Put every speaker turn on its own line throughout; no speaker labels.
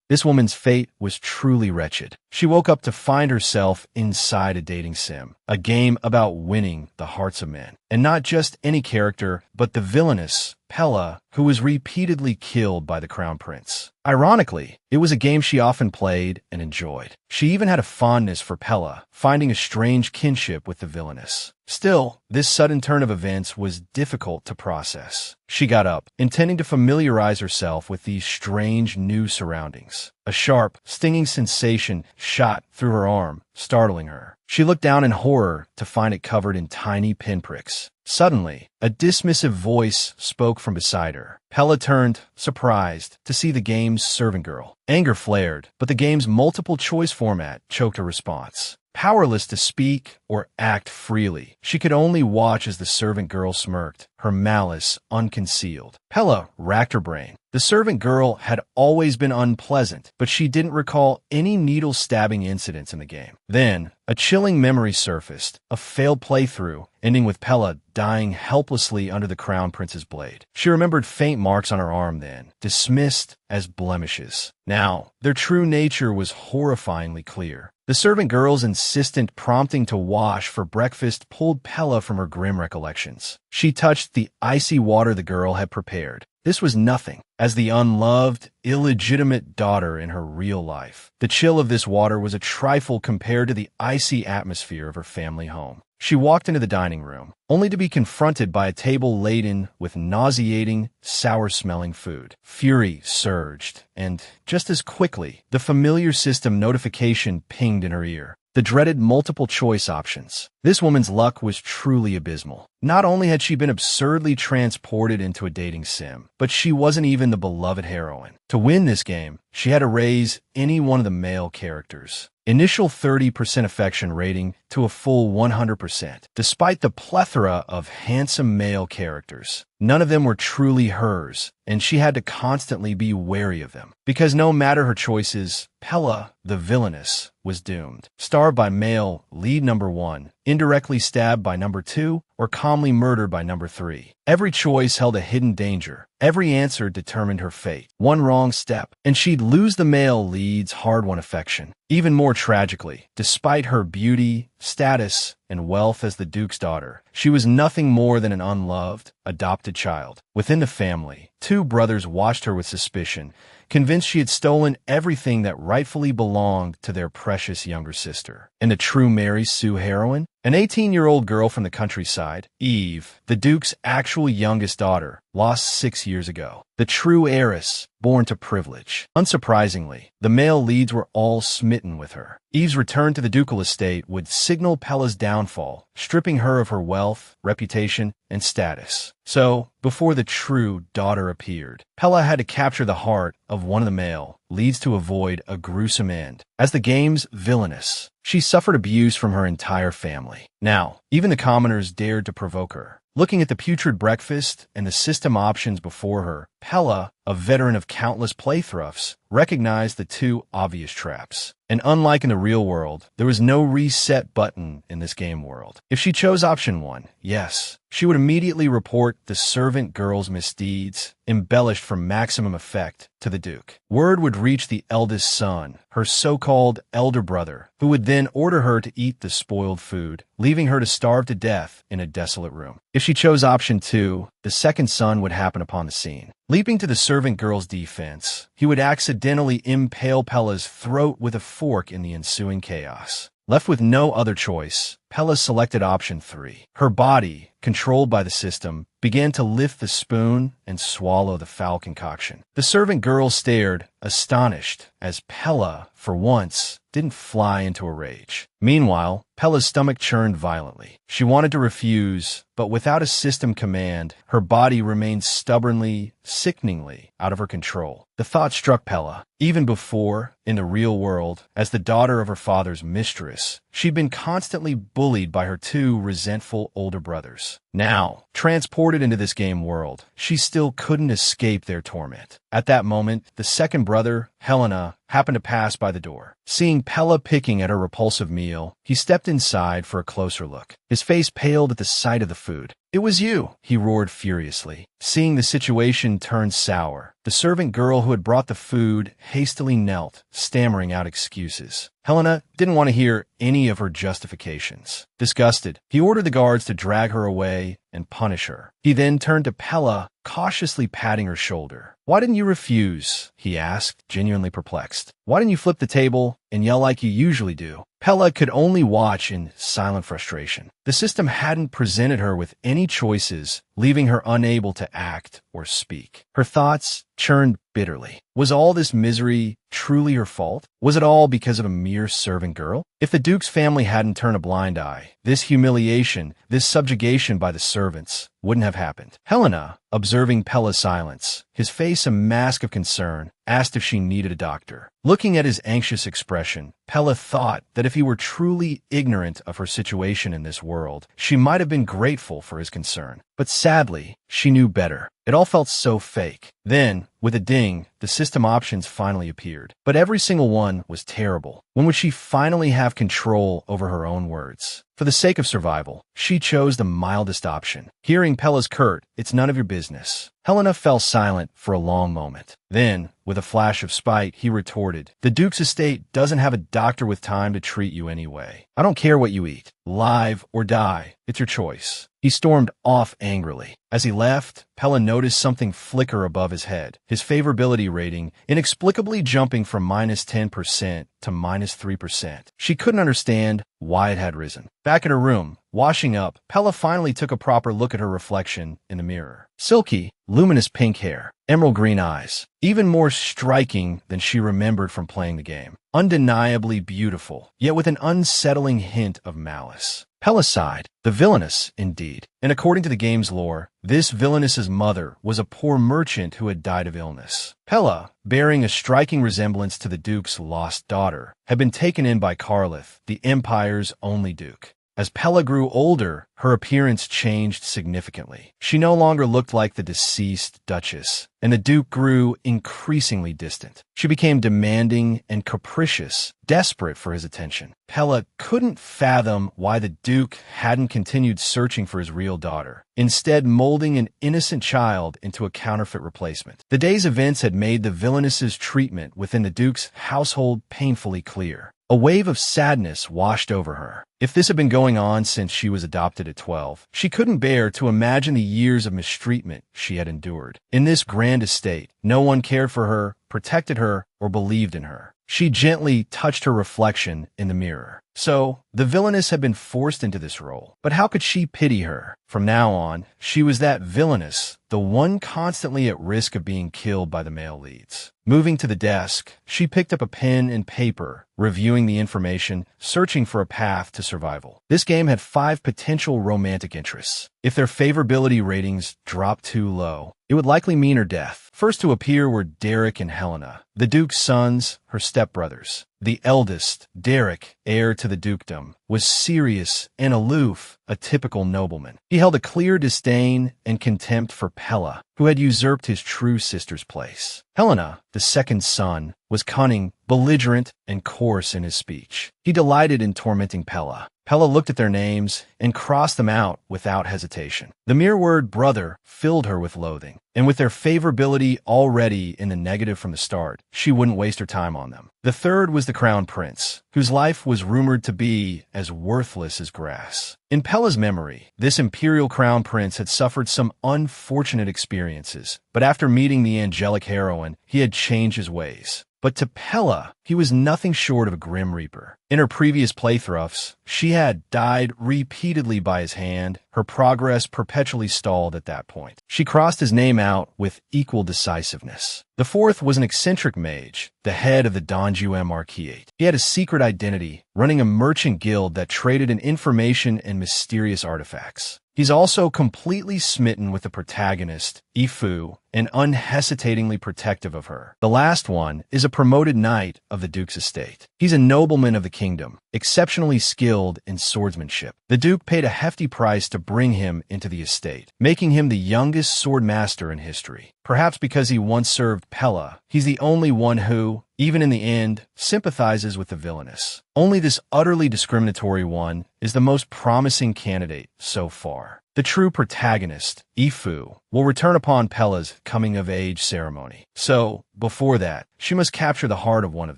This woman's fate was truly wretched. She woke up to find herself inside a dating sim, a game about winning the hearts of men. And not just any character, but the villainous Pella, who was repeatedly killed by the Crown Prince. Ironically, it was a game she often played and enjoyed. She even had a fondness for Pella, finding a strange kinship with the villainous. Still, this sudden turn of events was difficult to process. She got up, intending to familiarize herself with these strange new surroundings. A sharp, stinging sensation shot through her arm, startling her. She looked down in horror to find it covered in tiny pinpricks. Suddenly, a dismissive voice spoke from beside her. Pella turned, surprised, to see the game's servant girl. Anger flared, but the game's multiple-choice format choked her response. Powerless to speak or act freely, she could only watch as the servant girl smirked, her malice unconcealed. Pella racked her brain. The servant girl had always been unpleasant, but she didn't recall any needle-stabbing incidents in the game. Then, a chilling memory surfaced, a failed playthrough, ending with Pella dying helplessly under the Crown Prince's blade. She remembered faint marks on her arm then, dismissed as blemishes. Now, their true nature was horrifyingly clear. The servant girl's insistent prompting to wash for breakfast pulled Pella from her grim recollections. She touched the icy water the girl had prepared. This was nothing, as the unloved, illegitimate daughter in her real life. The chill of this water was a trifle compared to the icy atmosphere of her family home. She walked into the dining room, only to be confronted by a table laden with nauseating, sour-smelling food. Fury surged, and, just as quickly, the familiar system notification pinged in her ear. The dreaded multiple-choice options. This woman's luck was truly abysmal. Not only had she been absurdly transported into a dating sim, but she wasn't even the beloved heroine. To win this game, she had to raise any one of the male characters. Initial 30% affection rating to a full 100%. Despite the plethora of handsome male characters, none of them were truly hers, and she had to constantly be wary of them. Because no matter her choices, Pella, the villainess, was doomed. Starved by male lead number 1, indirectly stabbed by number 2, or calmly murdered by number 3. Every choice held a hidden danger. Every answer determined her fate. One wrong step, and she'd lose the male lead's hard-won affection. Even more tragically, despite her beauty, status, and wealth as the Duke's daughter, she was nothing more than an unloved, adopted child. Within the family, 2 brothers watched her with suspicion, convinced she had stolen everything that rightfully belonged to their precious younger sister. And the true Mary Sue heroine? An 18-year-old girl from the countryside, Eve, the Duke's actual youngest daughter, lost 6 years ago. The true heiress, born to privilege. Unsurprisingly, the male leads were all smitten with her. Eve's return to the ducal estate would signal Pella's downfall, stripping her of her wealth, reputation, and status. So, before the true daughter appeared, Pella had to capture the heart of one of the male leads to avoid a gruesome end. As the game's villainess, she suffered abuse from her entire family. Now, even the commoners dared to provoke her. Looking at the putrid breakfast and the system options before her, Pella, a veteran of countless playthroughs, recognized the 2 obvious traps. And unlike in the real world, there was no reset button in this game world. If she chose option 1, yes, she would immediately report the servant girl's misdeeds, embellished for maximum effect, to the Duke. Word would reach the eldest son, her so-called elder brother, who would then order her to eat the spoiled food, leaving her to starve to death in a desolate room. If she chose option 2, the second son would happen upon the scene. Leaping to the servant girl's defense, he would accidentally impale Pella's throat with a fork in the ensuing chaos. Left with no other choice, Pella selected option 3. Her body, controlled by the system, began to lift the spoon and swallow the foul concoction. The servant girl stared, astonished, as Pella, for once, didn't fly into a rage. Meanwhile, Pella's stomach churned violently. She wanted to refuse, but without a system command, her body remained stubbornly, sickeningly out of her control. The thought struck Pella. Even before, in the real world, as the daughter of her father's mistress, she'd been constantly bullied by her 2 resentful older brothers. Now, transported into this game world, she still couldn't escape their torment. At that moment, the second brother, Helena, happened to pass by the door. Seeing Pella picking at her repulsive meal, he stepped inside for a closer look. His face paled at the sight of the food. "It was you," he roared furiously. Seeing the situation turn sour, the servant girl who had brought the food hastily knelt, stammering out excuses. Helena didn't want to hear any of her justifications. Disgusted, he ordered the guards to drag her away and punish her. He then turned to Pella, cautiously patting her shoulder. "Why didn't you refuse?" he asked, genuinely perplexed. "Why didn't you flip the table and yell like you usually do?" Pella could only watch in silent frustration. The system hadn't presented her with any choices, leaving her unable to act or speak. Her thoughts churned bitterly. Was all this misery truly her fault? Was it all because of a mere servant girl? If the Duke's family hadn't turned a blind eye, this humiliation, this subjugation by the servants, wouldn't have happened. Helena, observing Pella's silence, his face a mask of concern, asked if she needed a doctor. Looking at his anxious expression, Pella thought that if he were truly ignorant of her situation in this world, she might have been grateful for his concern. But sadly, she knew better. It all felt so fake. Then, with a ding, the system options finally appeared. But every single one was terrible. When would she finally have control over her own words? For the sake of survival, she chose the mildest option. Hearing Pella's curt, "It's none of your business," Helena fell silent for a long moment. Then, with a flash of spite, he retorted, "The Duke's estate doesn't have a doctor with time to treat you anyway. I don't care what you eat, live or die. It's your choice." He stormed off angrily. As he left, Pella noticed something flicker above his head, his favorability rating inexplicably jumping from -10% to -3%. She couldn't understand why it had risen. Back in her room, washing up, Pella finally took a proper look at her reflection in the mirror. Silky, luminous pink hair, emerald green eyes, even more striking than she remembered from playing the game. Undeniably beautiful, yet with an unsettling hint of malice. Pella sighed. The villainess, indeed. And according to the game's lore, this villainess's mother was a poor merchant who had died of illness. Pella, bearing a striking resemblance to the Duke's lost daughter, had been taken in by Carlith, the Empire's only Duke. As Pella grew older, her appearance changed significantly. She no longer looked like the deceased Duchess, and the Duke grew increasingly distant. She became demanding and capricious, desperate for his attention. Pella couldn't fathom why the Duke hadn't continued searching for his real daughter, instead molding an innocent child into a counterfeit replacement. The day's events had made the villainess's treatment within the Duke's household painfully clear. A wave of sadness washed over her. If this had been going on since she was adopted at 12, she couldn't bear to imagine the years of mistreatment she had endured. In this grand estate, no one cared for her, protected her, or believed in her. She gently touched her reflection in the mirror. So, the villainess had been forced into this role. But how could she pity her? From now on, she was that villainess, the one constantly at risk of being killed by the male leads. Moving to the desk, she picked up a pen and paper, reviewing the information, searching for a path to survival. This game had 5 potential romantic interests. If their favorability ratings dropped too low, it would likely mean her death. First to appear were Derek and Helena, the Duke's sons, her stepbrothers. The eldest, Derek, heir to the dukedom, was serious and aloof, a typical nobleman. He held a clear disdain and contempt for Pella, who had usurped his true sister's place. Helena, the second son, was cunning, belligerent, and coarse in his speech. He delighted in tormenting Pella. Pella looked at their names and crossed them out without hesitation. The mere word brother filled her with loathing, and with their favorability already in the negative from the start, she wouldn't waste her time on them. The third was the crown prince, whose life was rumored to be as worthless as grass. In Pella's memory, this imperial crown prince had suffered some unfortunate experiences, but after meeting the angelic heroine, he had changed his ways. But to Pella, he was nothing short of a grim reaper. In her previous playthroughs, she had died repeatedly by his hand, her progress perpetually stalled at that point. She crossed his name out with equal decisiveness. The fourth was an eccentric mage, the head of the Donjuem Archaeate. He had a secret identity, running a merchant guild that traded in information and mysterious artifacts. He's also completely smitten with the protagonist, Ifu, and unhesitatingly protective of her. The last one is a promoted knight of the Duke's estate. He's a nobleman of the kingdom, exceptionally skilled in swordsmanship. The Duke paid a hefty price to bring him into the estate, making him the youngest sword master in history. Perhaps because he once served Pella, he's the only one who, even in the end, sympathizes with the villainess. Only this utterly discriminatory one is the most promising candidate so far. The true protagonist, Ifu, will return upon Pella's coming-of-age ceremony. So, before that, she must capture the heart of one of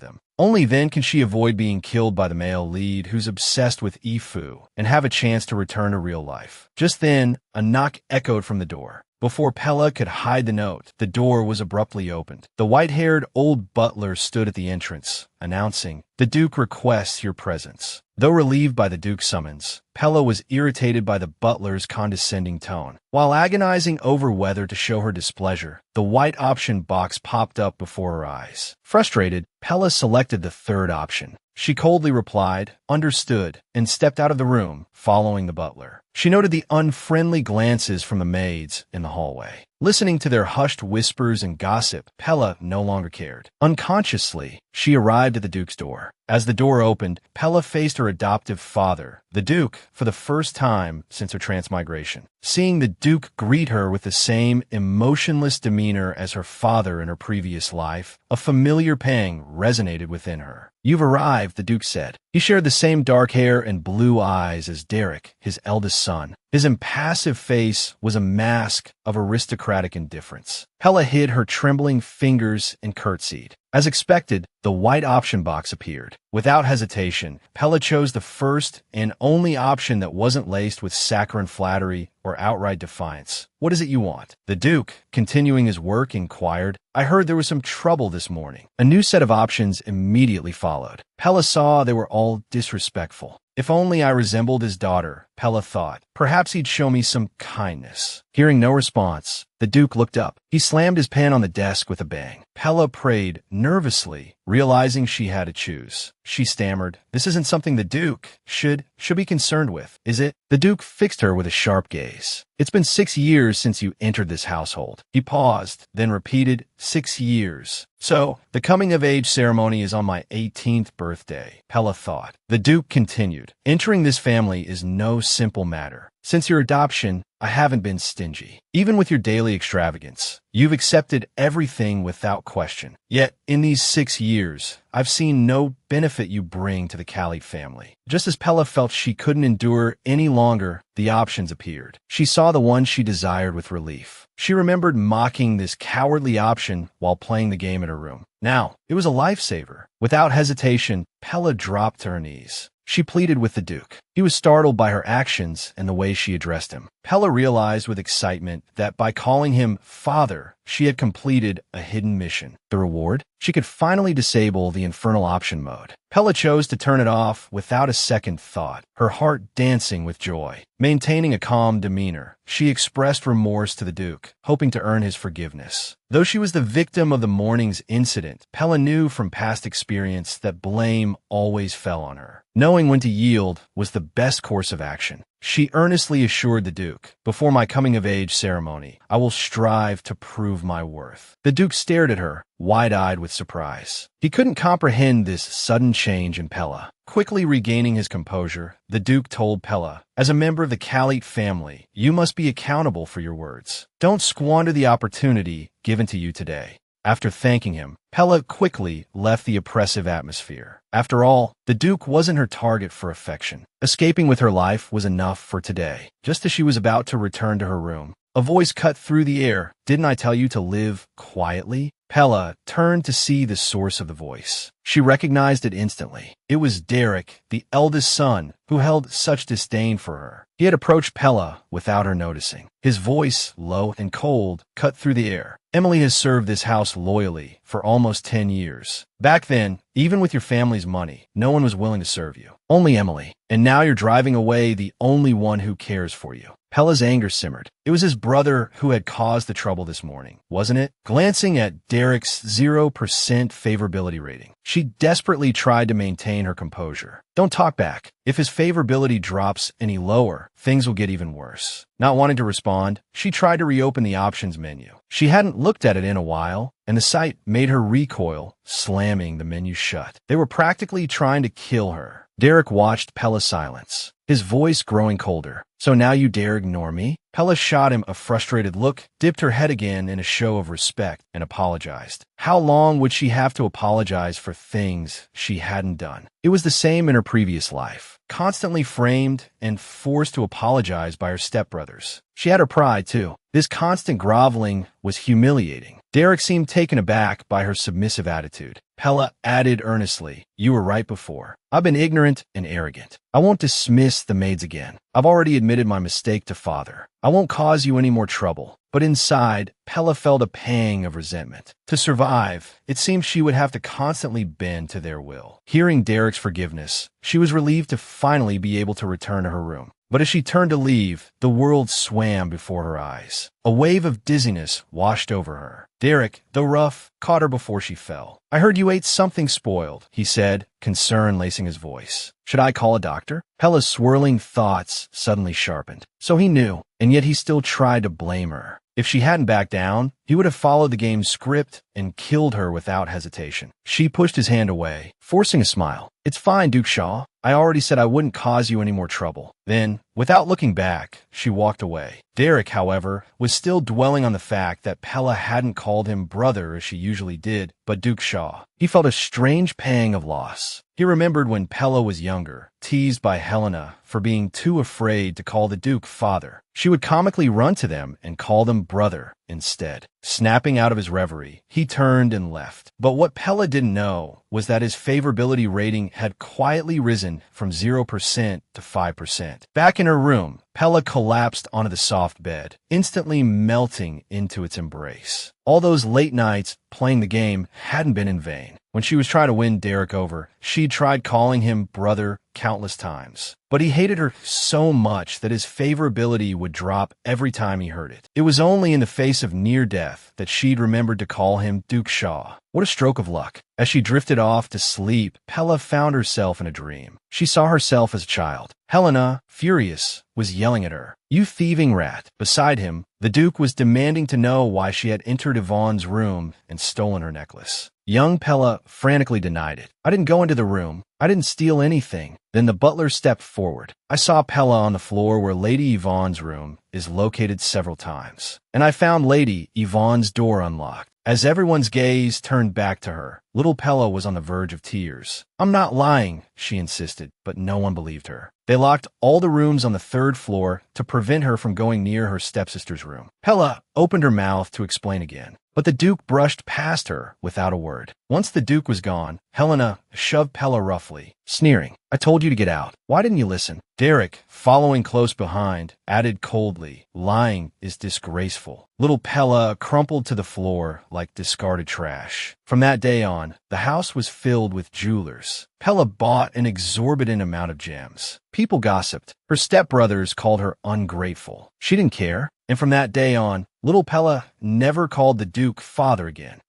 them. Only then can she avoid being killed by the male lead who's obsessed with Ifu and have a chance to return to real life. Just then, a knock echoed from the door. Before Pella could hide the note, the door was abruptly opened. The white-haired old butler stood at the entrance, announcing, "The Duke requests your presence." Though relieved by the Duke's summons, Pella was irritated by the butler's condescending tone. While agonizing over whether to show her displeasure, the white option box popped up before her eyes. Frustrated, Pella selected the third option. She coldly replied, "Understood," and stepped out of the room, following the butler. She noted the unfriendly glances from the maids in the hallway. Listening to their hushed whispers and gossip, Pella no longer cared. Unconsciously, she arrived at the Duke's door. As the door opened, Pella faced her adoptive father, the Duke, for the first time since her transmigration. Seeing the Duke greet her with the same emotionless demeanor as her father in her previous life, a familiar pang resonated within her. "You've arrived," the Duke said. He shared the same dark hair and blue eyes as Derek, his eldest son. His impassive face was a mask of aristocratic indifference. Pella hid her trembling fingers and curtsied. As expected, the white option box appeared. Without hesitation, Pella chose the first and only option that wasn't laced with saccharine flattery or outright defiance. "What is it you want?" The Duke, continuing his work, inquired. "I heard there was some trouble this morning." A new set of options immediately followed. Pella saw they were all disrespectful. If only I resembled his daughter, Pella thought. Perhaps he'd show me some kindness. Hearing no response, the Duke looked up. He slammed his pen on the desk with a bang. Pella prayed nervously, realizing she had to choose. She stammered, "This isn't something the Duke should be concerned with, is it?" The Duke fixed her with a sharp gaze. "It's been 6 years since you entered this household." He paused, then repeated, 6 years. "So, the coming-of-age ceremony is on my 18th birthday," Pella thought. The Duke continued, "Entering this family is no simple matter. Since your adoption, I haven't been stingy. Even with your daily extravagance, you've accepted everything without question. Yet, in these 6 years, I've seen no benefit you bring to the Khalid family." Just as Pella felt she couldn't endure any longer, the options appeared. She saw the one she desired with relief. She remembered mocking this cowardly option while playing the game in her room. Now, it was a lifesaver. Without hesitation, Pella dropped to her knees. She pleaded with the Duke. He was startled by her actions and the way she addressed him. Pella realized with excitement that by calling him father, she had completed a hidden mission. The reward? She could finally disable the infernal option mode. Pella chose to turn it off without a second thought, her heart dancing with joy. Maintaining a calm demeanor, she expressed remorse to the Duke, hoping to earn his forgiveness. Though she was the victim of the morning's incident, Pella knew from past experience that blame always fell on her. Knowing when to yield was the best course of action. She earnestly assured the Duke, "Before my coming-of-age ceremony, I will strive to prove my worth." The Duke stared at her, wide-eyed with surprise. He couldn't comprehend this sudden change in Pella. Quickly regaining his composure, the Duke told Pella, "As a member of the Khalid family, you must be accountable for your words. Don't squander the opportunity given to you today." After thanking him, Pella quickly left the oppressive atmosphere. After all, the Duke wasn't her target for affection. Escaping with her life was enough for today. Just as she was about to return to her room, a voice cut through the air. "Didn't I tell you to live quietly?" Pella turned to see the source of the voice. She recognized it instantly. It was Derek, the eldest son, who held such disdain for her. He had approached Pella without her noticing. His voice, low and cold, cut through the air. "Emily has served this house loyally for almost 10 years. Back then, even with your family's money, no one was willing to serve you. Only Emily. And now you're driving away the only one who cares for you." Pella's anger simmered. It was his brother who had caused the trouble this morning, wasn't it? Glancing at Derek's 0% favorability rating, she desperately tried to maintain her composure. "Don't talk back. If his favorability drops any lower, things will get even worse." Not wanting to respond, she tried to reopen the options menu. She hadn't looked at it in a while, and the sight made her recoil, slamming the menu shut. They were practically trying to kill her. Derek watched Pella's silence. his voice growing colder. "So now you dare ignore me?" Pella shot him a frustrated look, dipped her head again in a show of respect, and apologized. How long would she have to apologize for things she hadn't done? It was the same in her previous life, constantly framed and forced to apologize by her stepbrothers. She had her pride, too. This constant groveling was humiliating. Derek seemed taken aback by her submissive attitude. Pella added earnestly, "You were right before. I've been ignorant and arrogant. I won't dismiss the maids again. I've already admitted my mistake to father. I won't cause you any more trouble." But inside, Pella felt a pang of resentment. To survive, it seemed she would have to constantly bend to their will. Hearing Derek's forgiveness, she was relieved to finally be able to return to her room. But as she turned to leave, the world swam before her eyes. A wave of dizziness washed over her. Derek, though rough, caught her before she fell. "I heard you ate something spoiled," he said, concern lacing his voice. "Should I call a doctor?" Pella's swirling thoughts suddenly sharpened. So he knew, and yet he still tried to blame her. If she hadn't backed down, he would have followed the game's script and killed her without hesitation. She pushed his hand away, forcing a smile. "It's fine, Duke Shaw. I already said I wouldn't cause you any more trouble." Then, without looking back, she walked away. Derek, however, was still dwelling on the fact that Pella hadn't called him brother as she usually did, but Duke Shaw. He felt a strange pang of loss. He remembered when Pella was younger, teased by Helena for being too afraid to call the Duke father. She would comically run to them and call them brother instead. Snapping out of his reverie, he turned and left. But what Pella didn't know was that his favorability rating had quietly risen from 0% to 5%. Back in her room, Pella collapsed onto the soft bed, instantly melting into its embrace. All those late nights playing the game hadn't been in vain. When she was trying to win Derek over, she'd tried calling him brother countless times. But he hated her so much that his favorability would drop every time he heard it. It was only in the face of near death that she'd remembered to call him Duke Shaw. What a stroke of luck. As she drifted off to sleep, Pella found herself in a dream. She saw herself as a child. Helena, furious, was yelling at her. "You thieving rat." Beside him, the Duke was demanding to know why she had entered Yvonne's room and stolen her necklace. Young Pella frantically denied it. "I didn't go into the room. I didn't steal anything." Then the butler stepped forward. "I saw Pella on the floor where Lady Yvonne's room is located several times. And I found Lady Yvonne's door unlocked." As everyone's gaze turned back to her, little Pella was on the verge of tears. "I'm not lying," she insisted, but no one believed her. They locked all the rooms on the 3rd floor to prevent her from going near her stepsister's room. Pella opened her mouth to explain again, but the Duke brushed past her without a word. Once the Duke was gone, Helena shoved Pella roughly, sneering, "I told you to get out. Why didn't you listen?" Derek, following close behind, added coldly, "Lying is disgraceful." Little Pella crumpled to the floor like discarded trash. From that day on, the house was filled with jewelers. Pella bought an exorbitant amount of gems. People gossiped. Her stepbrothers called her ungrateful. She didn't care. And from that day on, little Pella never called the Duke father again.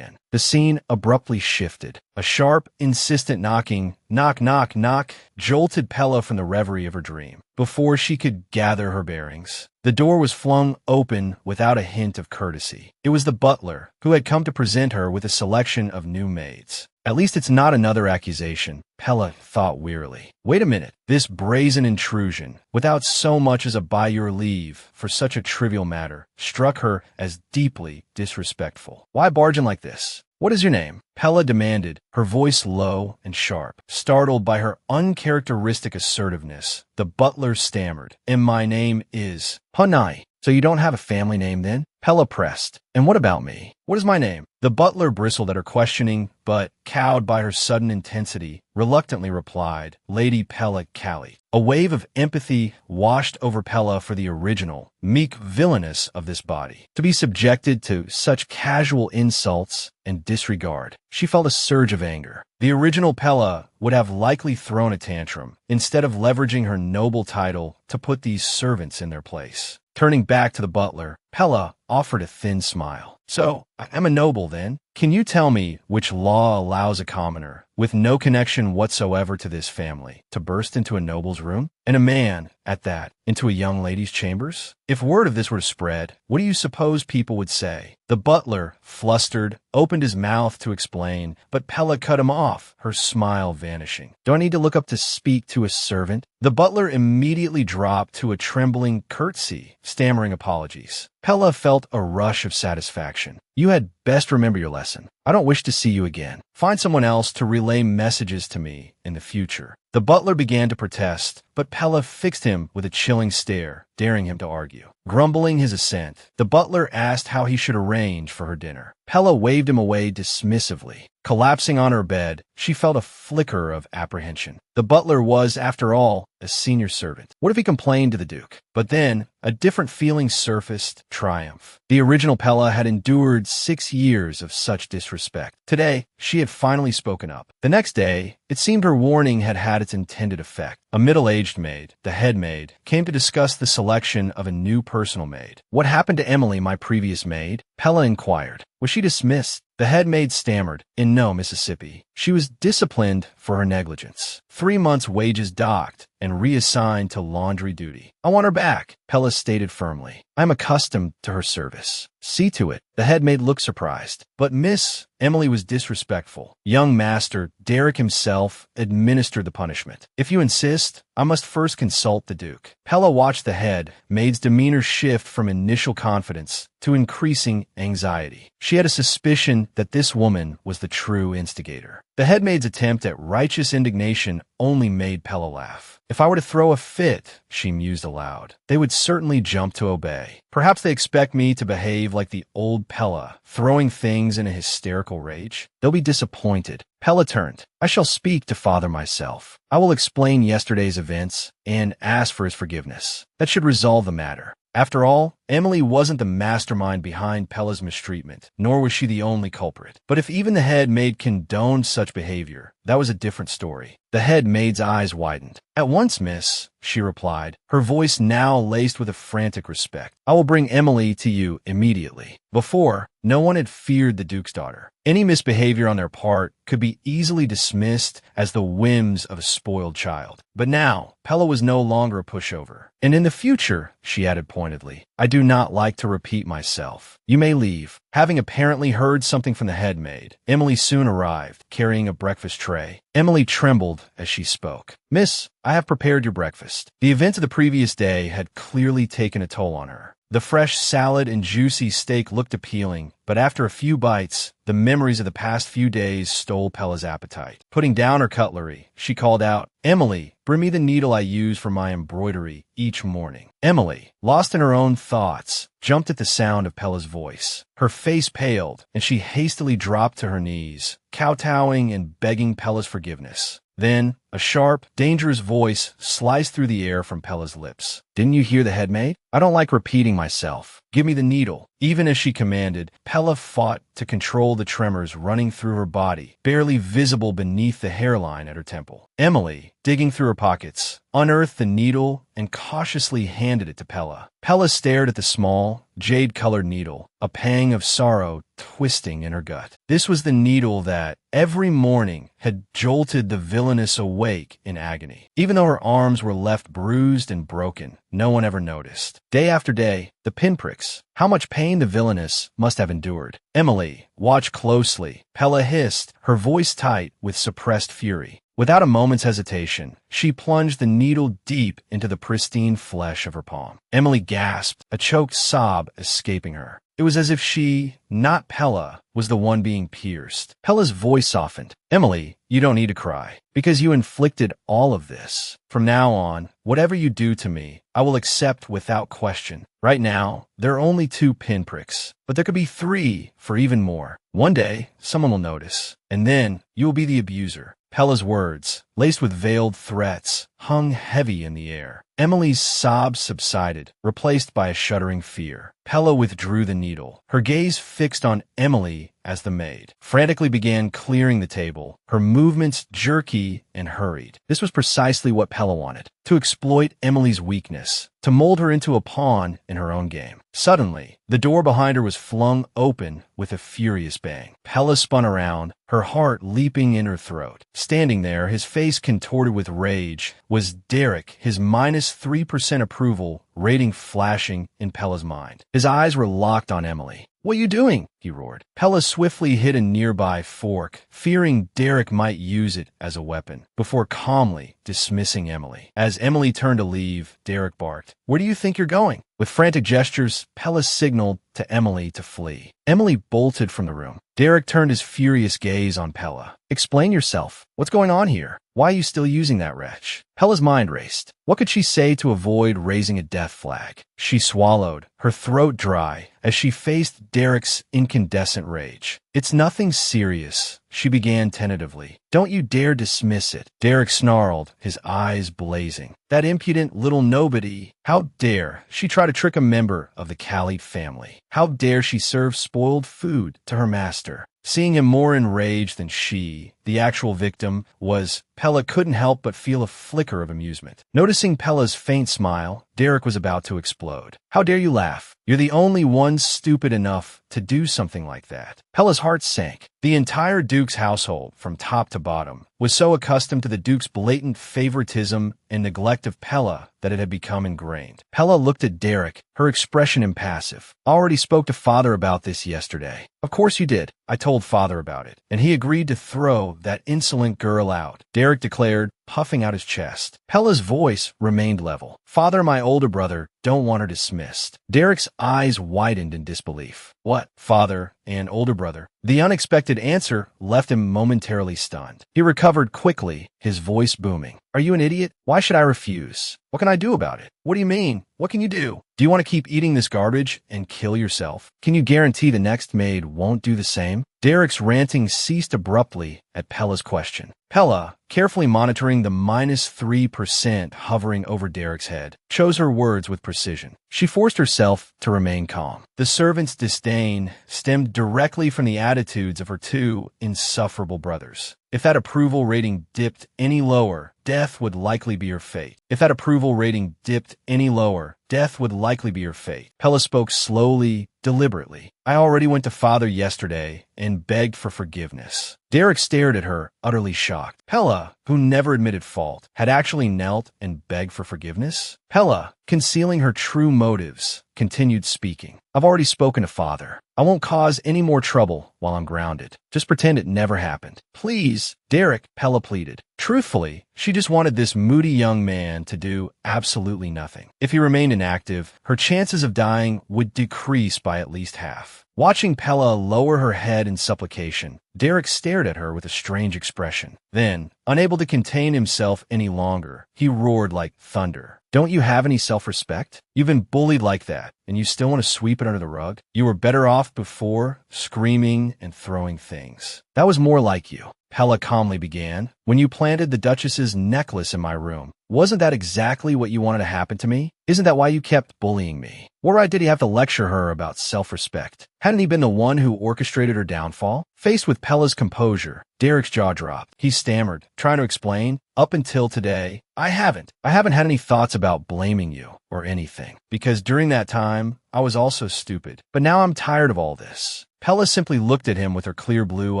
The scene abruptly shifted. A sharp, insistent knocking, knock, knock, knock, jolted Pella from the reverie of her dream. Before she could gather her bearings, the door was flung open without a hint of courtesy. It was the butler, who had come to present her with a selection of new maids. At least it's not another accusation, Pella thought wearily. Wait a minute, this brazen intrusion, without so much as a by your leave for such a trivial matter, struck her as deeply disrespectful. Why barge in like this? What is your name? Pella demanded, her voice low and sharp. Startled by her uncharacteristic assertiveness, the butler stammered, "And my name is Hanai." "So you don't have a family name then?" Pella pressed. "And what about me? What is my name?" The butler bristled at her questioning, but, cowed by her sudden intensity, reluctantly replied, "Lady Pella Callie." A wave of empathy washed over Pella for the original, meek villainess of this body. To be subjected to such casual insults and disregard, she felt a surge of anger. The original Pella would have likely thrown a tantrum, instead of leveraging her noble title to put these servants in their place. Turning back to the butler, Pella offered a thin smile. So, I'm a noble then? Can you tell me which law allows a commoner, with no connection whatsoever to this family, to burst into a noble's room? And a man, at that, into a young lady's chambers? If word of this were to spread, what do you suppose people would say? The butler, flustered, opened his mouth to explain, but Pella cut him off, her smile vanishing. Do I need to look up to speak to a servant? The butler immediately dropped to a trembling curtsy, stammering apologies. Pella felt a rush of satisfaction. You had best remember your lesson. I don't wish to see you again. Find someone else to relay messages to me in the future. The butler began to protest, but Pella fixed him with a chilling stare, daring him to argue. Grumbling his assent, the butler asked how he should arrange for her dinner. Pella waved him away dismissively. Collapsing on her bed, she felt a flicker of apprehension. The butler was, after all, a senior servant. What if he complained to the Duke? But then, a different feeling surfaced: triumph. The original Pella had endured 6 years of such disrespect. Today, she had finally spoken up. The next day, it seemed her warning had had its intended effect. A middle-aged maid, the head maid, came to discuss the selection of a new personal maid. What happened to Emily, my previous maid? Pella inquired. Was she dismissed? The head maid stammered, in no Mississippi. She was disciplined for her negligence. 3 months' wages docked and reassigned to laundry duty. I want her back, Pella stated firmly. I'm accustomed to her service. See to it. The head maid looked surprised. But Miss Emily was disrespectful. Young master, Derek himself, administered the punishment. If you insist, I must first consult the Duke. Pella watched the head maid's demeanor shift from initial confidence to increasing anxiety. She had a suspicion that this woman was the true instigator. The head maid's attempt at righteous indignation only made Pella laugh. If I were to throw a fit, she mused aloud, they would certainly jump to obey. Perhaps they expect me to behave like the old Pella, throwing things in a hysterical rage. They'll be disappointed. Pella turned. I shall speak to father myself. I will explain yesterday's events and ask for his forgiveness. That should resolve the matter. After all, Emily wasn't the mastermind behind Pella's mistreatment, nor was she the only culprit. But if even the head maid condoned such behavior, that was a different story. The head maid's eyes widened. At once, miss, she replied, her voice now laced with a frantic respect. I will bring Emily to you immediately. Before, no one had feared the Duke's daughter. Any misbehavior on their part could be easily dismissed as the whims of a spoiled child. But now, Pella was no longer a pushover. And in the future, she added pointedly, I do not like to repeat myself. You may leave. Having apparently heard something from the head maid, Emily soon arrived, carrying a breakfast tray. Emily trembled as she spoke. Miss, I have prepared your breakfast. The events of the previous day had clearly taken a toll on her. The fresh salad and juicy steak looked appealing, but after a few bites, the memories of the past few days stole Pella's appetite. Putting down her cutlery, she called out, Emily, bring me the needle I use for my embroidery each morning. Emily, lost in her own thoughts, jumped at the sound of Pella's voice. Her face paled, and she hastily dropped to her knees, kowtowing and begging Pella's forgiveness. Then, a sharp, dangerous voice sliced through the air from Pella's lips. Didn't you hear the head maid? I don't like repeating myself. Give me the needle. Even as she commanded, Pella fought to control the tremors running through her body, barely visible beneath the hairline at her temple. Emily, digging through her pockets, unearthed the needle and cautiously handed it to Pella. Pella stared at the small, jade-colored needle, a pang of sorrow twisting in her gut. This was the needle that, every morning, had jolted the villainess awake in agony. Even though her arms were left bruised and broken, no one ever noticed. Day after day, the pinpricks. How much pain the villainess must have endured. Emily, watch closely. Pella hissed, her voice tight with suppressed fury. Without a moment's hesitation, she plunged the needle deep into the pristine flesh of her palm. Emily gasped, a choked sob escaping her. It was as if she, not Pella, was the one being pierced. Pella's voice softened. Emily, you don't need to cry, because you inflicted all of this. From now on, whatever you do to me, I will accept without question. Right now, there are only 2 pinpricks, but there could be 3 for even more. One day, someone will notice, and then you will be the abuser. Pella's words, laced with veiled threats, hung heavy in the air. Emily's sobs subsided, replaced by a shuddering fear. Pella withdrew the needle, her gaze fixed on Emily as the maid frantically began clearing the table, her movements jerky and hurried. This was precisely what Pella wanted, to exploit Emily's weakness, to mold her into a pawn in her own game. Suddenly, the door behind her was flung open with a furious bang. Pella spun around, her heart leaping in her throat. Standing there, his face contorted with rage, was Derek, his -3% approval rating flashing in Pella's mind. His eyes were locked on Emily. "What are you doing?" he roared. Pella swiftly hit a nearby fork, fearing Derek might use it as a weapon, before calmly dismissing Emily. As Emily turned to leave, Derek barked, "Where do you think you're going?" With frantic gestures, Pella signaled to Emily to flee. Emily bolted from the room. Derek turned his furious gaze on Pella. "Explain yourself. What's going on here? Why are you still using that wretch?" Pella's mind raced. What could she say to avoid raising a death flag? She swallowed, her throat dry, as she faced Derek's incandescent rage. "It's nothing serious," she began tentatively. "Don't you dare dismiss it." Derek snarled, his eyes blazing. "That impudent little nobody. How dare she try to trick a member of the Khalid family? How dare she serve spoiled food to her master?" Seeing him more enraged than she, the actual victim, was, Pella couldn't help but feel a flicker of amusement. Noticing Pella's faint smile, Derek was about to explode. "How dare you laugh? You're the only one stupid enough to do something like that." Pella's heart sank. The entire Duke's household, from top to bottom, was so accustomed to the Duke's blatant favoritism and neglect of Pella that it had become ingrained. Pella looked at Derek, her expression impassive. "I already spoke to Father about this yesterday." "Of course you did. I told Father about it, and he agreed to throw that insolent girl out," Derek declared, puffing out his chest. Pella's voice remained level. "Father and my older brother don't want her dismissed." Derek's eyes widened in disbelief. "What? Father and older brother?" The unexpected answer left him momentarily stunned. He recovered quickly, his voice booming. "Are you an idiot? Why should I refuse? What can I do about it?" "What do you mean? What can you do? Do you want to keep eating this garbage and kill yourself? Can you guarantee the next maid won't do the same?" Derek's ranting ceased abruptly at Pella's question. Pella, carefully monitoring the -3% hovering over Derek's head, chose her words with precision. She forced herself to remain calm. The servant's disdain stemmed directly from the attitudes of her two insufferable brothers. If that approval rating dipped any lower, death would likely be her fate. If that approval rating dipped any lower, death would likely be her fate. Pella spoke slowly, deliberately. "I already went to Father yesterday and begged for forgiveness." Derek stared at her, utterly shocked. Pella, who never admitted fault, had actually knelt and begged for forgiveness? Pella, concealing her true motives, continued speaking. "I've already spoken to Father. I won't cause any more trouble while I'm grounded. Just pretend it never happened." "Please." "Derek," Pella pleaded. Truthfully, she just wanted this moody young man to do absolutely nothing. If he remained inactive, her chances of dying would decrease by at least half. Watching Pella lower her head in supplication, Derek stared at her with a strange expression. Then, unable to contain himself any longer, he roared like thunder. "Don't you have any self-respect? You've been bullied like that, and you still want to sweep it under the rug? You were better off before, screaming and throwing things." "That was more like you," Pella calmly began. "When you planted the Duchess's necklace in my room, wasn't that exactly what you wanted to happen to me? Isn't that why you kept bullying me? What right did he have to lecture her about self-respect? Hadn't he been the one who orchestrated her downfall?" Faced with Pella's composure, Derek's jaw dropped. He stammered, trying to explain, "Up until today, I haven't had any thoughts about blaming you or anything. Because during that time, I was also stupid. But now I'm tired of all this." Pella simply looked at him with her clear blue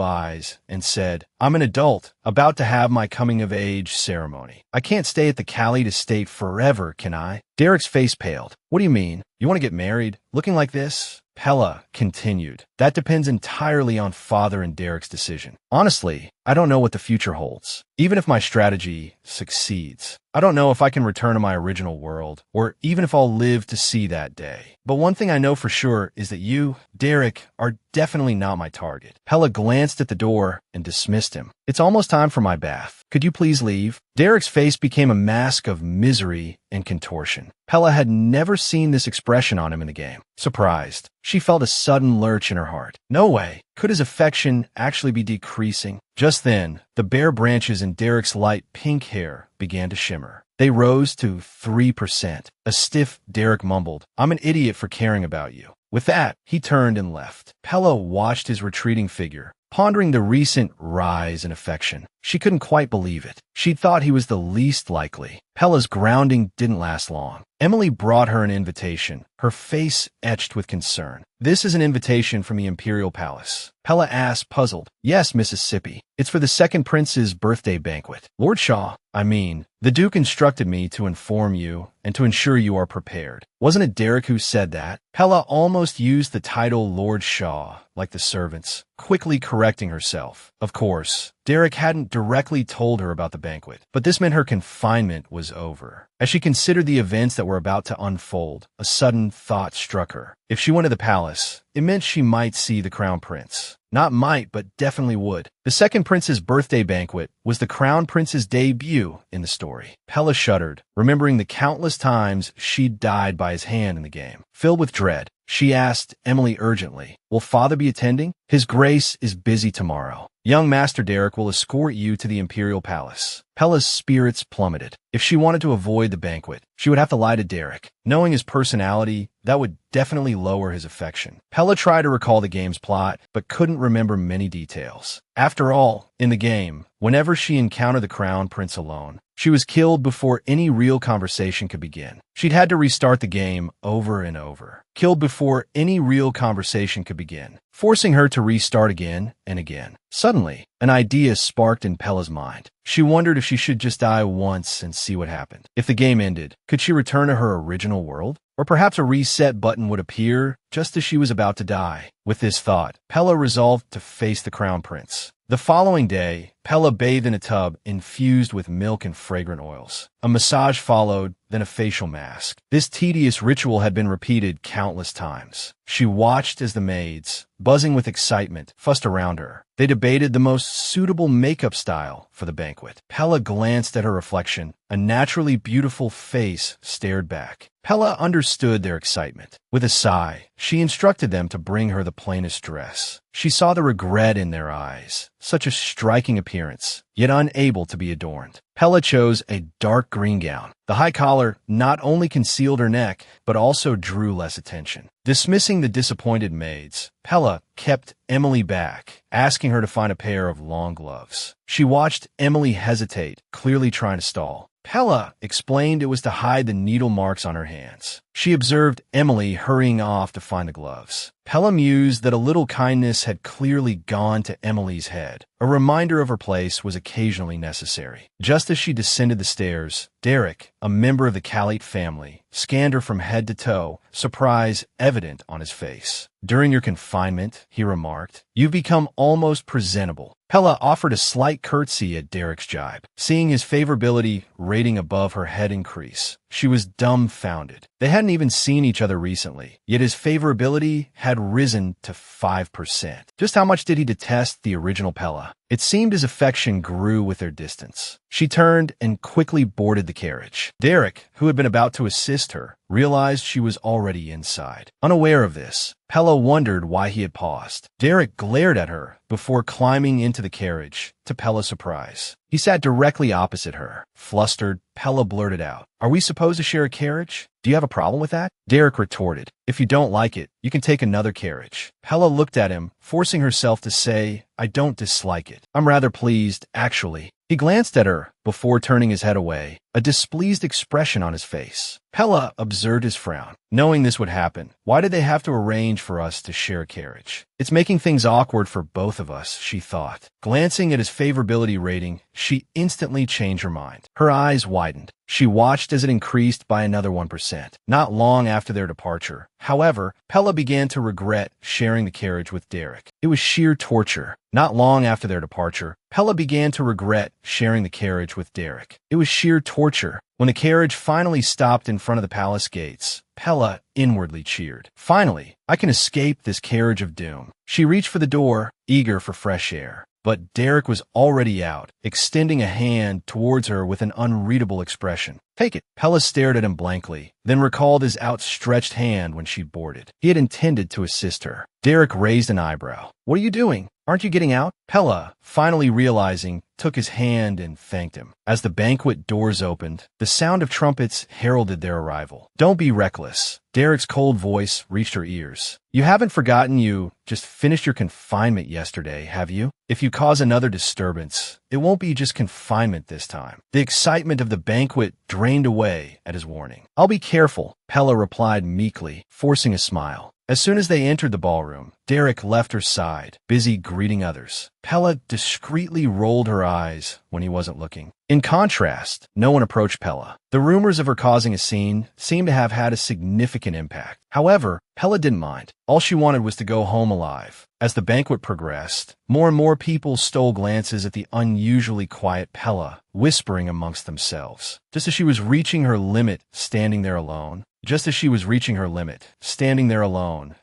eyes and said, "I'm an adult, about to have my coming-of-age ceremony. I can't stay at the Khalid estate forever, can I?" Derek's face paled. "What do you mean? You want to get married? Looking like this?" Pella continued, "That depends entirely on Father and Derek's decision. Honestly, I don't know what the future holds. Even if my strategy succeeds, I don't know if I can return to my original world, or even if I'll live to see that day. But one thing I know for sure is that you, Derek, are definitely not my target." Pella glanced at the door and dismissed him. "It's almost time for my bath. Could you please leave?" Derek's face became a mask of misery and contortion. Pella had never seen this expression on him in the game. Surprised, she felt a sudden lurch in her heart. "No way. Could his affection actually be decreasing? Just then, the bare branches in Derek's light pink hair began to shimmer. They rose to 3%. A stiff Derek mumbled, "I'm an idiot for caring about you." With that, he turned and left. Pella watched his retreating figure, pondering the recent rise in affection. She couldn't quite believe it. She'd thought he was the least likely. Pella's grounding didn't last long. Emily brought her an invitation, her face etched with concern. "This is an invitation from the Imperial Palace." Pella asked, puzzled. "Yes, Mississippi. It's for the second prince's birthday banquet. Lord Shaw, the Duke instructed me to inform you and to ensure you are prepared." Wasn't it Derek who said that? Pella almost used the title Lord Shaw, like the servants, quickly correcting herself. Of course, Derek hadn't directly told her about the banquet, but this meant her confinement was over. As she considered the events that were about to unfold, a sudden thought struck her. If she went to the palace, it meant she might see the crown prince. Not might, but definitely would. The second prince's birthday banquet was the crown prince's debut in the story. Pella shuddered, remembering the countless times she'd died by his hand in the game. Filled with dread, she asked Emily urgently, "Will father be attending?" "His Grace is busy tomorrow. Young Master Derek will escort you to the Imperial Palace." Pella's spirits plummeted. If she wanted to avoid the banquet, she would have to lie to Derek. Knowing his personality, that would definitely lower his affection. Pella tried to recall the game's plot, but couldn't remember many details. After all, in the game, whenever she encountered the crown prince alone, she was killed before any real conversation could begin. She'd had to restart the game over and over. Killed before any real conversation could begin, forcing her to restart again and again. Suddenly, an idea sparked in Pella's mind. She wondered if she should just die once and see what happened. If the game ended, could she return to her original world? Or perhaps a reset button would appear just as she was about to die. With this thought, Pella resolved to face the crown prince. The following day, Pella bathed in a tub infused with milk and fragrant oils. A massage followed, then a facial mask. This tedious ritual had been repeated countless times. She watched as the maids, buzzing with excitement, fussed around her. They debated the most suitable makeup style for the banquet. Pella glanced at her reflection. A naturally beautiful face stared back. Pella understood their excitement. With a sigh, she instructed them to bring her the plainest dress. She saw the regret in their eyes. Such a striking appearance, yet unable to be adorned. Pella chose a dark green gown. The high collar not only concealed her neck, but also drew less attention. Dismissing the disappointed maids, Pella kept Emily back, asking her to find a pair of long gloves. She watched Emily hesitate, clearly trying to stall. Pella explained it was to hide the needle marks on her hands. She observed Emily hurrying off to find the gloves. Pella mused that a little kindness had clearly gone to Emily's head. A reminder of her place was occasionally necessary. Just as she descended the stairs, Derek, a member of the Khalite family, scanned her from head to toe, surprise evident on his face. "During your confinement," he remarked, "you've become almost presentable." Pella offered a slight curtsy at Derek's jibe. Seeing his favorability rating above her head increase, she was dumbfounded. They hadn't even seen each other recently, yet his favorability had risen to 5%. Just how much did he detest the original Pella? It seemed his affection grew with their distance. She turned and quickly boarded the carriage. Derek, who had been about to assist her, realized she was already inside. Unaware of this, Pella wondered why he had paused. Derek glared at her before climbing into the carriage, to Pella's surprise. He sat directly opposite her. Flustered, Pella blurted out, "Are we supposed to share a carriage? Do you have a problem with that?" Derek retorted, "If you don't like it, you can take another carriage." Pella looked at him, forcing herself to say, "I don't dislike it. I'm rather pleased, actually." He glanced at her before turning his head away, a displeased expression on his face. Pella observed his frown. Knowing this would happen, why did they have to arrange for us to share a carriage? It's making things awkward for both of us, she thought. Glancing at his favorability rating, she instantly changed her mind. Her eyes widened. She watched as it increased by another 1%. Not long after their departure, however, Pella began to regret sharing the carriage with Derek. It was sheer torture. Not long after their departure, Pella began to regret sharing the carriage with Derek. It was sheer torture. When the carriage finally stopped in front of the palace gates, Pella inwardly cheered. Finally, I can escape this carriage of doom. She reached for the door, eager for fresh air. but Derek was already out, extending a hand towards her with an unreadable expression. "Take it." Pella stared at him blankly, then recalled his outstretched hand when she'd boarded. He had intended to assist her. Derek raised an eyebrow. "What are you doing? Aren't you getting out?" Pella, finally realizing, took his hand and thanked him. As the banquet doors opened, the sound of trumpets heralded their arrival. "Don't be reckless." Derek's cold voice reached her ears. "You haven't forgotten you just finished your confinement yesterday, have you? If you cause another disturbance, it won't be just confinement this time." The excitement of the banquet drained away at his warning. "I'll be careful," Pella replied meekly, forcing a smile. As soon as they entered the ballroom, Derek left her side, busy greeting others. Pella discreetly rolled her eyes when he wasn't looking. In contrast, no one approached Pella. The rumors of her causing a scene seemed to have had a significant impact. However, Pella didn't mind. All she wanted was to go home alive. As the banquet progressed, more and more people stole glances at the unusually quiet Pella, whispering amongst themselves. Just as she was reaching her limit, standing there alone,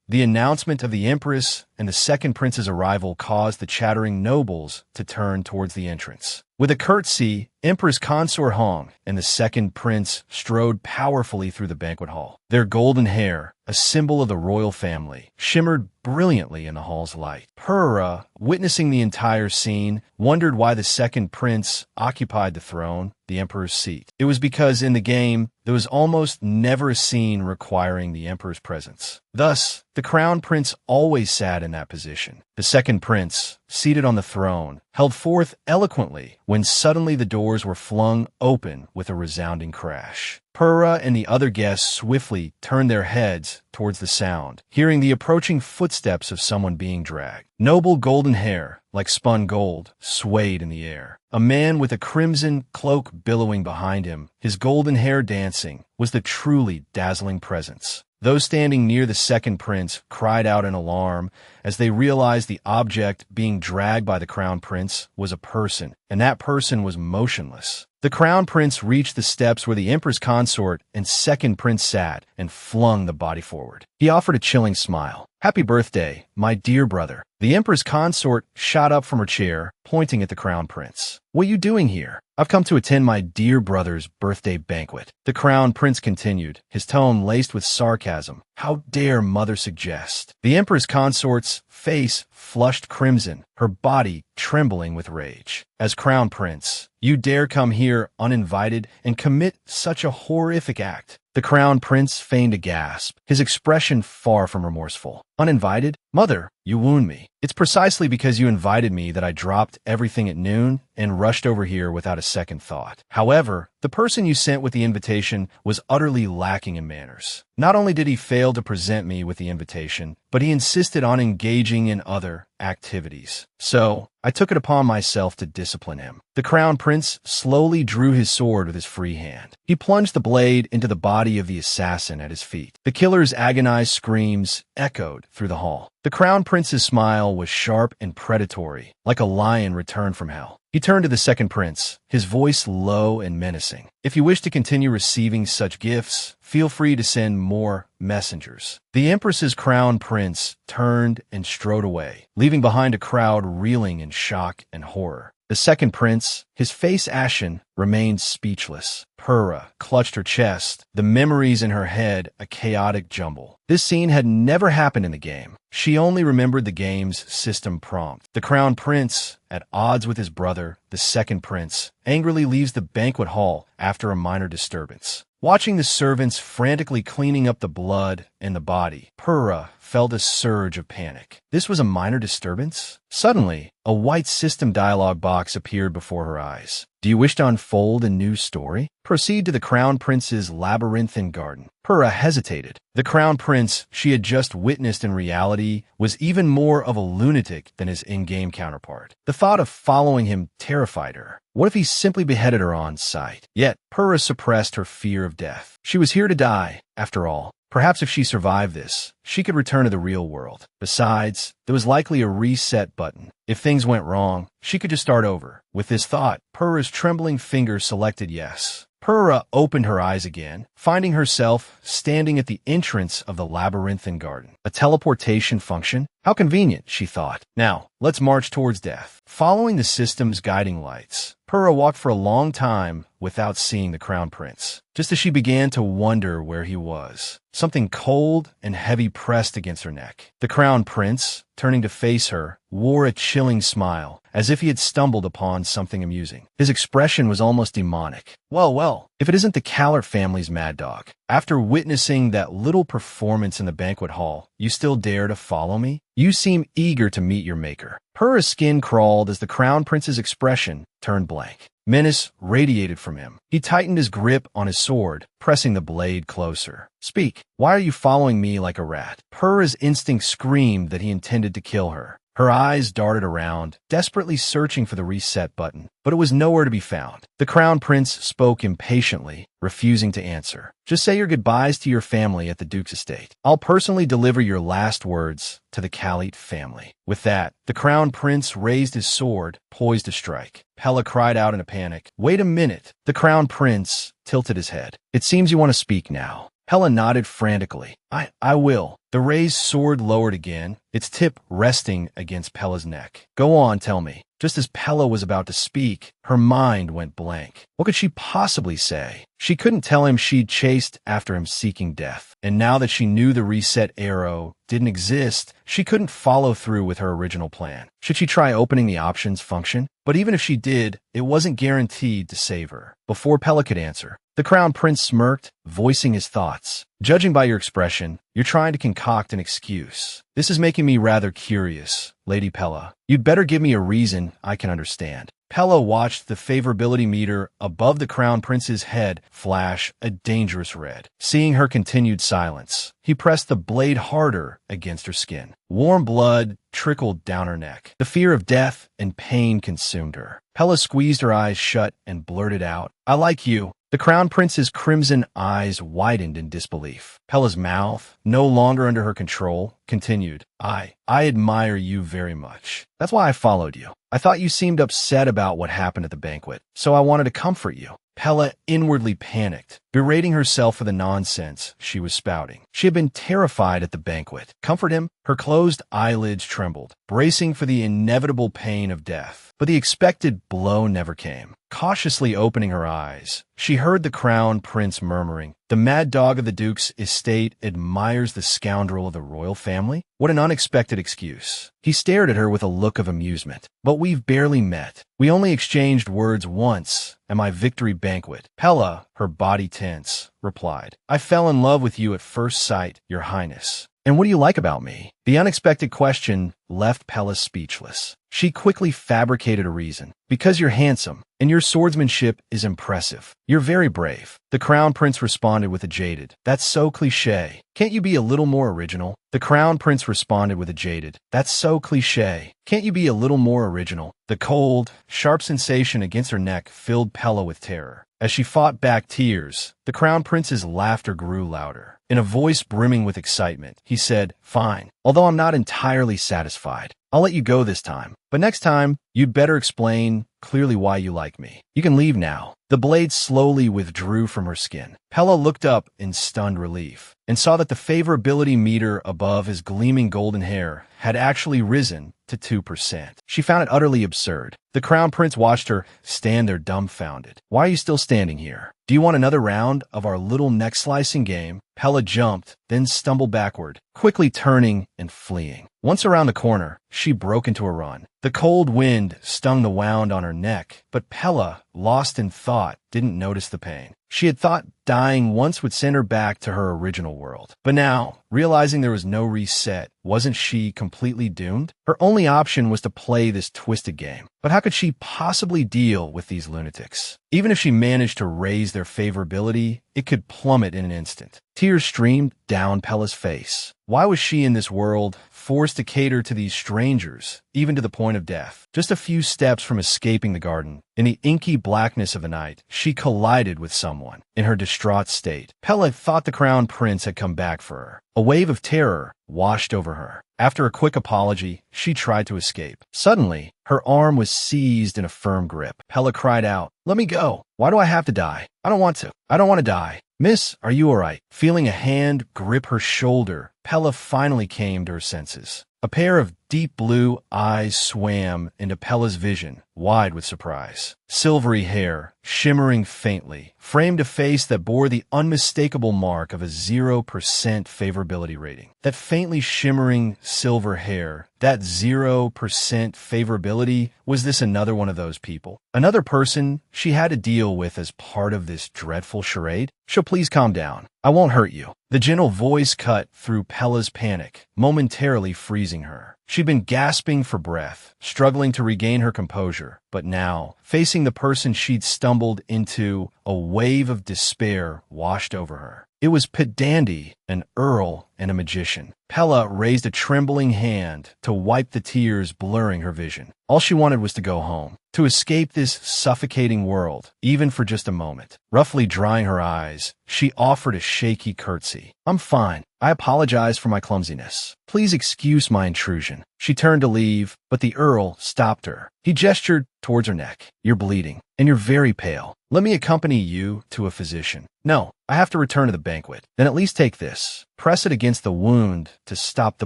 the announcement of the Empress and the second prince's arrival caused the chattering nobles to turn towards the entrance. With a curtsy, Empress Consort Hong and the second prince strode powerfully through the banquet hall. Their golden hair, a symbol of the royal family, shimmered brilliantly in the hall's light. Purra, witnessing the entire scene, wondered why the second prince occupied the throne, the emperor's seat. It was because in the game, there was almost never a scene requiring the emperor's presence. Thus, the crown prince always sat in that position. The second prince, seated on the throne, held forth eloquently when suddenly the doors were flung open with a resounding crash. Purra and the other guests swiftly turned their heads towards the sound, hearing the approaching footsteps of someone being dragged. Noble golden hair, like spun gold, swayed in the air. A man with a crimson cloak billowing behind him, his golden hair dancing, was the truly dazzling presence. Those standing near the second prince cried out in alarm as they realized the object being dragged by the crown prince was a person, and that person was motionless. The crown prince reached the steps where the empress consort and second prince sat and flung the body forward. He offered a chilling smile. "Happy birthday, my dear brother." The empress consort shot up from her chair, pointing at the crown prince. "What are you doing here?" "I've come to attend my dear brother's birthday banquet," the crown prince continued, his tone laced with sarcasm. "How dare mother suggest?" The empress consort's face flushed crimson, her body trembling with rage. "As crown prince, you dare come here uninvited and commit such a horrific act?" The crown prince feigned a gasp, his expression far from remorseful. "Uninvited? Mother, you wound me. It's precisely because you invited me that I dropped everything at noon and rushed over here without a second thought. However, the person you sent with the invitation was utterly lacking in manners. Not only did he fail to present me with the invitation, but he insisted on engaging in other activities. So, I took it upon myself to discipline him." The crown prince slowly drew his sword with his free hand. He plunged the blade into the body of the assassin at his feet. The killer's agonized screams echoed through the hall. The crown prince's smile was sharp and predatory, like a lion returned from hell. He turned to the second prince, his voice low and menacing. "If you wish to continue receiving such gifts, feel free to send more messengers." The empress's crown prince turned and strode away, leaving behind a crowd reeling in shock and horror. The second prince, his face ashen, remained speechless. Purra clutched her chest, the memories in her head a chaotic jumble. This scene had never happened in the game. She only remembered the game's system prompt. The crown prince, at odds with his brother, the second prince, angrily leaves the banquet hall after a minor disturbance. Watching the servants frantically cleaning up the blood and the body, Purra felt a surge of panic. This was a minor disturbance? Suddenly, a white system dialog box appeared before her eyes. "Do you wish to unfold a new story? Proceed to the crown prince's labyrinthine garden." Purra hesitated. The crown prince she had just witnessed in reality was even more of a lunatic than his in-game counterpart. The thought of following him terrified her. What if he simply beheaded her on sight? Yet, Purra suppressed her fear of death. She was here to die, after all. Perhaps if she survived this, she could return to the real world. Besides, there was likely a reset button. If things went wrong, she could just start over. With this thought, Purra's trembling finger selected yes. Purra opened her eyes again, finding herself standing at the entrance of the labyrinthine garden. A teleportation function? How convenient, she thought. Now, let's march towards death. Following the system's guiding lights, Purra walked for a long time without seeing the Crown Prince. Just as she began to wonder where he was, something cold and heavy pressed against her neck. The Crown Prince, turning to face her, wore a chilling smile, as if he had stumbled upon something amusing. His expression was almost demonic. Well, if it isn't the Callert family's mad dog. After witnessing that little performance in the banquet hall, you still dare to follow me? You seem eager to meet your maker. Purra's skin crawled as the Crown Prince's expression turned blank. Menace radiated from him. He tightened his grip on his sword, pressing the blade closer. Speak. Why are you following me like a rat? Purra's instinct screamed that he intended to kill her. Her eyes darted around, desperately searching for the reset button, but it was nowhere to be found. The Crown Prince spoke impatiently, refusing to answer. Just say your goodbyes to your family at the Duke's estate. I'll personally deliver your last words to the Callert family. With that, the Crown Prince raised his sword, poised to strike. Pella cried out in a panic. Wait a minute. The Crown Prince tilted his head. It seems you want to speak now. Pella nodded frantically. I will. The raised sword lowered again, its tip resting against Pella's neck. Go on, tell me. Just as Pella was about to speak, her mind went blank. What could she possibly say? She couldn't tell him she'd chased after him seeking death. And now that she knew the reset arrow didn't exist, she couldn't follow through with her original plan. Should she try opening the options function? But even if she did, it wasn't guaranteed to save her. Before Pella could answer, the Crown Prince smirked, voicing his thoughts. Judging by your expression, you're trying to concoct an excuse. This is making me rather curious, Lady Pella. You'd better give me a reason I can understand. Pella watched the favorability meter above the Crown Prince's head flash a dangerous red. Seeing her continued silence, he pressed the blade harder against her skin. Warm blood trickled down her neck. The fear of death and pain consumed her. Pella squeezed her eyes shut and blurted out, I like you. The Crown Prince's crimson eyes widened in disbelief. Pella's mouth, no longer under her control, continued, I admire you very much. That's why I followed you. I thought you seemed upset about what happened at the banquet, so I wanted to comfort you. Pella inwardly panicked, berating herself for the nonsense she was spouting. She had been terrified at the banquet. Comfort him? Her closed eyelids trembled, bracing for the inevitable pain of death. But the expected blow never came. Cautiously opening her eyes, she heard the Crown Prince murmuring, The mad dog of the Duke's estate admires the scoundrel of the royal family? What an unexpected excuse. He stared at her with a look of amusement. But we've barely met. We only exchanged words once at my victory banquet. Pella, her body tense, replied, I fell in love with you at first sight, Your Highness. And what do you like about me? The unexpected question left Pella speechless. She quickly fabricated a reason. Because you're handsome, and your swordsmanship is impressive. You're very brave. The Crown Prince responded with a jaded, That's so cliché. Can't you be a little more original? The Crown Prince responded with a jaded, That's so cliché. Can't you be a little more original? The cold, sharp sensation against her neck filled Pella with terror. As she fought back tears, the Crown Prince's laughter grew louder. In a voice brimming with excitement, he said, Fine, although I'm not entirely satisfied. I'll let you go this time. But next time, you'd better explain clearly why you like me. You can leave now. The blade slowly withdrew from her skin. Pella looked up in stunned relief and saw that the favorability meter above his gleaming golden hair had actually risen to 2%. She found it utterly absurd. The Crown Prince watched her stand there dumbfounded. Why are you still standing here? Do you want another round of our little neck-slicing game? Pella jumped, then stumbled backward, quickly turning and fleeing. Once around the corner, she broke into a run. The cold wind stung the wound on her neck, but Pella, lost in thought, didn't notice the pain. She had thought dying once would send her back to her original world. But now, realizing there was no reset, wasn't she completely doomed? Her only option was to play this twisted game. But how could she possibly deal with these lunatics? Even if she managed to raise their favorability, it could plummet in an instant. Tears streamed down Pella's face. Why was she in this world, forced to cater to these strangers, even to the point of death? Just a few steps from escaping the garden, in the inky blackness of the night, she collided with someone. In her distraught state, Pella thought the Crown Prince had come back for her. A wave of terror washed over her. After a quick apology, she tried to escape. Suddenly, her arm was seized in a firm grip. Pella cried out, "Let me go! Why do I have to die? I don't want to. I don't want to die. Miss, are you all right?" Feeling a hand grip her shoulder, Pella finally came to her senses. A pair of deep blue eyes swam into Pella's vision, wide with surprise. Silvery hair, shimmering faintly, framed a face that bore the unmistakable mark of a 0% favorability rating. That faintly shimmering silver hair, that 0% favorability, was this another one of those people? Another person she had to deal with as part of this dreadful charade? "So please calm down. I won't hurt you." The gentle voice cut through Pella's panic, momentarily freezing her. She'd been gasping for breath, struggling to regain her composure, but now, facing the person she'd stumbled into, a wave of despair washed over her. It was Pedandi, an earl and a magician. Pella raised a trembling hand to wipe the tears blurring her vision. All she wanted was to go home, to escape this suffocating world, even for just a moment. Roughly drying her eyes, she offered a shaky curtsy. "I'm fine. I apologize for my clumsiness. Please excuse my intrusion." She turned to leave, but the Earl stopped her. He gestured towards her neck. "You're bleeding, and you're very pale. Let me accompany you to a physician." "No, I have to return to the banquet." "Then at least take this. Press it against the wound to stop the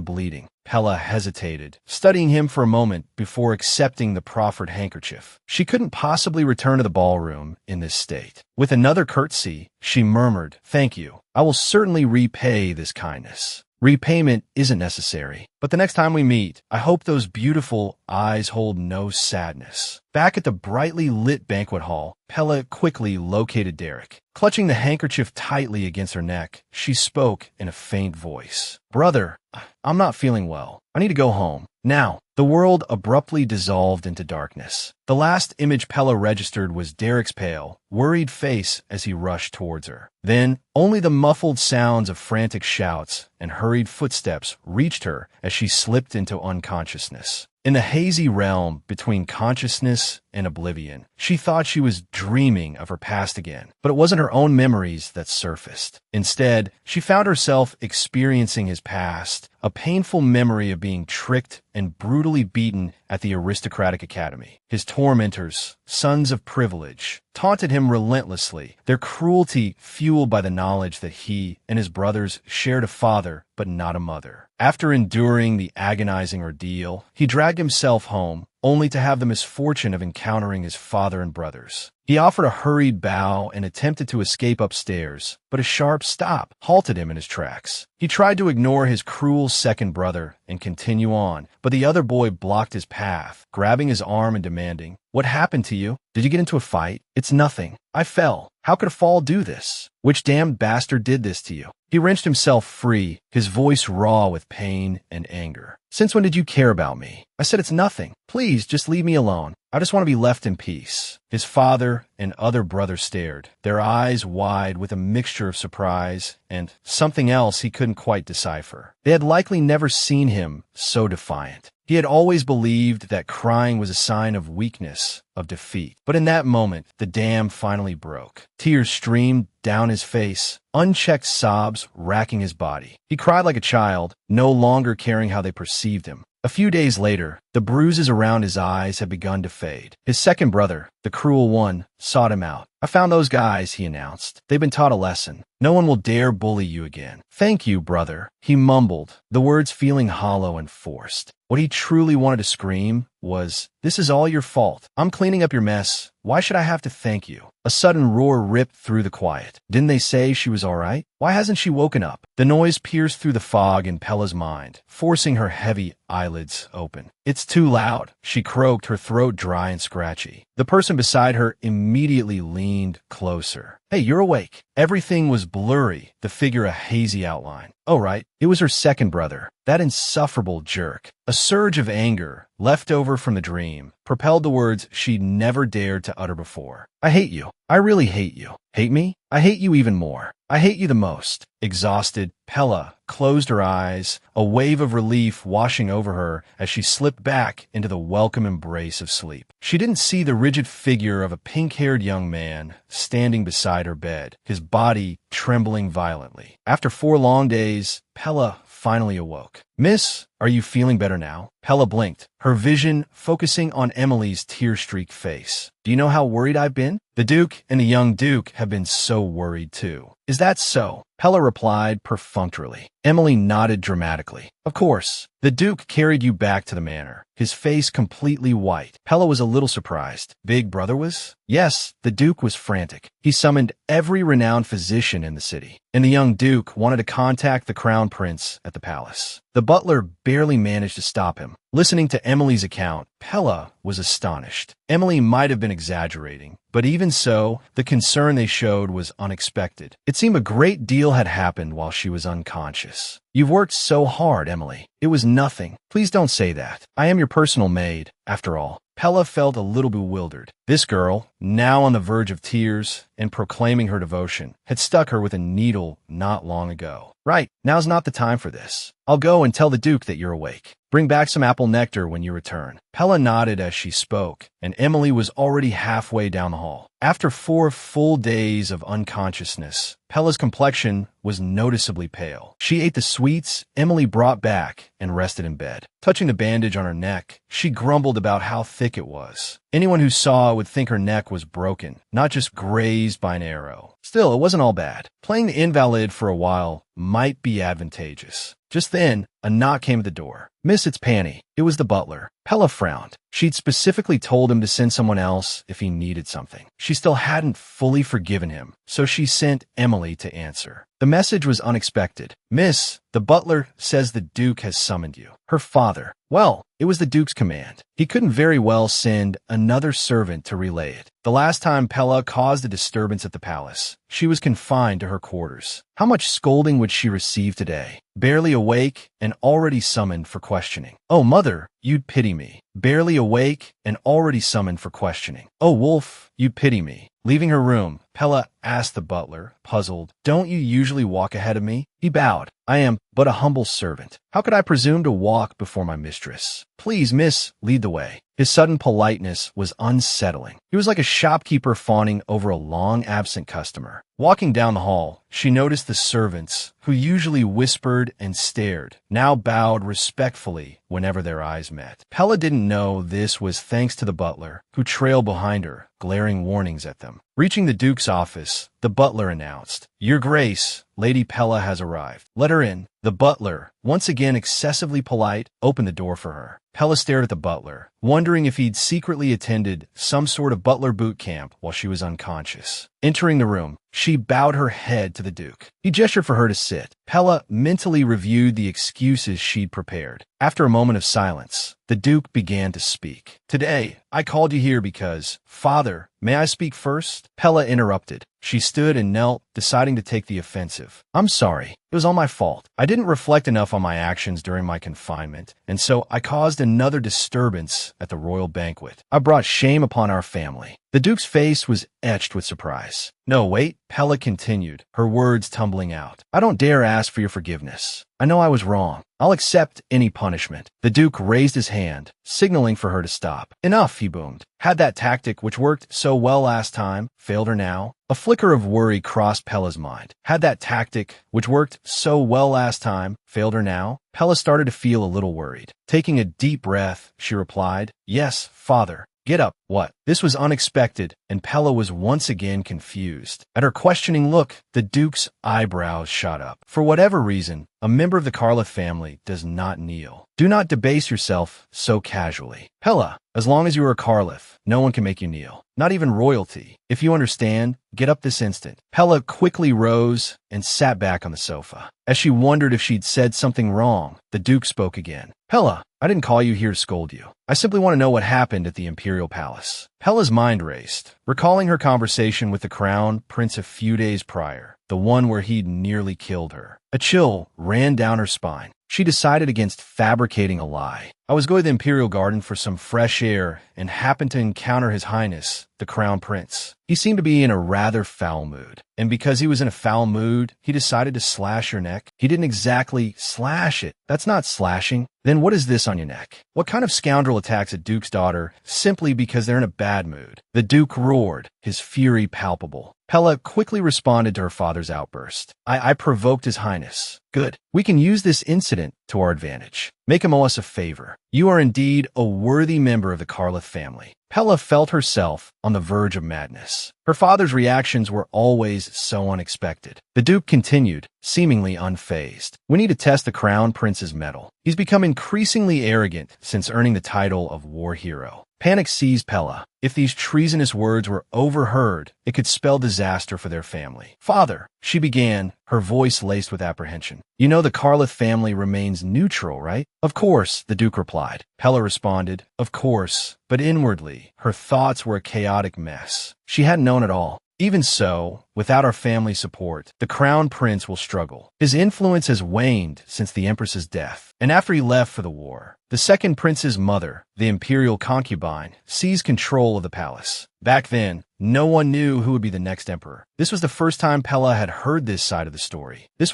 bleeding." Pella hesitated, studying him for a moment before accepting the proffered handkerchief. She couldn't possibly return to the ballroom in this state. With another curtsy, she murmured, "Thank you. I will certainly repay this kindness." "Repayment isn't necessary, but the next time we meet, I hope those beautiful eyes hold no sadness." Back at the brightly lit banquet hall, Pella quickly located Derek. Clutching the handkerchief tightly against her neck, she spoke in a faint voice. "Brother, I'm not feeling well. I need to go home. Now." The world abruptly dissolved into darkness. The last image Pella registered was Derek's pale, worried face as he rushed towards her. Then, only the muffled sounds of frantic shouts and hurried footsteps reached her as she slipped into unconsciousness. In the hazy realm between consciousness and oblivion, she thought she was dreaming of her past again, but it wasn't her own memories that surfaced. Instead, she found herself experiencing his past, a painful memory of being tricked and brutally beaten at the aristocratic academy. His tormentors, sons of privilege, taunted him relentlessly, their cruelty fueled by the knowledge that he and his brothers shared a father but not a mother. After enduring the agonizing ordeal, he dragged himself home, only to have the misfortune of encountering his father and brothers. He offered a hurried bow and attempted to escape upstairs, but a sharp stop halted him in his tracks. He tried to ignore his cruel second brother and continue on, but the other boy blocked his path, grabbing his arm and demanding, "What happened to you? Did you get into a fight?" "It's nothing. I fell. How could a fall do this?" "Which damned bastard did this to you?" He wrenched himself free, his voice raw with pain and anger. "Since when did you care about me?" "I said it's nothing. Please, just leave me alone. I just want to be left in peace." His father and other brothers stared, their eyes wide with a mixture of surprise and something else he couldn't quite decipher. They had likely never seen him so defiant. He had always believed that crying was a sign of weakness, of defeat. But in that moment, the dam finally broke. Tears streamed down his face, unchecked sobs racking his body. He cried like a child, no longer caring how they perceived him. A few days later, the bruises around his eyes had begun to fade. His second brother, the cruel one, sought him out. "I found those guys," he announced. "They've been taught a lesson. No one will dare bully you again." "Thank you, brother," he mumbled, the words feeling hollow and forced. What he truly wanted to scream was, "This is all your fault. I'm cleaning up your mess. Why should I have to thank you?" A sudden roar ripped through the quiet. Didn't they say she was all right? Why hasn't she woken up? The noise pierced through the fog in Pella's mind, forcing her heavy eyelids open. "It's too loud," she croaked, her throat dry and scratchy. The person beside her immediately leaned closer. "Hey, you're awake." Everything was blurry, the figure a hazy outline. Oh, right, it was her second brother, that insufferable jerk. A surge of anger, left over from the dream, propelled the words she'd never dared to utter before. "I hate you. I really hate you." "Hate me? I hate you even more. I hate you the most." Exhausted, Pella closed her eyes, a wave of relief washing over her as she slipped back into the welcome embrace of sleep. She didn't see the rigid figure of a pink-haired young man standing beside her bed, his body trembling violently. After 4 long days, Pella finally awoke. Miss, are you feeling better now? Pella blinked, her vision focusing on Emily's tear-streaked face. Do you know how worried I've been? The Duke and the young Duke have been so worried too. Is that so? Pella replied perfunctorily. Emily nodded dramatically. Of course. The Duke carried you back to the manor, his face completely white. Pella was a little surprised. Big Brother was? Yes, the Duke was frantic. He summoned every renowned physician in the city, and the young Duke wanted to contact the Crown Prince at the palace. The butler barely managed to stop him. Listening to Emily's account, Pella was astonished. Emily might have been exaggerating, but even so, the concern they showed was unexpected. It seemed a great deal had happened while she was unconscious. You've worked so hard, Emily. It was nothing. Please don't say that. I am your personal maid, after all. Pella felt a little bewildered. This girl, now on the verge of tears and proclaiming her devotion, had stuck her with a needle not long ago. Right, now's not the time for this. I'll go and tell the Duke that you're awake. Bring back some apple nectar when you return. Pella nodded as she spoke, and Emily was already halfway down the hall. After 4 full days of unconsciousness, Pella's complexion was noticeably pale. She ate the sweets Emily brought back and rested in bed. Touching the bandage on her neck, she grumbled about how thick it was. Anyone who saw it would think her neck was broken, not just grazed by an arrow. Still, it wasn't all bad. Playing the invalid for a while might be advantageous. Just then, a knock came at the door. Miss, it's Panny. It was the butler. Pella frowned. She'd specifically told him to send someone else if he needed something. She still hadn't fully forgiven him, so she sent Emily to answer. The message was unexpected. Miss, the butler says the Duke has summoned you. Her father. Well, it was the Duke's command. He couldn't very well send another servant to relay it. The last time Pella caused a disturbance at the palace, she was confined to her quarters. How much scolding would she receive today? Barely awake and already summoned for questioning. Oh, mother, you'd pity me. Barely awake and already summoned for questioning. Oh, Wolf, you'd pity me. Leaving her room, Pella asked the butler, puzzled, Don't you usually walk ahead of me? He bowed. I am but a humble servant. How could I presume to walk before my mistress? Please, miss, lead the way. His sudden politeness was unsettling. He was like a shopkeeper fawning over a long-absent customer. Walking down the hall, she noticed the servants, who usually whispered and stared, now bowed respectfully whenever their eyes met. Pella didn't know this was thanks to the butler, who trailed behind her, glaring warnings at them. Reaching the Duke's office, the butler announced, Your Grace, Lady Pella has arrived. Let her in. The butler, once again excessively polite, opened the door for her. Pella stared at the butler, wondering if he'd secretly attended some sort of butler boot camp while she was unconscious. Entering the room, she bowed her head to the Duke. He gestured for her to sit. Pella mentally reviewed the excuses she'd prepared. After a moment of silence, the Duke began to speak. Today, I called you here because, Father, may I speak first? Pella interrupted. She stood and knelt, deciding to take the offensive. I'm sorry. It was all my fault. I didn't reflect enough on my actions during my confinement, and so I caused another disturbance at the royal banquet. I brought shame upon our family. The Duke's face was etched with surprise. No, wait, Pella continued, her words tumbling out. I don't dare ask for your forgiveness. I know I was wrong. I'll accept any punishment. The Duke raised his hand, signaling for her to stop. Enough, he boomed. Had that tactic, which worked so well last time, failed her now? A flicker of worry crossed Pella's mind. Had that tactic, which worked so well last time, failed her now? Pella started to feel a little worried. Taking a deep breath, she replied, Yes, Father. Get up. What? This was unexpected, and Pella was once again confused. At her questioning look, the Duke's eyebrows shot up. For whatever reason, a member of the Carla family does not kneel. Do not debase yourself so casually. Pella, as long as you are a Carlith, no one can make you kneel. Not even royalty. If you understand, get up this instant. Pella quickly rose and sat back on the sofa. As she wondered if she'd said something wrong, the Duke spoke again. Pella, I didn't call you here to scold you. I simply want to know what happened at the Imperial Palace. Pella's mind raced, recalling her conversation with the Crown Prince a few days prior, the one where he'd nearly killed her. A chill ran down her spine. She decided against fabricating a lie. I was going to the Imperial Garden for some fresh air and happened to encounter His Highness, the Crown Prince. He seemed to be in a rather foul mood, and because he was in a foul mood, he decided to slash your neck. He didn't exactly slash it. That's not slashing. Then what is this on your neck? What kind of scoundrel attacks a Duke's daughter simply because they're in a bad mood? The Duke roared, his fury palpable. Pella quickly responded to her father's outburst. I provoked His Highness. Good. We can use this incident to our advantage. Make him owe us a favor. You are indeed a worthy member of the Karloff family. Pella felt herself on the verge of madness. Her father's reactions were always so unexpected. The Duke continued, seemingly unfazed. We need to test the Crown Prince's mettle. He's become increasingly arrogant since earning the title of war hero. Panic seized Pella. If these treasonous words were overheard, it could spell disaster for their family. Father, she began, her voice laced with apprehension. You know the Karloff family remains neutral, right? Of course, the Duke replied. Pella responded, of course, but inwardly, her thoughts were a chaotic mess. She hadn't known it all. Even so, without our family support, the Crown Prince will struggle. His influence has waned since the Empress's death, and after he left for the war, the second prince's mother, the imperial concubine, seized control of the palace. Back then, no one knew who would be the next emperor. This was the first time Pella had heard this side of the story. When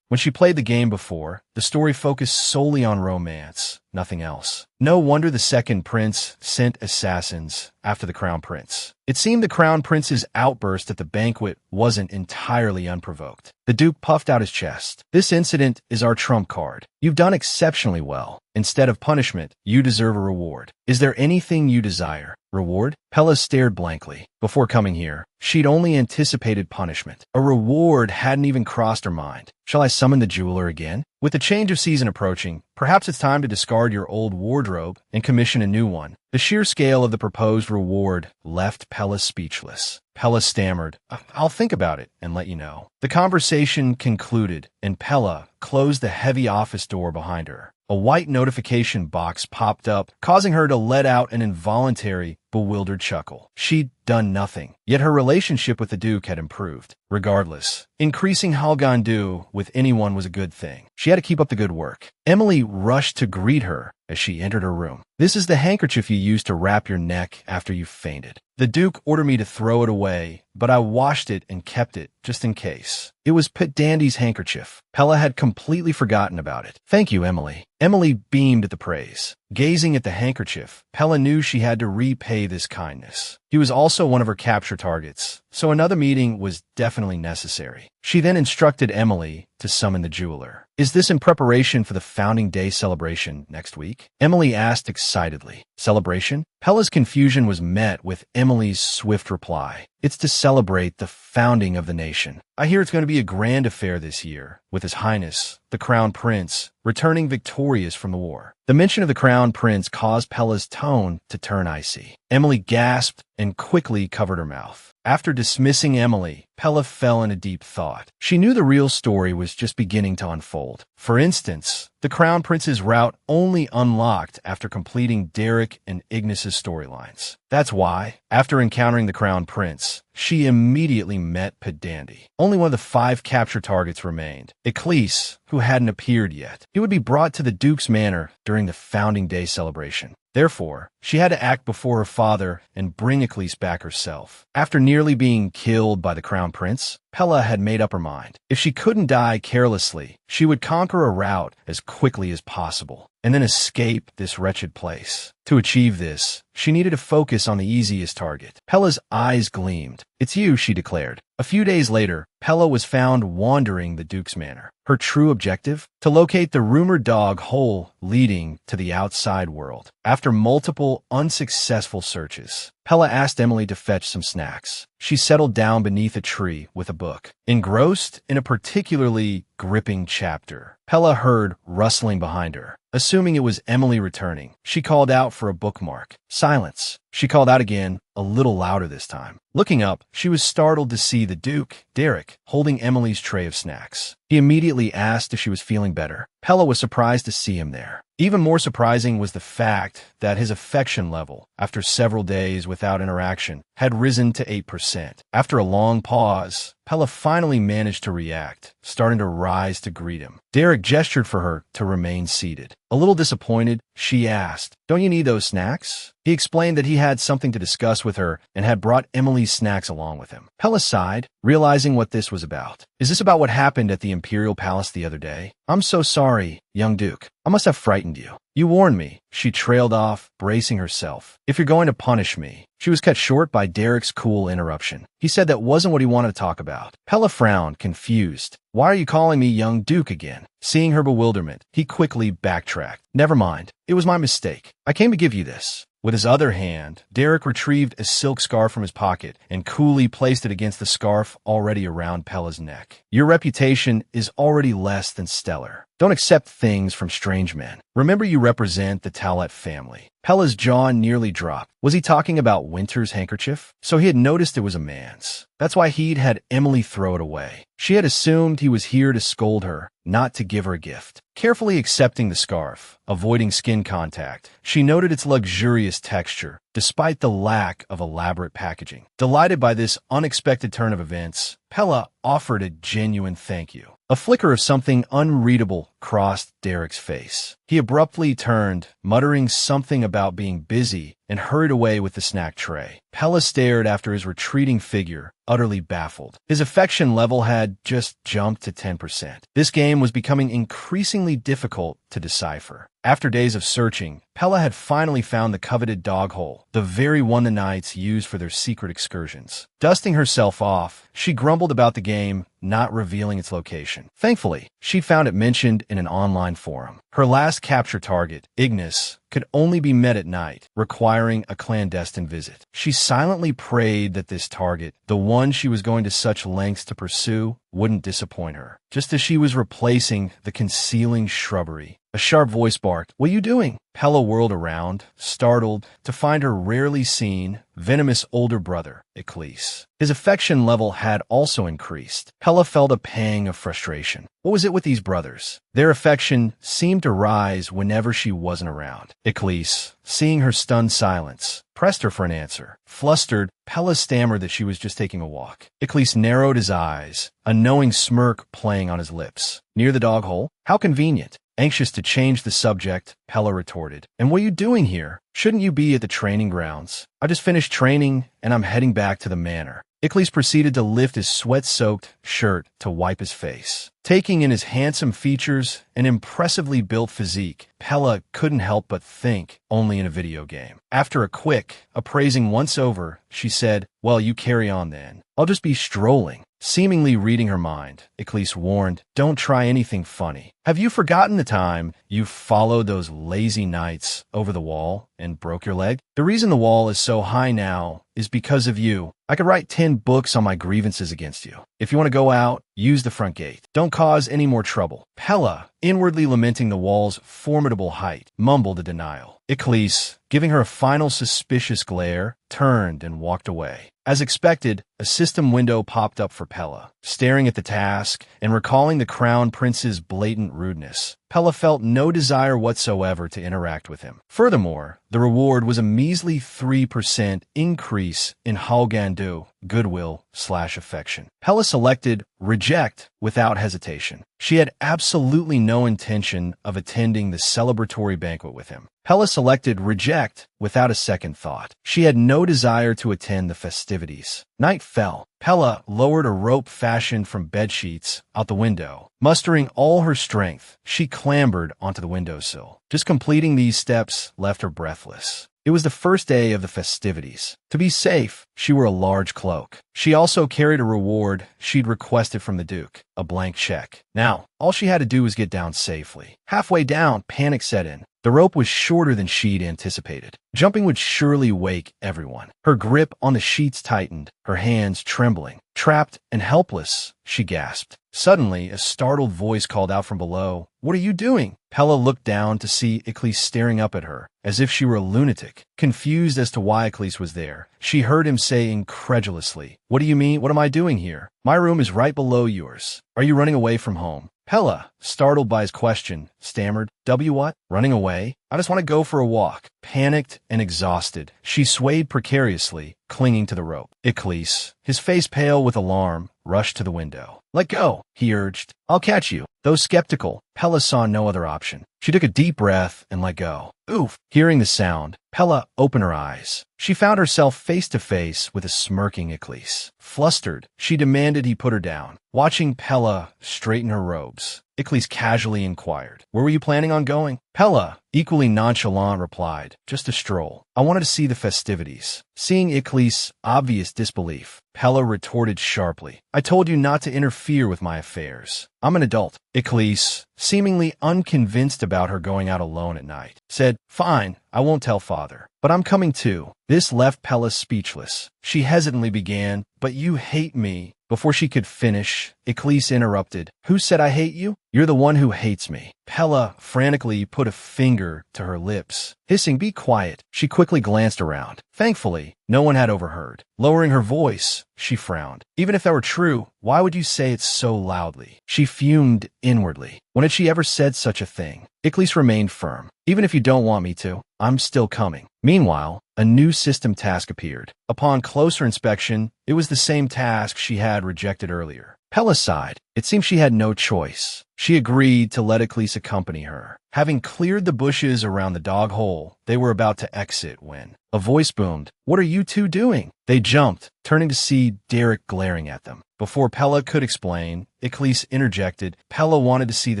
she played the game before, the story focused solely on romance, nothing else. No wonder the second prince sent assassins after the Crown Prince. It seemed the Crown Prince's outburst at the banquet wasn't entirely unprovoked. The Duke puffed out his chest. This incident is our trump card. You've done exceptionally well. Instead of punishment, you deserve a reward. Is there anything you desire? Reward? Pella stared blankly. Before coming here, she'd only anticipated punishment. A reward hadn't even crossed her mind. Shall I summon the jeweler again? With the change of season approaching, perhaps it's time to discard your old wardrobe and commission a new one. The sheer scale of the proposed reward left Pella speechless. Pella stammered, I'll think about it and let you know. The conversation concluded, and Pella closed the heavy office door behind her. A white notification box popped up, causing her to let out an involuntary, bewildered chuckle. She'd done nothing, yet her relationship with the Duke had improved. Regardless, increasing Halgandu with anyone was a good thing. She had to keep up the good work. Emily rushed to greet her as she entered her room. This is the handkerchief you used to wrap your neck after you fainted. The Duke ordered me to throw it away, but I washed it and kept it just in case. It was Pit Dandy's handkerchief. Pella had completely forgotten about it. Thank you, Emily. Emily beamed at the praise. Gazing at the handkerchief, Pella knew she had to repay this kindness. He was also one of her capture targets, so another meeting was definitely necessary. She then instructed Emily to summon the jeweler. Is this in preparation for the Founding Day celebration next week? Emily asked excitedly. Celebration? Pella's confusion was met with Emily's swift reply. It's to celebrate the founding of the nation. I hear it's going to be a grand affair this year, with His Highness, the Crown Prince, returning victorious from the war. The mention of the Crown Prince caused Pella's tone to turn icy. Emily gasped and quickly covered her mouth. After dismissing Emily, Pella fell into deep thought. She knew the real story was just beginning to unfold. For instance, the Crown Prince's route only unlocked after completing Derek and Ignis's storylines. That's why, after encountering the Crown Prince, she immediately met Pedandi. Only one of the 5 capture targets remained, Ecclese, who hadn't appeared yet. He would be brought to the Duke's manor during the Founding Day celebration. Therefore, she had to act before her father and bring Ecclese back herself. After nearly being killed by the Crown Prince, Pella had made up her mind. If she couldn't die carelessly, she would conquer a route as quickly as possible, and then escape this wretched place. To achieve this, she needed to focus on the easiest target. Pella's eyes gleamed. It's you, she declared. A few days later, Pella was found wandering the Duke's manor. Her true objective? To locate the rumored dog hole leading to the outside world. After multiple unsuccessful searches, Pella asked Emily to fetch some snacks. She settled down beneath a tree with a book. Engrossed in a particularly gripping chapter, Pella heard rustling behind her. Assuming it was Emily returning, she called out for a bookmark. Silence. She called out again, a little louder this time. Looking up, she was startled to see the Duke, Derek, holding Emily's tray of snacks. He immediately asked if she was feeling better. Pella was surprised to see him there. Even more surprising was the fact that his affection level, after several days without interaction, had risen to 8%. After a long pause, Pella finally managed to react, starting to rise to greet him. Derek gestured for her to remain seated. A little disappointed, she asked, "Don't you need those snacks?" He explained that he had something to discuss with her and had brought Emily's snacks along with him. Pella sighed, realizing what this was about. Is this about what happened at the Imperial Palace the other day? I'm so sorry, young Duke. I must have frightened you. You warned me. She trailed off, bracing herself. If you're going to punish me. She was cut short by Derek's cool interruption. He said that wasn't what he wanted to talk about. Pella frowned, confused. Why are you calling me young Duke again? Seeing her bewilderment, he quickly backtracked. Never mind. It was my mistake. I came to give you this. With his other hand, Derek retrieved a silk scarf from his pocket and coolly placed it against the scarf already around Pella's neck. Your reputation is already less than stellar. Don't accept things from strange men. Remember you represent the Talat family. Pella's jaw nearly dropped. Was he talking about Winter's handkerchief? So he had noticed it was a man's. That's why he'd had Emily throw it away. She had assumed he was here to scold her, not to give her a gift. Carefully accepting the scarf, avoiding skin contact, she noted its luxurious texture, despite the lack of elaborate packaging. Delighted by this unexpected turn of events, Pella offered a genuine thank you. A flicker of something unreadable crossed Derek's face. He abruptly turned, muttering something about being busy, and hurried away with the snack tray. Pella stared after his retreating figure, utterly baffled. His affection level had just jumped to 10%. This game was becoming increasingly difficult to decipher. After days of searching, Pella had finally found the coveted dog hole, the very one the Knights used for their secret excursions. Dusting herself off, she grumbled about the game not revealing its location. Thankfully, she found it mentioned in an online forum. Her last capture target, Ignis, could only be met at night, requiring a clandestine visit. She silently prayed that this target, the one she was going to such lengths to pursue, wouldn't disappoint her. Just as she was replacing the concealing shrubbery, a sharp voice barked, "What are you doing?" Pella whirled around, startled, to find her rarely seen, venomous older brother, Eccles. His affection level had also increased. Pella felt a pang of frustration. What was it with these brothers? Their affection seemed to rise whenever she wasn't around. Eccles, seeing her stunned silence, pressed her for an answer. Flustered, Pella stammered that she was just taking a walk. Eccles narrowed his eyes, a knowing smirk playing on his lips. Near the dog hole? How convenient. Anxious to change the subject, Pella retorted. And what are you doing here? Shouldn't you be at the training grounds? I just finished training, and I'm heading back to the manor. Eccles proceeded to lift his sweat-soaked shirt to wipe his face. Taking in his handsome features and impressively built physique, Pella couldn't help but think only in a video game. After a quick, appraising once over, she said, "Well, you carry on then. I'll just be strolling." Seemingly reading her mind, Eccles warned, "Don't try anything funny. Have you forgotten the time you followed those lazy knights over the wall and broke your leg? The reason the wall is so high now is because of you. I could write 10 books on my grievances against you. If you want to go out, use the front gate. Don't cause any more trouble." Pella, inwardly lamenting the wall's formidable height, mumbled a denial. Eccles, giving her a final suspicious glare, turned and walked away. As expected, a system window popped up for Pella. Staring at the task and recalling the crown prince's blatant rudeness, Pella felt no desire whatsoever to interact with him. Furthermore, the reward was a measly 3% increase in Halgandu, goodwill/affection. Pella selected reject without hesitation. She had absolutely no intention of attending the celebratory banquet with him. Pella selected reject without a second thought. She had no desire to attend the festivities. Night fell. Pella lowered a rope fashioned from bedsheets out the window. Mustering all her strength, she clambered onto the windowsill. Just completing these steps left her breathless. It was the first day of the festivities. To be safe, she wore a large cloak. She also carried a reward she'd requested from the Duke, a blank check. Now, all she had to do was get down safely. Halfway down, panic set in. The rope was shorter than she'd anticipated. Jumping would surely wake everyone. Her grip on the sheets tightened, her hands trembling. Trapped and helpless, she gasped. Suddenly, a startled voice called out from below, "What are you doing?" Pella looked down to see Eccles staring up at her, as if she were a lunatic. Confused as to why Eccles was there, she heard him say incredulously, "What do you mean? What am I doing here? My room is right below yours. Are you running away from home?" Pella, startled by his question, stammered, What? Running away? I just want to go for a walk." Panicked and exhausted, she swayed precariously, clinging to the rope. Eccles, his face pale with alarm, rushed to the window. "Let go," he urged. "I'll catch you." Though skeptical, Pella saw no other option. She took a deep breath and let go. Oof! Hearing the sound, Pella opened her eyes. She found herself face to face with a smirking Eccles. Flustered, she demanded he put her down. Watching Pella straighten her robes, Eccles casually inquired, "Where were you planning on going?" Pella, equally nonchalant, replied, "Just a stroll. I wanted to see the festivities." Seeing Iklis' obvious disbelief, Pella retorted sharply, "I told you not to interfere with my affairs. I'm an adult." Iklis, seemingly unconvinced about her going out alone at night, said, "Fine, I won't tell father. But I'm coming too." This left Pella speechless. She hesitantly began, "But you hate me." Before she could finish, Iklis interrupted, "Who said I hate you? You're the one who hates me." Pella frantically put a finger to her lips. Hissing, "Be quiet." She quickly glanced around. Thankfully, no one had overheard. Lowering her voice, she frowned. "Even if that were true, why would you say it so loudly?" She fumed inwardly. When had she ever said such a thing? Iklis remained firm. "Even if you don't want me to, I'm still coming." Meanwhile, a new system task appeared. Upon closer inspection, it was the same task she had rejected earlier. Pella sighed. It seemed she had no choice. She agreed to let Iklis accompany her. Having cleared the bushes around the dog hole, they were about to exit when a voice boomed, "What are you two doing?" They jumped, turning to see Derek glaring at them. Before Pella could explain, Iklis interjected, "Pella wanted to see the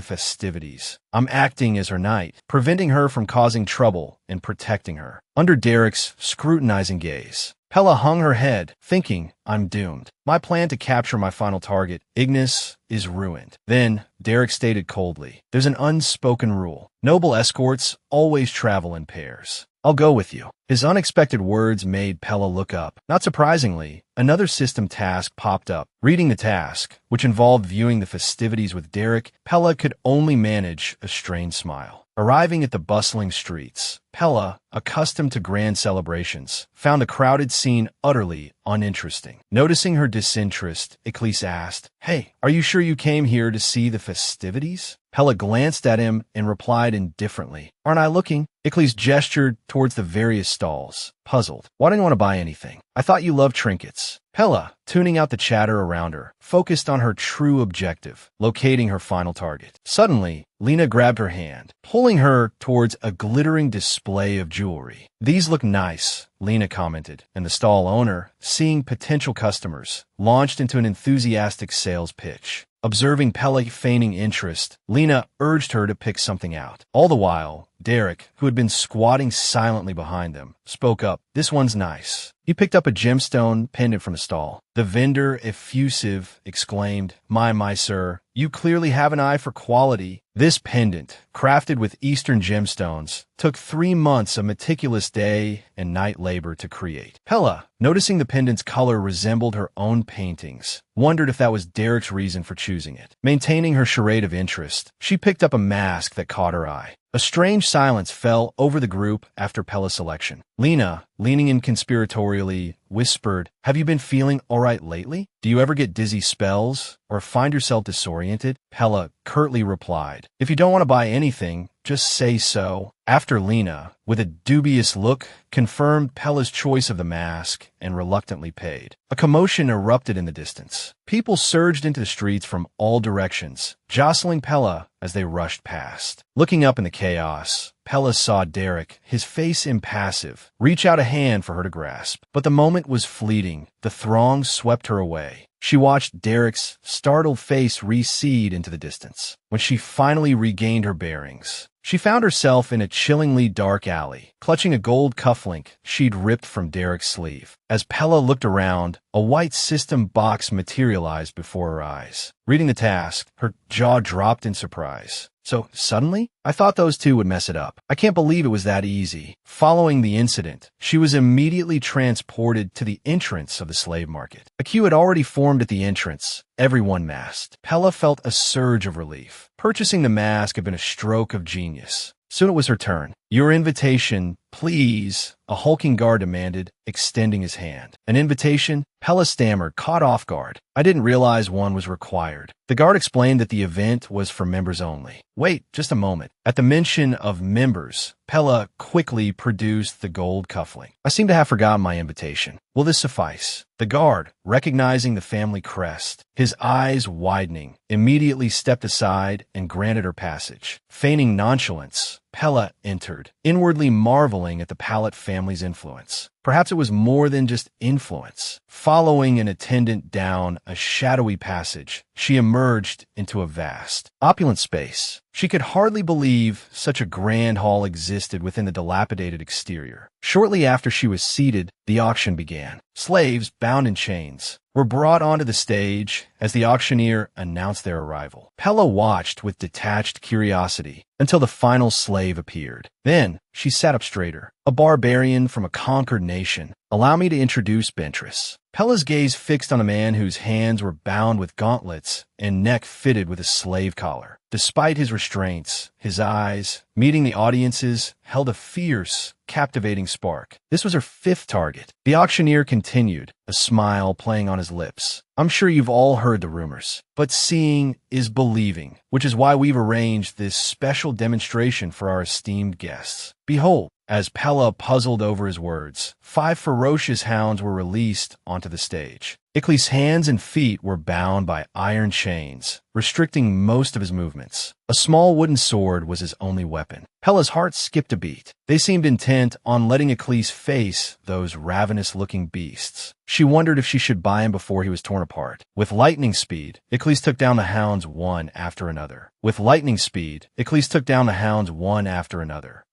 festivities. I'm acting as her knight, preventing her from causing trouble and protecting her." Under Derek's scrutinizing gaze, Pella hung her head, thinking, "I'm doomed. My plan to capture my final target, Ignis, is ruined." Then, Derek stated coldly, "There's an unspoken rule. Noble escorts always travel in pairs. I'll go with you." His unexpected words made Pella look up. Not surprisingly, another system task popped up. Reading the task, which involved viewing the festivities with Derek, Pella could only manage a strained smile. Arriving at the bustling streets, Pella, accustomed to grand celebrations, found the crowded scene utterly uninteresting. Noticing her disinterest, Iklis asked, "Hey, are you sure you came here to see the festivities?" Pella glanced at him and replied indifferently, "Aren't I looking?" Iklis gestured towards the various stalls, puzzled. "Why don't you want to buy anything? I thought you loved trinkets." Pella, tuning out the chatter around her, focused on her true objective, locating her final target. Suddenly, Lena grabbed her hand, pulling her towards a glittering display of jewelry. "These look nice," Lena commented, and the stall owner, seeing potential customers, launched into an enthusiastic sales pitch. Observing Pella feigning interest, Lena urged her to pick something out. All the while, Derek, who had been squatting silently behind them, spoke up, "This one's nice." He picked up a gemstone pendant from a stall. The vendor, effusive, exclaimed, My, sir, you clearly have an eye for quality." This pendant, crafted with Eastern gemstones, took 3 months of meticulous day and night labor to create. Pella, noticing the pendant's color resembled her own paintings, wondered if that was Derek's reason for choosing it. Maintaining her charade of interest, she picked up a mask that caught her eye. A strange silence fell over the group after Pella's selection. Lena, leaning in conspiratorially, whispered, "Have you been feeling all right lately? Do you ever get dizzy spells or find yourself disoriented?" Pella curtly replied, "If you don't want to buy anything, just say so." After Lena, with a dubious look, confirmed Pella's choice of the mask and reluctantly paid. A commotion erupted in the distance. People surged into the streets from all directions, jostling Pella as they rushed past. Looking up in the chaos, Pella saw Derek, his face impassive, reach out a hand for her to grasp. But the moment was fleeting. The throng swept her away. She watched Derek's startled face recede into the distance. When she finally regained her bearings, she found herself in a chillingly dark alley, clutching a gold cufflink she'd ripped from Derek's sleeve. As Pella looked around, a white system box materialized before her eyes. Reading the task, her jaw dropped in surprise. So, suddenly? I thought those two would mess it up. I can't believe it was that easy. Following the incident, she was immediately transported to the entrance of the slave market. A queue had already formed at the entrance, everyone masked. Pella felt a surge of relief. Purchasing the mask had been a stroke of genius. Soon it was her turn. "Your invitation, please," a hulking guard demanded, extending his hand. An invitation? Pella stammered, caught off guard. "I didn't realize one was required." The guard explained that the event was for members only. "Wait, just a moment." At the mention of members, Pella quickly produced the gold cufflink. "I seem to have forgotten my invitation. Will this suffice?" The guard, recognizing the family crest, his eyes widening, immediately stepped aside and granted her passage. Feigning nonchalance, Pella entered, inwardly marveling at the Pallet family's influence. Perhaps it was more than just influence. Following an attendant down a shadowy passage, she emerged into a vast, opulent space. She could hardly believe such a grand hall existed within the dilapidated exterior. Shortly after she was seated, the auction began. Slaves, bound in chains, were brought onto the stage as the auctioneer announced their arrival. Pella watched with detached curiosity until the final slave appeared. Then she sat up straighter. A barbarian from a conquered nation. Allow me to introduce Bentris. Pella's gaze fixed on a man whose hands were bound with gauntlets and neck fitted with a slave collar. Despite his restraints, his eyes, meeting the audience's, held a fierce, captivating spark. This was her fifth target. The auctioneer continued, a smile playing on his lips. I'm sure you've all heard the rumors, but seeing is believing, which is why we've arranged this special demonstration for our esteemed guests. Behold, as Pella puzzled over his words, 5 ferocious hounds were released onto the stage. Ikli's hands and feet were bound by iron chains, restricting most of his movements. A small wooden sword was his only weapon. Pella's heart skipped a beat. They seemed intent on letting Iklis face those ravenous-looking beasts. She wondered if she should buy him before he was torn apart. With lightning speed, Iklis took down the hounds one after another.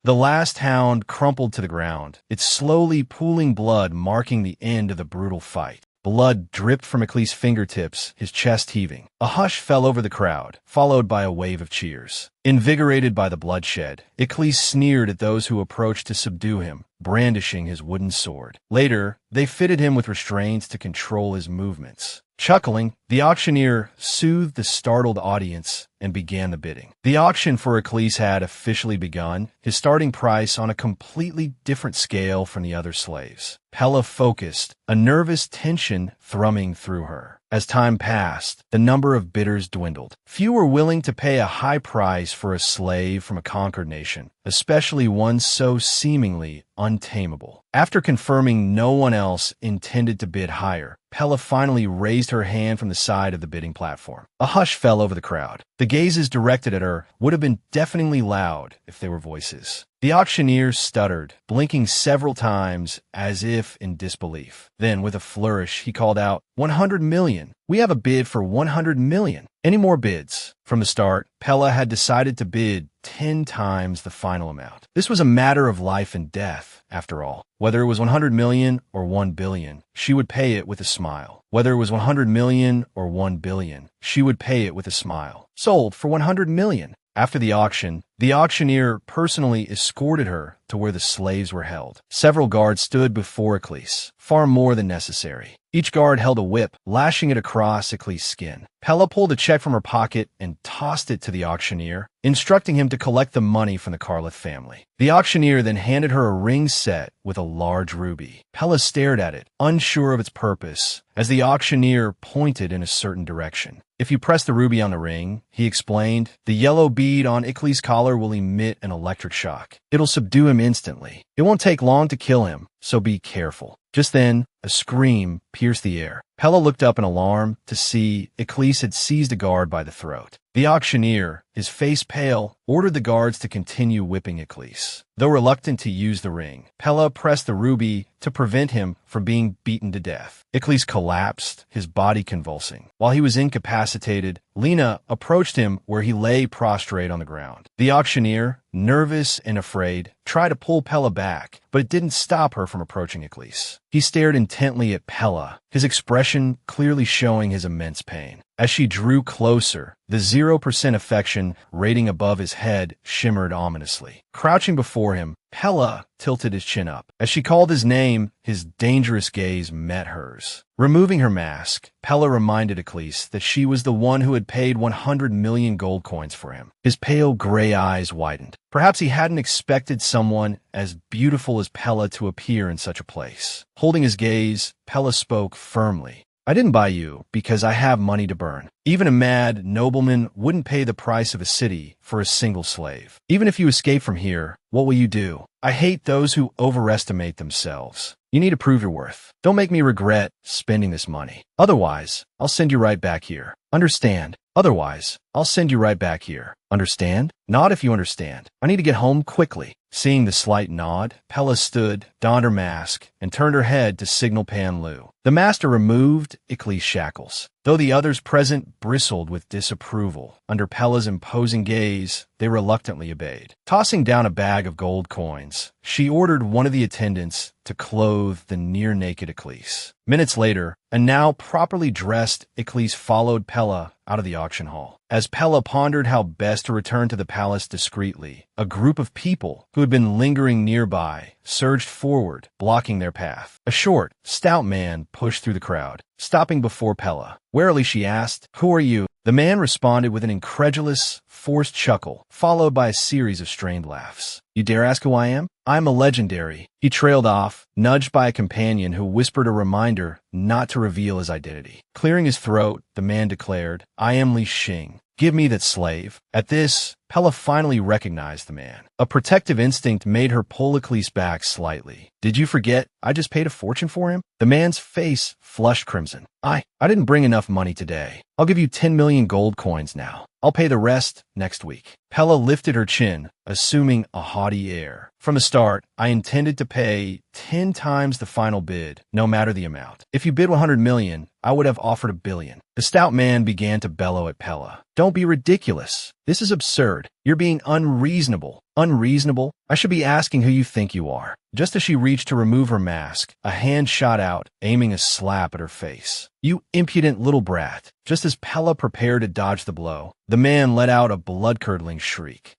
The last hound crumpled to the ground, its slowly pooling blood marking the end of the brutal fight. Blood dripped from Iklis' fingertips, his chest heaving. A hush fell over the crowd, followed by a wave of cheers. Invigorated by the bloodshed, Iklis sneered at those who approached to subdue him, brandishing his wooden sword. Later, they fitted him with restraints to control his movements. Chuckling, the auctioneer soothed the startled audience and began the bidding. The auction for Iklis had officially begun, his starting price on a completely different scale from the other slaves. Pella focused, a nervous tension thrumming through her. As time passed, the number of bidders dwindled. Few were willing to pay a high price for a slave from a conquered nation, especially one so seemingly untamable. After confirming no one else intended to bid higher, Pella finally raised her hand from the side of the bidding platform. A hush fell over the crowd. The gazes directed at her would have been deafeningly loud if they were voices. The auctioneer stuttered, blinking several times as if in disbelief. Then, with a flourish, he called out, 100 million. We have a bid for 100 million. Any more bids? From the start, Pella had decided to bid 10 times the final amount. This was a matter of life and death, after all. Whether it was 100 million or 1 billion, she would pay it with a smile. Whether it was 100 million or 1 billion, she would pay it with a smile. Sold for 100 million. After the auction, the auctioneer personally escorted her to where the slaves were held. Several guards stood before Iklis, far more than necessary. Each guard held a whip, lashing it across Iklis' skin. Pella pulled a check from her pocket and tossed it to the auctioneer, instructing him to collect the money from the Karlith family. The auctioneer then handed her a ring set with a large ruby. Pella stared at it, unsure of its purpose, as the auctioneer pointed in a certain direction. If you press the ruby on the ring, he explained, the yellow bead on Iklis' collar will emit an electric shock. It'll subdue him instantly. It won't take long to kill him, so be careful. Just then, a scream pierced the air. Pella looked up in alarm to see Iklis had seized a guard by the throat. The auctioneer, his face pale, ordered the guards to continue whipping Iklis. Though reluctant to use the ring, Pella pressed the ruby to prevent him from being beaten to death. Iklis collapsed, his body convulsing. While he was incapacitated, Lena approached him where he lay prostrate on the ground. The auctioneer, nervous and afraid, tried to pull Pella back, but it didn't stop her from approaching Iklis. He stared intently at Pella, his expression clearly showing his immense pain. As she drew closer, the 0% affection rating above his head shimmered ominously. Crouching before him, Pella tilted his chin up. As she called his name, his dangerous gaze met hers. Removing her mask, Pella reminded Iklis that she was the one who had paid 100 million gold coins for him. His pale gray eyes widened. Perhaps he hadn't expected someone as beautiful as Pella to appear in such a place. Holding his gaze, Pella spoke firmly. I didn't buy you because I have money to burn. Even a mad nobleman wouldn't pay the price of a city for a single slave. Even if you escape from here, what will you do? I hate those who overestimate themselves. You need to prove your worth. Don't make me regret spending this money. Otherwise, I'll send you right back here. Understand? Otherwise, I'll send you right back here. Understand? Nod if you understand. I need to get home quickly. Seeing the slight nod, Pella stood, donned her mask, and turned her head to signal Pan Lu. The master removed Ickley's shackles. Though the others present bristled with disapproval, under Pella's imposing gaze, they reluctantly obeyed. Tossing down a bag of gold coins, she ordered one of the attendants to clothe the near-naked Icklys. Minutes later, a now properly dressed Icklys followed Pella out of the auction hall. As Pella pondered how best to return to the palace discreetly, a group of people who had been lingering nearby surged forward, blocking their path. A short, stout man pushed through the crowd, stopping before Pella. Warily she asked, "Who are you?" The man responded with an incredulous, forced chuckle, followed by a series of strained laughs. "You dare ask who I am? I'm a legendary." He trailed off, nudged by a companion who whispered a reminder not to reveal his identity. Clearing his throat, the man declared, "I am Li Xing. Give me that slave." At this, Pella finally recognized the man. A protective instinct made her pull Icklys back slightly. "Did you forget I just paid a fortune for him?" The man's face flushed crimson. I didn't bring enough money today. I'll give you 10 million gold coins now. I'll pay the rest next week." Pella lifted her chin, assuming a haughty air. "From the start, I intended to pay 10 times the final bid, no matter the amount. If you bid 100 million, I would have offered 1 billion. The stout man began to bellow at Pella. "Don't be ridiculous. This is absurd. You're being unreasonable." "Unreasonable? I should be asking who you think you are." Just as she reached to remove her mask, a hand shot out, aiming a slap at her face. "You impudent little brat." Just as Pella prepared to dodge the blow, the man let out a blood-curdling shriek.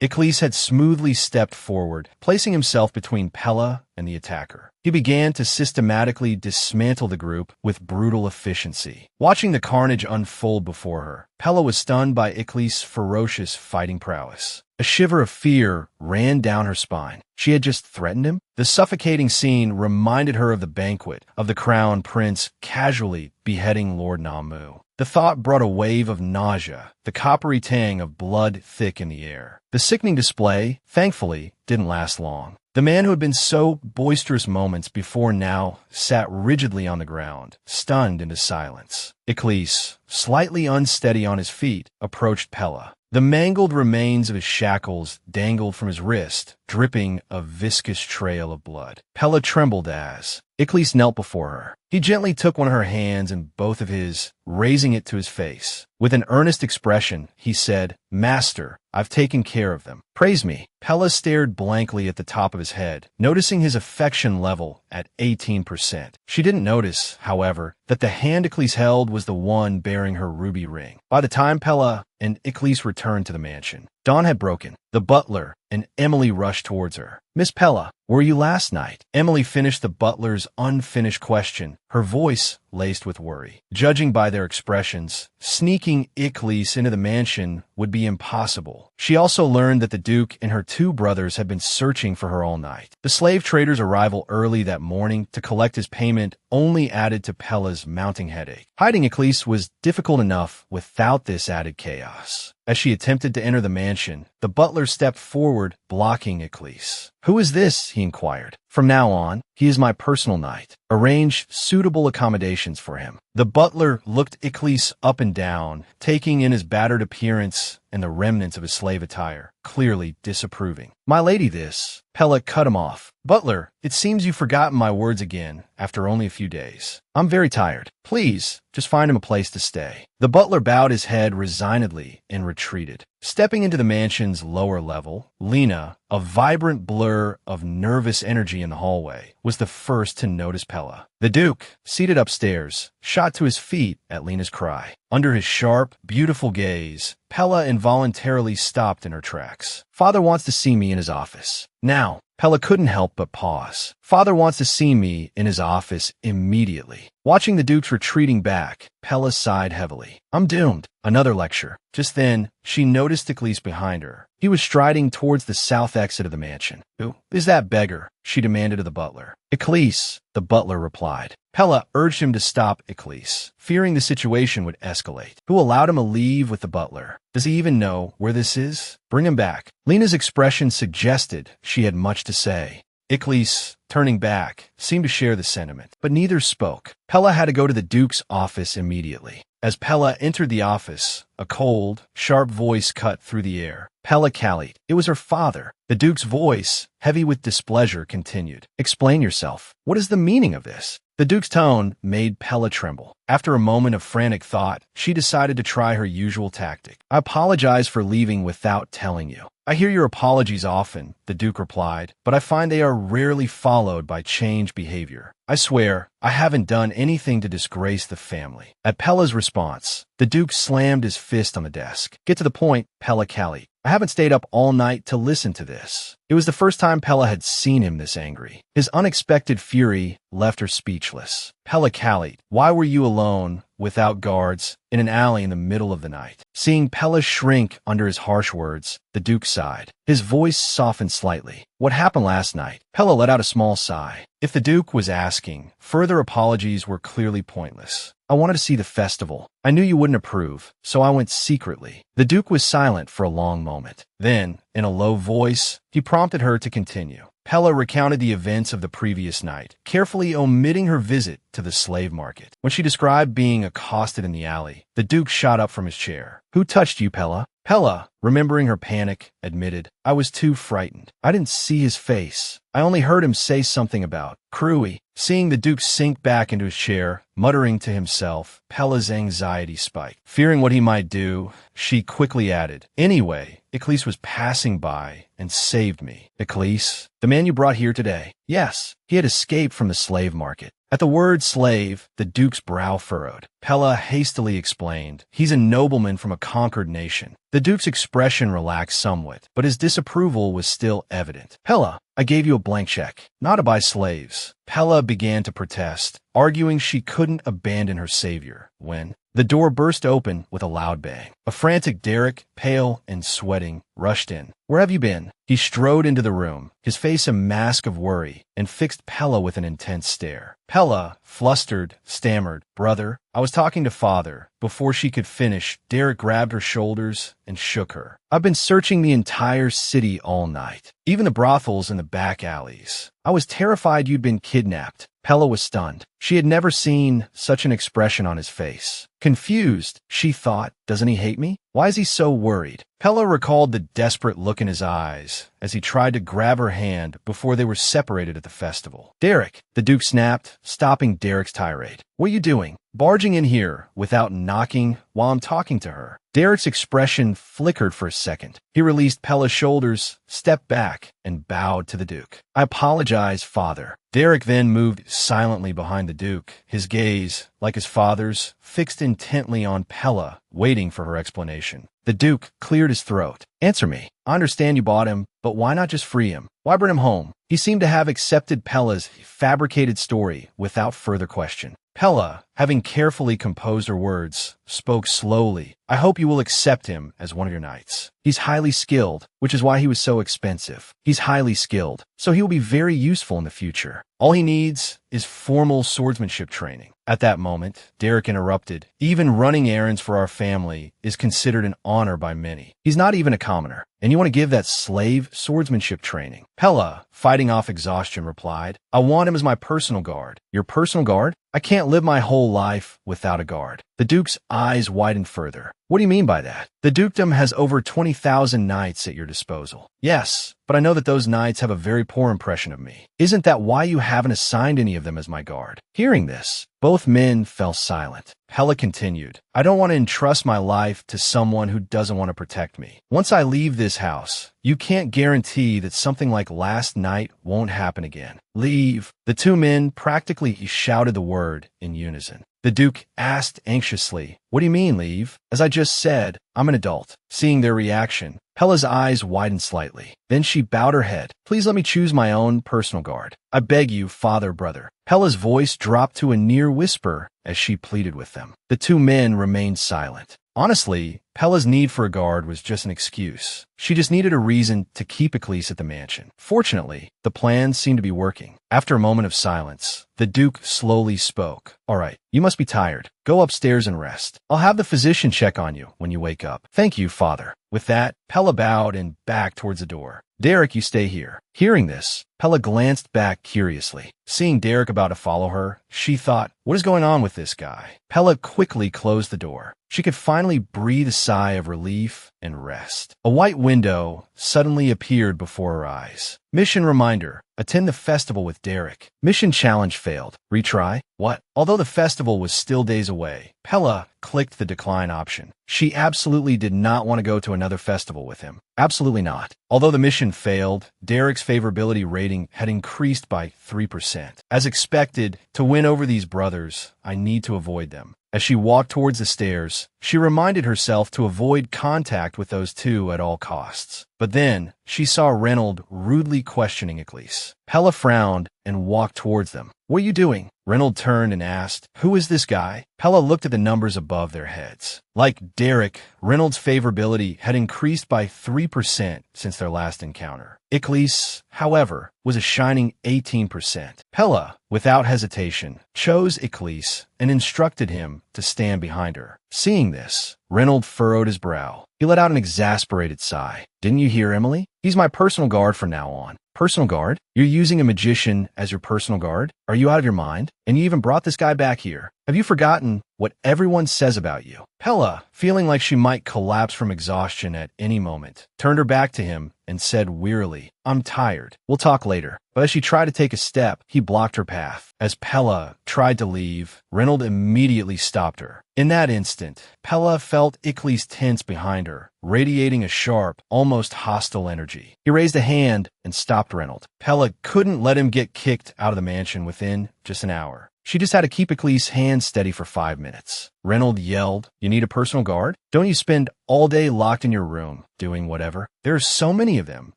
Icklys had smoothly stepped forward, placing himself between Pella and the attacker. He began to systematically dismantle the group with brutal efficiency. Watching the carnage unfold before her, Pella was stunned by Icklys' ferocious fighting prowess. A shiver of fear ran down her spine. She had just threatened him? The suffocating scene reminded her of the banquet of the crown prince casually beheading Lord Namu. The thought brought a wave of nausea, the coppery tang of blood thick in the air. The sickening display, thankfully, didn't last long. The man who had been so boisterous moments before now sat rigidly on the ground, stunned into silence. Icklys, slightly unsteady on his feet, approached Pella. The mangled remains of his shackles dangled from his wrist, dripping a viscous trail of blood. Pella trembled as Icklys knelt before her. He gently took one of her hands in both of his, raising it to his face. With an earnest expression, he said, "Master, I've taken care of them. Praise me." Pella stared blankly at the top of his head, noticing his affection level at 18%. She didn't notice, however, that the hand Icklys held was the one bearing her ruby ring. By the time Pella and Icklys returned to the mansion, dawn had broken. The butler and Emily rushed towards her. "Miss Pella, where were you last night?" Emily finished the butler's unfinished question, her voice laced with worry. Judging by their expressions, sneaking Icklys into the mansion would be impossible. She also learned that the Duke and her 2 brothers had been searching for her all night. The slave trader's arrival early that morning to collect his payment only added to Pella's mounting headache. Hiding Icklys was difficult enough without this added chaos. As she attempted to enter the mansion, the butler stepped forward, blocking Icklys. "Who is this?" he inquired. "From now on, he is my personal knight. Arrange suitable accommodations for him." The butler looked Icklys up and down, taking in his battered appearance and the remnants of his slave attire, clearly disapproving. "My lady, this." Pella cut him off. "Butler, it seems you've forgotten my words again, after only a few days. I'm very tired. Please, just find him a place to stay." The butler bowed his head resignedly and retreated. Stepping into the mansion's lower level, Lena, a vibrant blur of nervous energy in the hallway, was the first to notice Pella. The Duke, seated upstairs, shot to his feet at Lena's cry. Under his sharp, beautiful gaze, Pella involuntarily stopped in her tracks. "Father wants to see me in his office. Now." Pella couldn't help but pause. "Father wants to see me in his office immediately." Watching the Duke's retreating back, Pella sighed heavily. "I'm doomed." Another lecture. Just then, she noticed Icklys behind her. He was striding towards the south exit of the mansion. "Who is that beggar?" she demanded of the butler. "Icklys," the butler replied. Pella urged him to stop Icklys, fearing the situation would escalate. "Who allowed him to leave with the butler? Does he even know where this is? Bring him back." Lena's expression suggested she had much to say. Iklis, turning back, seemed to share the sentiment, but neither spoke. Pella had to go to the Duke's office immediately. As Pella entered the office, a cold, sharp voice cut through the air. Pella Khalid. It was her father. The Duke's voice, heavy with displeasure, continued. Explain yourself. What is the meaning of this? The Duke's tone made Pella tremble. After a moment of frantic thought, she decided to try her usual tactic. I apologize for leaving without telling you. I hear your apologies often, the Duke replied, but I find they are rarely followed by changed behavior. I swear, I haven't done anything to disgrace the family. At Pella's response, the Duke slammed his fist on the desk. Get to the point, Pella Khalid. I haven't stayed up all night to listen to this. It was the first time Pella had seen him this angry. His unexpected fury left her speechless. Pella Khalid, why were you alone, without guards, in an alley in the middle of the night? Seeing Pella shrink under his harsh words, the Duke sighed. His voice softened slightly. What happened last night? Pella let out a small sigh. If the Duke was asking, further apologies were clearly pointless. I wanted to see the festival. I knew you wouldn't approve, so I went secretly. The Duke was silent for a long moment. Then, in a low voice, he prompted her to continue. Pella recounted the events of the previous night, carefully omitting her visit to the slave market. When she described being accosted in the alley, the Duke shot up from his chair. Who touched you, Pella? Pella, remembering her panic, admitted, I was too frightened. I didn't see his face. I only heard him say something about Crewy. Seeing the Duke sink back into his chair, muttering to himself, Pella's anxiety spiked. Fearing what he might do, she quickly added, Anyway, Iklis was passing by and saved me. Iklis, the man you brought here today? Yes, he had escaped from the slave market. At the word slave, the Duke's brow furrowed. Pella hastily explained, he's a nobleman from a conquered nation. The Duke's expression relaxed somewhat, but his disapproval was still evident. Pella, I gave you a blank check, not to buy slaves. Pella began to protest, arguing she couldn't abandon her savior, when the door burst open with a loud bang. A frantic Derek, pale and sweating, rushed in. Where have you been? He strode into the room, his face a mask of worry, and fixed Pella with an intense stare. Pella, flustered, stammered, Brother, I was talking to father. Before she could finish, Derek grabbed her shoulders and shook her. I've been searching the entire city all night, even the brothels in the back alleys. I was terrified you'd been kidnapped. Pella was stunned. She had never seen such an expression on his face. Confused, she thought, doesn't he hate me? Why is he so worried? Pella recalled the desperate look in his eyes as he tried to grab her hand before they were separated at the festival. Derek, the Duke snapped, stopping Derek's tirade. What are you doing? Barging in here without knocking while I'm talking to her. Derek's expression flickered for a second. He released Pella's shoulders, stepped back, and bowed to the Duke. I apologize, father. Derek then moved silently behind the Duke, his gaze, like his father's, fixed intently on Pella, waiting for her explanation. The Duke cleared his throat. Answer me. I understand you bought him, but why not just free him? Why bring him home? He seemed to have accepted Pella's fabricated story without further question. Pella, having carefully composed her words, spoke slowly. I hope you will accept him as one of your knights. He's highly skilled, which is why he was so expensive. He's highly skilled, so he will be very useful in the future. All he needs is formal swordsmanship training. At that moment, Derek interrupted. Even running errands for our family is considered an honor by many. He's not even a commoner, and you want to give that slave swordsmanship training. Pella, fighting off exhaustion, replied, I want him as my personal guard. Your personal guard? I can't live my whole life without a guard. The Duke's eyes widened further. What do you mean by that? The Dukedom has over 20,000 knights at your disposal. Yes, but I know that those knights have a very poor impression of me. Isn't that why you haven't assigned any of them as my guard? Hearing this, both men fell silent. Pella continued, I don't want to entrust my life to someone who doesn't want to protect me. Once I leave this house, you can't guarantee that something like last night won't happen again. Leave. The two men practically shouted the word in unison. The Duke asked anxiously, What do you mean, leave? As I just said, I'm an adult. Seeing their reaction, Pella's eyes widened slightly. Then she bowed her head. Please let me choose my own personal guard. I beg you, father, brother. Pella's voice dropped to a near whisper as she pleaded with them. The two men remained silent. Honestly, Pella's need for a guard was just an excuse. She just needed a reason to keep Eclise at the mansion. Fortunately, the plan seemed to be working. After a moment of silence, the Duke slowly spoke. "All right, you must be tired. Go upstairs and rest. I'll have the physician check on you when you wake up." "Thank you, Father." With that, Pella bowed and backed towards the door. "Derek, you stay here." Hearing this, Pella glanced back curiously. Seeing Derek about to follow her, she thought, what is going on with this guy? Pella quickly closed the door. She could finally breathe a sigh of relief and rest. A white window suddenly appeared before her eyes. Mission reminder: attend the festival with Derek. Mission challenge failed. Retry? What? Although the festival was still days away, Pella clicked the decline option. She absolutely did not want to go to another festival with him. Absolutely not. Although the mission failed, Derek's favorability rating had increased by 3%. As expected, to win over these brothers, I need to avoid them. As she walked towards the stairs, she reminded herself to avoid contact with those two at all costs. But then, she saw Reynold rudely questioning Eclise. Pella frowned and walked towards them. "What are you doing?" Reynold turned and asked, "Who is this guy?" Pella looked at the numbers above their heads. Like Derek, Reynolds' favorability had increased by 3% since their last encounter. Eclise, however, was a shining 18%. Pella, without hesitation, chose Eclise and instructed him to stand behind her. Seeing this, Reynold furrowed his brow. He let out an exasperated sigh. "Didn't you hear, Emily? He's my personal guard from now on." "Personal guard? You're using a magician as your personal guard? Are you out of your mind? And you even brought this guy back here. Have you forgotten what everyone says about you?" Pella, feeling like she might collapse from exhaustion at any moment, turned her back to him and said wearily, "I'm tired. We'll talk later." But as she tried to take a step, he blocked her path. As Pella tried to leave, Reynold immediately stopped her. In that instant, Pella felt Eclise tense behind her, radiating a sharp, almost hostile energy. He raised a hand and stopped Reynold. Pella couldn't let him get kicked out of the mansion within just an hour. She just had to keep Eclise's hand steady for 5 minutes. Reynold yelled, "You need a personal guard? Don't you spend all day locked in your room, doing whatever? There are so many of them.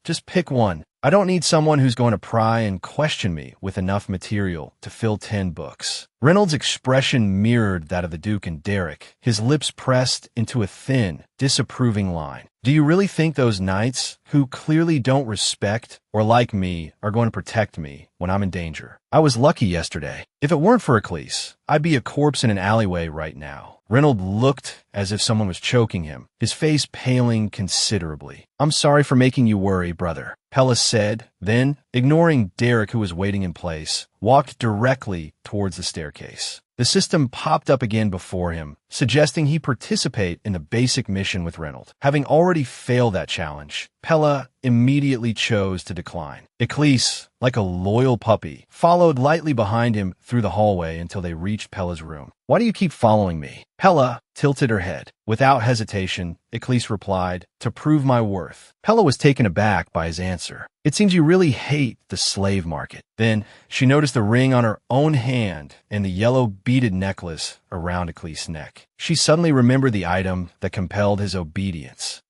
Just pick one. I don't need someone who's going to pry and question me with enough material to fill 10 books." Reynolds' expression mirrored that of the Duke and Derek, his lips pressed into a thin, disapproving line. "Do you really think those knights, who clearly don't respect or like me, are going to protect me when I'm in danger? I was lucky yesterday. If it weren't for Eclise, I'd be a corpse in an alleyway right now." Reynold looked as if someone was choking him, his face paling considerably. "I'm sorry for making you worry, brother," Pella said, then, ignoring Derek, who was waiting in place, walked directly towards the staircase. The system popped up again before him, suggesting he participate in the basic mission with Reynold. Having already failed that challenge, Pella immediately chose to decline. Eclise, like a loyal puppy, followed lightly behind him through the hallway until they reached Pella's room. "Why do you keep following me?" Pella tilted her head. Without hesitation, Eclise replied, "To prove my worth." Pella was taken aback by his answer. "It seems you really hate the slave market." Then she noticed the ring on her own hand and the yellow beaded necklace around Eclise's neck. She suddenly remembered the item that compelled his obedience.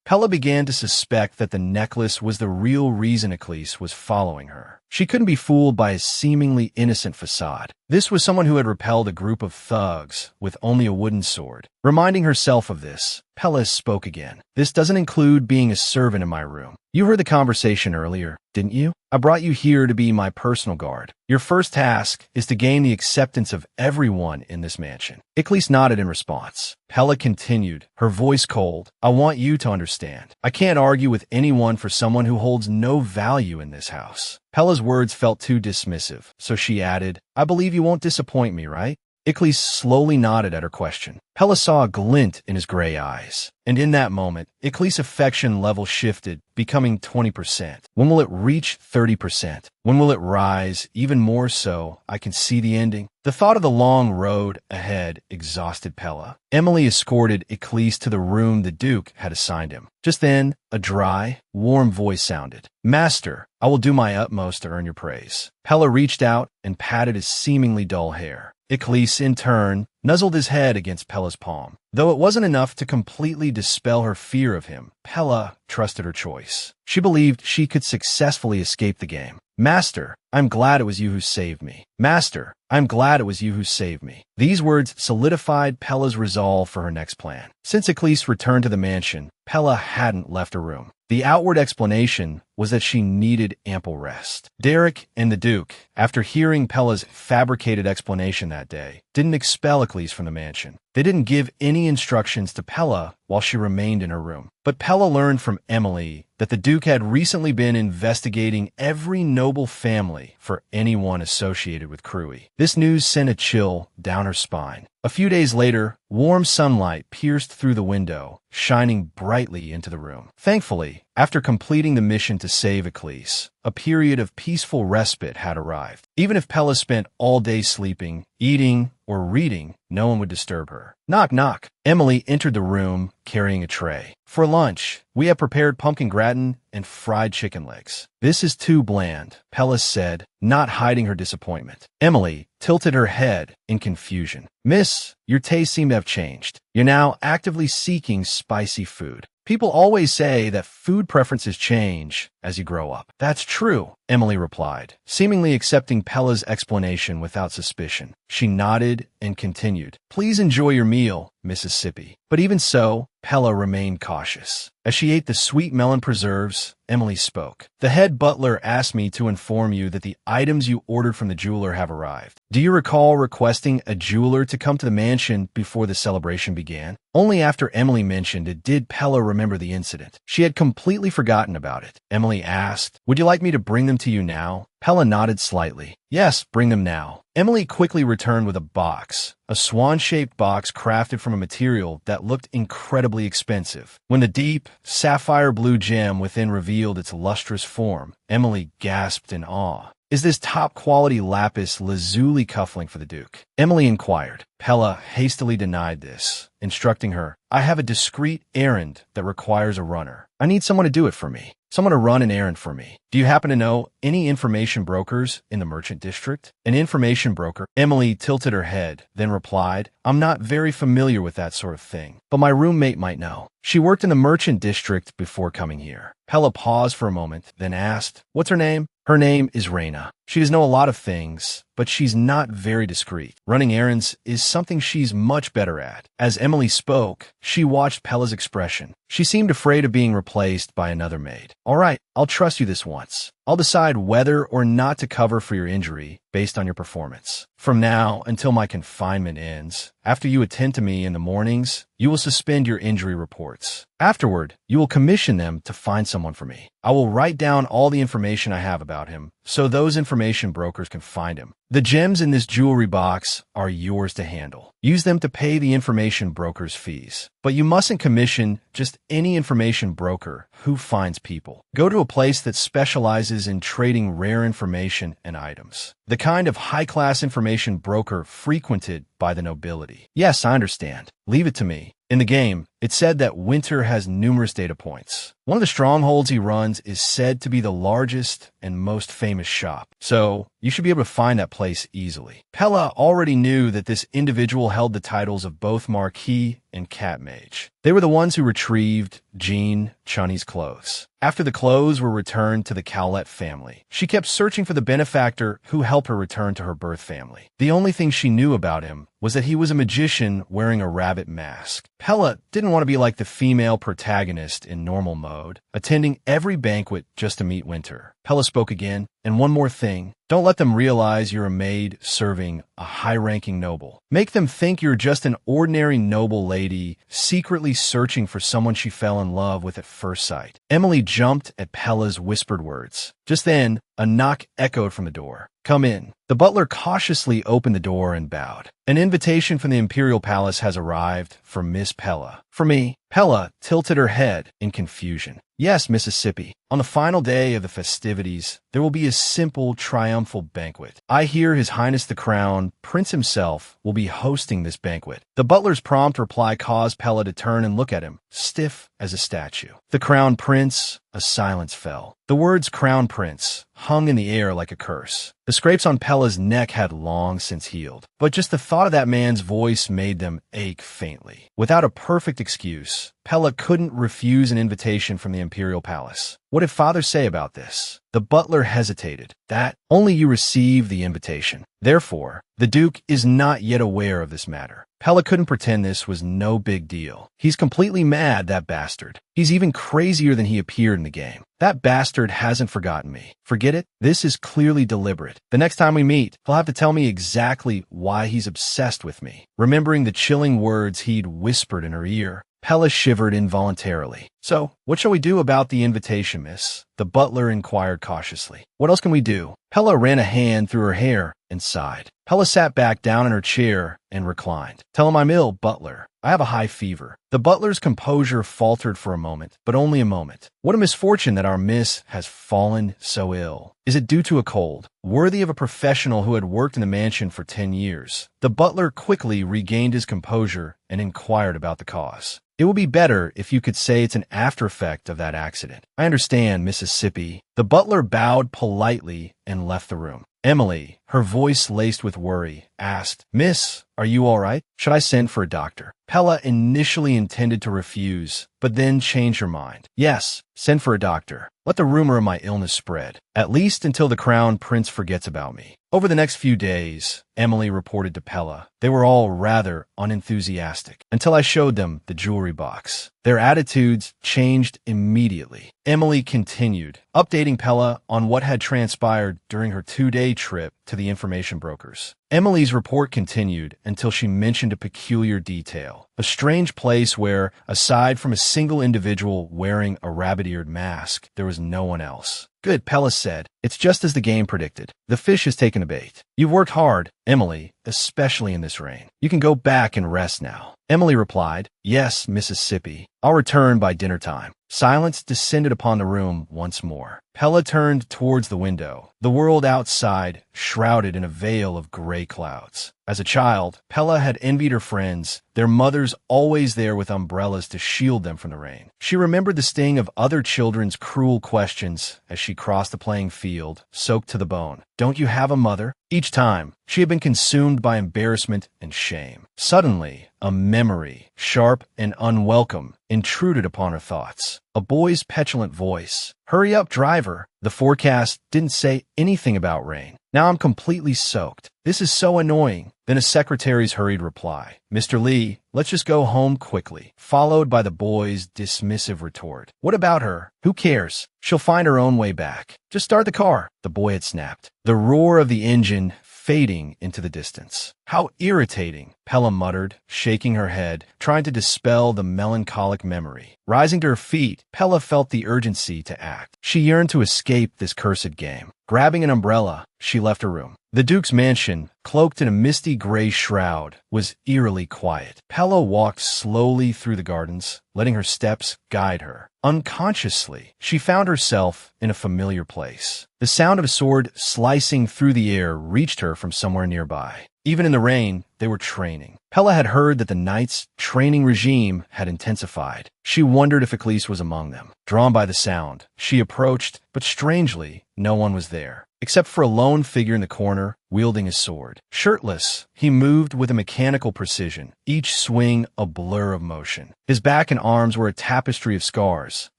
Pella began to suspect that the necklace was the real reason Eclise was following her. She couldn't be fooled by his seemingly innocent facade. This was someone who had repelled a group of thugs with only a wooden sword. Reminding herself of this, Pella spoke again. "This doesn't include being a servant in my room. You heard the conversation earlier, didn't you? I brought you here to be my personal guard. Your first task is to gain the acceptance of everyone in this mansion." Eclise nodded in response. Pella continued, her voice cold. "I want you to understand. I can't argue with anyone for someone who holds no value in this house." Pella's words felt too dismissive, so she added, "I believe you won't disappoint me, right?" Eclise slowly nodded at her question. Pella saw a glint in his gray eyes, and in that moment, Eclise's affection level shifted, becoming 20%. When will it reach 30%? When will it rise even more so I can see the ending? The thought of the long road ahead exhausted Pella. Emily escorted Eclise to the room the Duke had assigned him. Just then, a dry, warm voice sounded. "Master, I will do my utmost to earn your praise." Pella reached out and patted his seemingly dull hair. Icklese, in turn, nuzzled his head against Pella's palm. Though it wasn't enough to completely dispel her fear of him, Pella trusted her choice. She believed she could successfully escape the game. Master, I'm glad it was you who saved me. Master, I'm glad it was you who saved me. These words solidified Pella's resolve for her next plan. Since Icklese returned to the mansion, Pella hadn't left her room. The outward explanation was that she needed ample rest. Derek and the Duke, after hearing Pella's fabricated explanation that day, didn't expel Icklese from the mansion. They didn't give any instructions to Pella while she remained in her room. But Pella learned from Emily that the Duke had recently been investigating every noble family for anyone associated with Crewy. This news sent a chill down her spine. A few days later, warm sunlight pierced through the window, shining brightly into the room. Thankfully, after completing the mission to save Icklese, a period of peaceful respite had arrived. Even if Pella spent all day sleeping, eating, or reading, no one would disturb her. Knock, knock. Emily entered the room carrying a tray. For lunch, we have prepared pumpkin gratin and fried chicken legs. This is too bland, Pella said, not hiding her disappointment. Emily tilted her head in confusion. Miss, your tastes seem to have changed. You're now actively seeking spicy food. People always say that food preferences change as you grow up. That's true, Emily replied, seemingly accepting Pella's explanation without suspicion. She nodded and continued. Please enjoy your meal, Mississippi. But even so, Pella remained cautious. As she ate the sweet melon preserves, Emily spoke. The head butler asked me to inform you that the items you ordered from the jeweler have arrived. Do you recall requesting a jeweler to come to the mansion before the celebration began? Only after Emily mentioned it did Pella remember the incident. She had completely forgotten about it. Emily asked, would you like me to bring them to you now? Pella nodded slightly. Yes, bring them now. Emily quickly returned with a box, a swan-shaped box crafted from a material that looked incredibly expensive. When the deep, sapphire blue gem within revealed its lustrous form, Emily gasped in awe. Is this top-quality lapis lazuli cufflink for the Duke? Emily inquired. Pella hastily denied this, instructing her, I have a discreet errand that requires a runner. I need someone to do it for me. Someone to run an errand for me. Do you happen to know any information brokers in the merchant district? An information broker? Emily tilted her head, then replied, I'm not very familiar with that sort of thing, but my roommate might know. She worked in the merchant district before coming here. Pella paused for a moment, then asked, what's her name? Her name is Raina. She does know a lot of things, but she's not very discreet. Running errands is something she's much better at. As Emily spoke, she watched Pella's expression. She seemed afraid of being replaced by another maid. All right, I'll trust you this once. I'll decide whether or not to cover for your injury based on your performance. From now until my confinement ends, after you attend to me in the mornings, you will suspend your injury reports. Afterward, you will commission them to find someone for me. I will write down all the information I have about him, so those information brokers can find him. The gems in this jewelry box are yours to handle. Use them to pay the information broker's fees. But you mustn't commission just any information broker who finds people. Go to a place that specializes in trading rare information and items. The kind of high-class information broker frequented by the nobility. Yes, I understand. Leave it to me. In the game, it's said that Winter has numerous data points. One of the strongholds he runs is said to be the largest and most famous shop, so you should be able to find that place easily. Pella already knew that this individual held the titles of both Marquis and Cat Mage. They were the ones who retrieved Jean Chunny's clothes. After the clothes were returned to the Cowlett family, she kept searching for the benefactor who helped her return to her birth family. The only thing she knew about him was that he was a magician wearing a rabbit mask. Pella didn't want to be like the female protagonist in normal mode, attending every banquet just to meet Winter. Pella spoke again, and one more thing. Don't let them realize you're a maid serving a high-ranking noble. Make them think you're just an ordinary noble lady secretly searching for someone she fell in love with at first sight. Emily jumped at Pella's whispered words. Just then, a knock echoed from the door. Come in. The butler cautiously opened the door and bowed. An invitation from the Imperial Palace has arrived for Miss Pella. For me. Pella tilted her head in confusion. Yes, Mississippi. On the final day of the festivities, there will be a simple, triumphal banquet. I hear His Highness the Crown Prince himself will be hosting this banquet. The butler's prompt reply caused Pella to turn and look at him, stiff as a statue. The Crown Prince a silence fell. The words Crown Prince hung in the air like a curse. The scrapes on Pella's neck had long since healed, but just the thought of that man's voice made them ache faintly. Without a perfect excuse, Pella couldn't refuse an invitation from the Imperial Palace. What did Father say about this? The butler hesitated. That only you receive the invitation. Therefore, the Duke is not yet aware of this matter. Pella couldn't pretend this was no big deal. He's completely mad, that bastard. He's even crazier than he appeared in the game. That bastard hasn't forgotten me. Forget it? This is clearly deliberate. The next time we meet, he'll have to tell me exactly why he's obsessed with me. Remembering the chilling words he'd whispered in her ear, Pella shivered involuntarily. So, what shall we do about the invitation, miss? The butler inquired cautiously. What else can we do? Pella ran a hand through her hair and sighed. Pella sat back down in her chair and reclined. Tell him I'm ill, butler. I have a high fever. The butler's composure faltered for a moment, but only a moment. What a misfortune that our miss has fallen so ill. Is it due to a cold? Worthy of a professional who had worked in the mansion for 10 years. The butler quickly regained his composure and inquired about the cause. It would be better if you could say it's an after effect of that accident. I understand, Mississippi. The butler bowed politely and left the room. Emily, her voice laced with worry, asked, Miss, are you all right? Should I send for a doctor? Pella initially intended to refuse, but then changed her mind. Yes, send for a doctor. Let the rumor of my illness spread, at least until the Crown Prince forgets about me. Over the next few days, Emily reported to Pella, they were all rather unenthusiastic until I showed them the jewelry box. Their attitudes changed immediately. Emily continued, updating Pella on what had transpired during her 2-day trip to the information brokers. Emily's report continued until she mentioned a peculiar detail, a strange place where, aside from a single individual wearing a rabbit-eared mask, there was no one else. Good, Pella said. It's just as the game predicted. The fish has taken a bait. You've worked hard, Emily, especially in this rain. You can go back and rest now. Emily replied, Yes, Mississippi. I'll return by dinner time. Silence descended upon the room once more. Pella turned towards the window, the world outside shrouded in a veil of gray clouds. As a child, Pella had envied her friends, their mothers always there with umbrellas to shield them from the rain. She remembered the sting of other children's cruel questions as she crossed the playing field, soaked to the bone. Don't you have a mother? Each time, she had been consumed by embarrassment and shame. Suddenly, a memory, sharp and unwelcome, intruded upon her thoughts. A boy's petulant voice. Hurry up, driver. The forecast didn't say anything about rain. Now I'm completely soaked. This is so annoying. Then a secretary's hurried reply. Mr. Lee, let's just go home quickly, followed by the boy's dismissive retort. What about her? Who cares? She'll find her own way back. Just start the car, the boy had snapped. The roar of the engine fading into the distance. How irritating, Pella muttered, shaking her head, trying to dispel the melancholic memory. Rising to her feet, Pella felt the urgency to act. She yearned to escape this cursed game. Grabbing an umbrella, she left her room. The Duke's mansion, cloaked in a misty gray shroud, was eerily quiet. Pella walked slowly through the gardens, letting her steps guide her. Unconsciously, she found herself in a familiar place. The sound of a sword slicing through the air reached her from somewhere nearby. Even in the rain, they were training. Pella had heard that the knight's training regime had intensified. She wondered if Ecclese was among them. Drawn by the sound, she approached, but strangely, no one was there, except for a lone figure in the corner, wielding his sword. Shirtless, he moved with a mechanical precision, each swing a blur of motion. His back and arms were a tapestry of scars,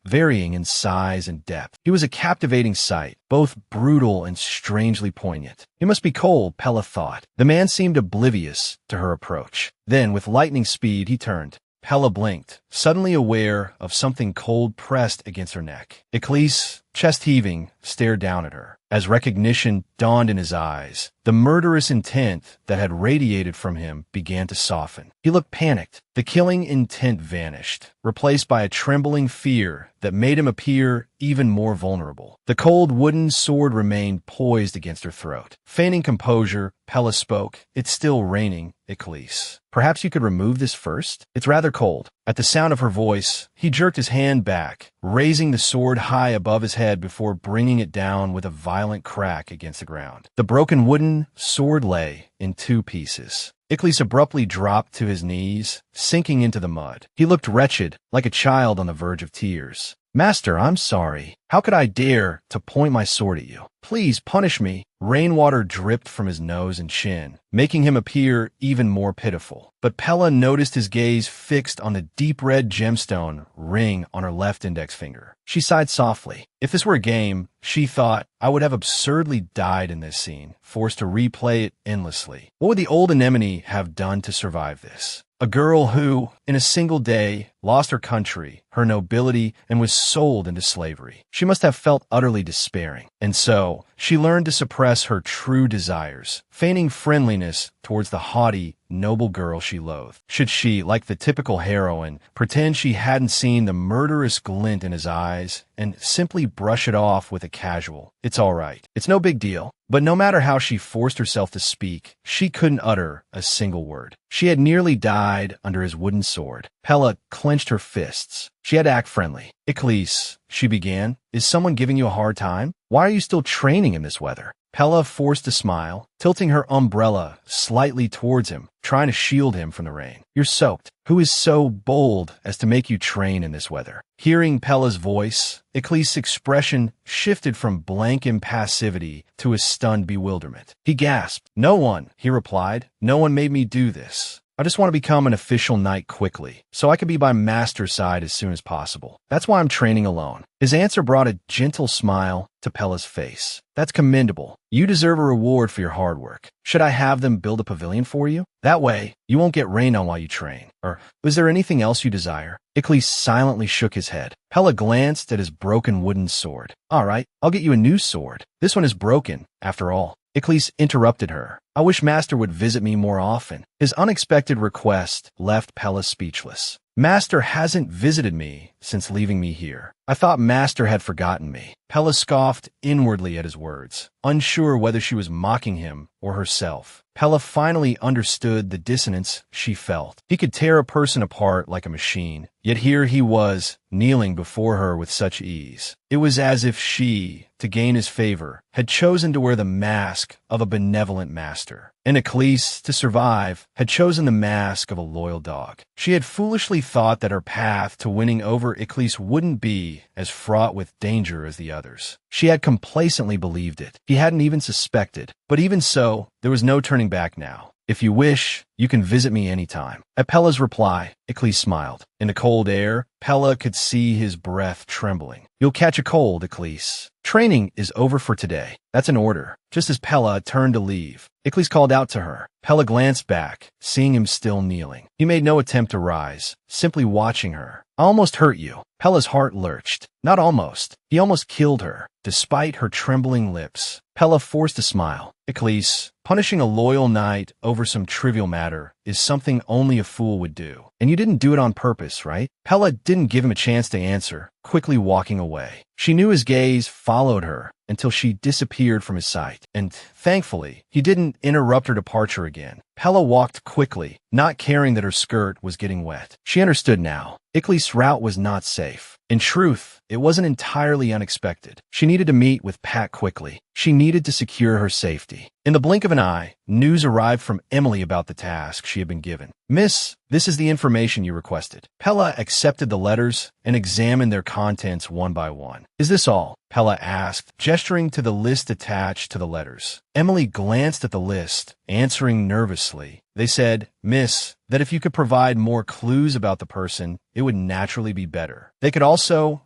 varying in size and depth. He was a captivating sight, both brutal and strangely poignant. He must be cold, Pella thought. The man seemed oblivious to her approach. Then, with lightning speed, he turned. Pella blinked, suddenly aware of something cold pressed against her neck. Ecclese, chest heaving, stared down at her. As recognition dawned in his eyes, the murderous intent that had radiated from him began to soften. He looked panicked. The killing intent vanished, replaced by a trembling fear that made him appear even more vulnerable. The cold wooden sword remained poised against her throat. Feigning composure, Pella spoke. It's still raining, Ecclese. Perhaps you could remove this first? It's rather cold. At the sound of her voice, he jerked his hand back, raising the sword high above his head before bringing it down with a violent crack against the ground. The broken wooden sword lay in 2 pieces. Iklis abruptly dropped to his knees, sinking into the mud. He looked wretched, like a child on the verge of tears. Master, I'm sorry. How could I dare to point my sword at you? Please punish me. Rainwater dripped from his nose and chin, making him appear even more pitiful. But Pella noticed his gaze fixed on the deep red gemstone ring on her left index finger. She sighed softly. If this were a game, she thought, I would have absurdly died in this scene, forced to replay it endlessly. What would the old anemone have done to survive this? A girl who, in a single day, lost her country, her nobility, and was sold into slavery. She must have felt utterly despairing. And so, she learned to suppress her true desires, feigning friendliness towards the haughty, noble girl she loathed. Should she, like the typical heroine, pretend she hadn't seen the murderous glint in his eyes and simply brush it off with a casual, "It's all right. It's no big deal." But no matter how she forced herself to speak, she couldn't utter a single word. She had nearly died under his wooden sword. Pella clenched her fists. She had to act friendly. Iklis, she began, is someone giving you a hard time? Why are you still training in this weather? Pella forced a smile, tilting her umbrella slightly towards him, trying to shield him from the rain. You're soaked. Who is so bold as to make you train in this weather? Hearing Pella's voice, Iklis' expression shifted from blank impassivity to a stunned bewilderment. He gasped. No one, he replied. No one made me do this. I just want to become an official knight quickly, so I can be by master's side as soon as possible. That's why I'm training alone. His answer brought a gentle smile to Pella's face. That's commendable. You deserve a reward for your hard work. Should I have them build a pavilion for you? That way, you won't get rained on while you train. Or, is there anything else you desire? Iklis silently shook his head. Pella glanced at his broken wooden sword. All right, I'll get you a new sword. This one is broken, after all. Iklis interrupted her. I wish Master would visit me more often. His unexpected request left Pella speechless. Master hasn't visited me since leaving me here. I thought Master had forgotten me. Pella scoffed inwardly at his words, unsure whether she was mocking him or herself. Pella finally understood the dissonance she felt. He could tear a person apart like a machine, yet here he was, kneeling before her with such ease. It was as if she, to gain his favor, had chosen to wear the mask of a benevolent master. And Iklis, to survive, had chosen the mask of a loyal dog. She had foolishly thought that her path to winning over Iklis wouldn't be as fraught with danger as the others. She had complacently believed it. He hadn't even suspected. But even so, there was no turning back now. If you wish, you can visit me anytime. At Pella's reply, Iklis smiled. In the cold air, Pella could see his breath trembling. You'll catch a cold, Iklis. Training is over for today. That's an order. Just as Pella turned to leave, Iklis called out to her. Pella glanced back, seeing him still kneeling. He made no attempt to rise, simply watching her. I almost hurt you. Pella's heart lurched. Not almost. He almost killed her. Despite her trembling lips, Pella forced a smile. Iklis, punishing a loyal knight over some trivial matter is something only a fool would do. And you didn't do it on purpose, right? Pella didn't give him a chance to answer, quickly walking away. She knew his gaze followed her until she disappeared from his sight. And thankfully, he didn't interrupt her departure again. Pella walked quickly, not caring that her skirt was getting wet. She understood now. Iklis' route was not safe. In truth, it wasn't entirely unexpected. She needed to meet with Pat quickly. She needed to secure her safety. In the blink of an eye, news arrived from Emily about the task she had been given. Miss, this is the information you requested. Pella accepted the letters and examined their contents one by one. Is this all? Pella asked, gesturing to the list attached to the letters. Emily glanced at the list, answering nervously. They said, Miss, that if you could provide more clues about the person, it would naturally be better. They could also,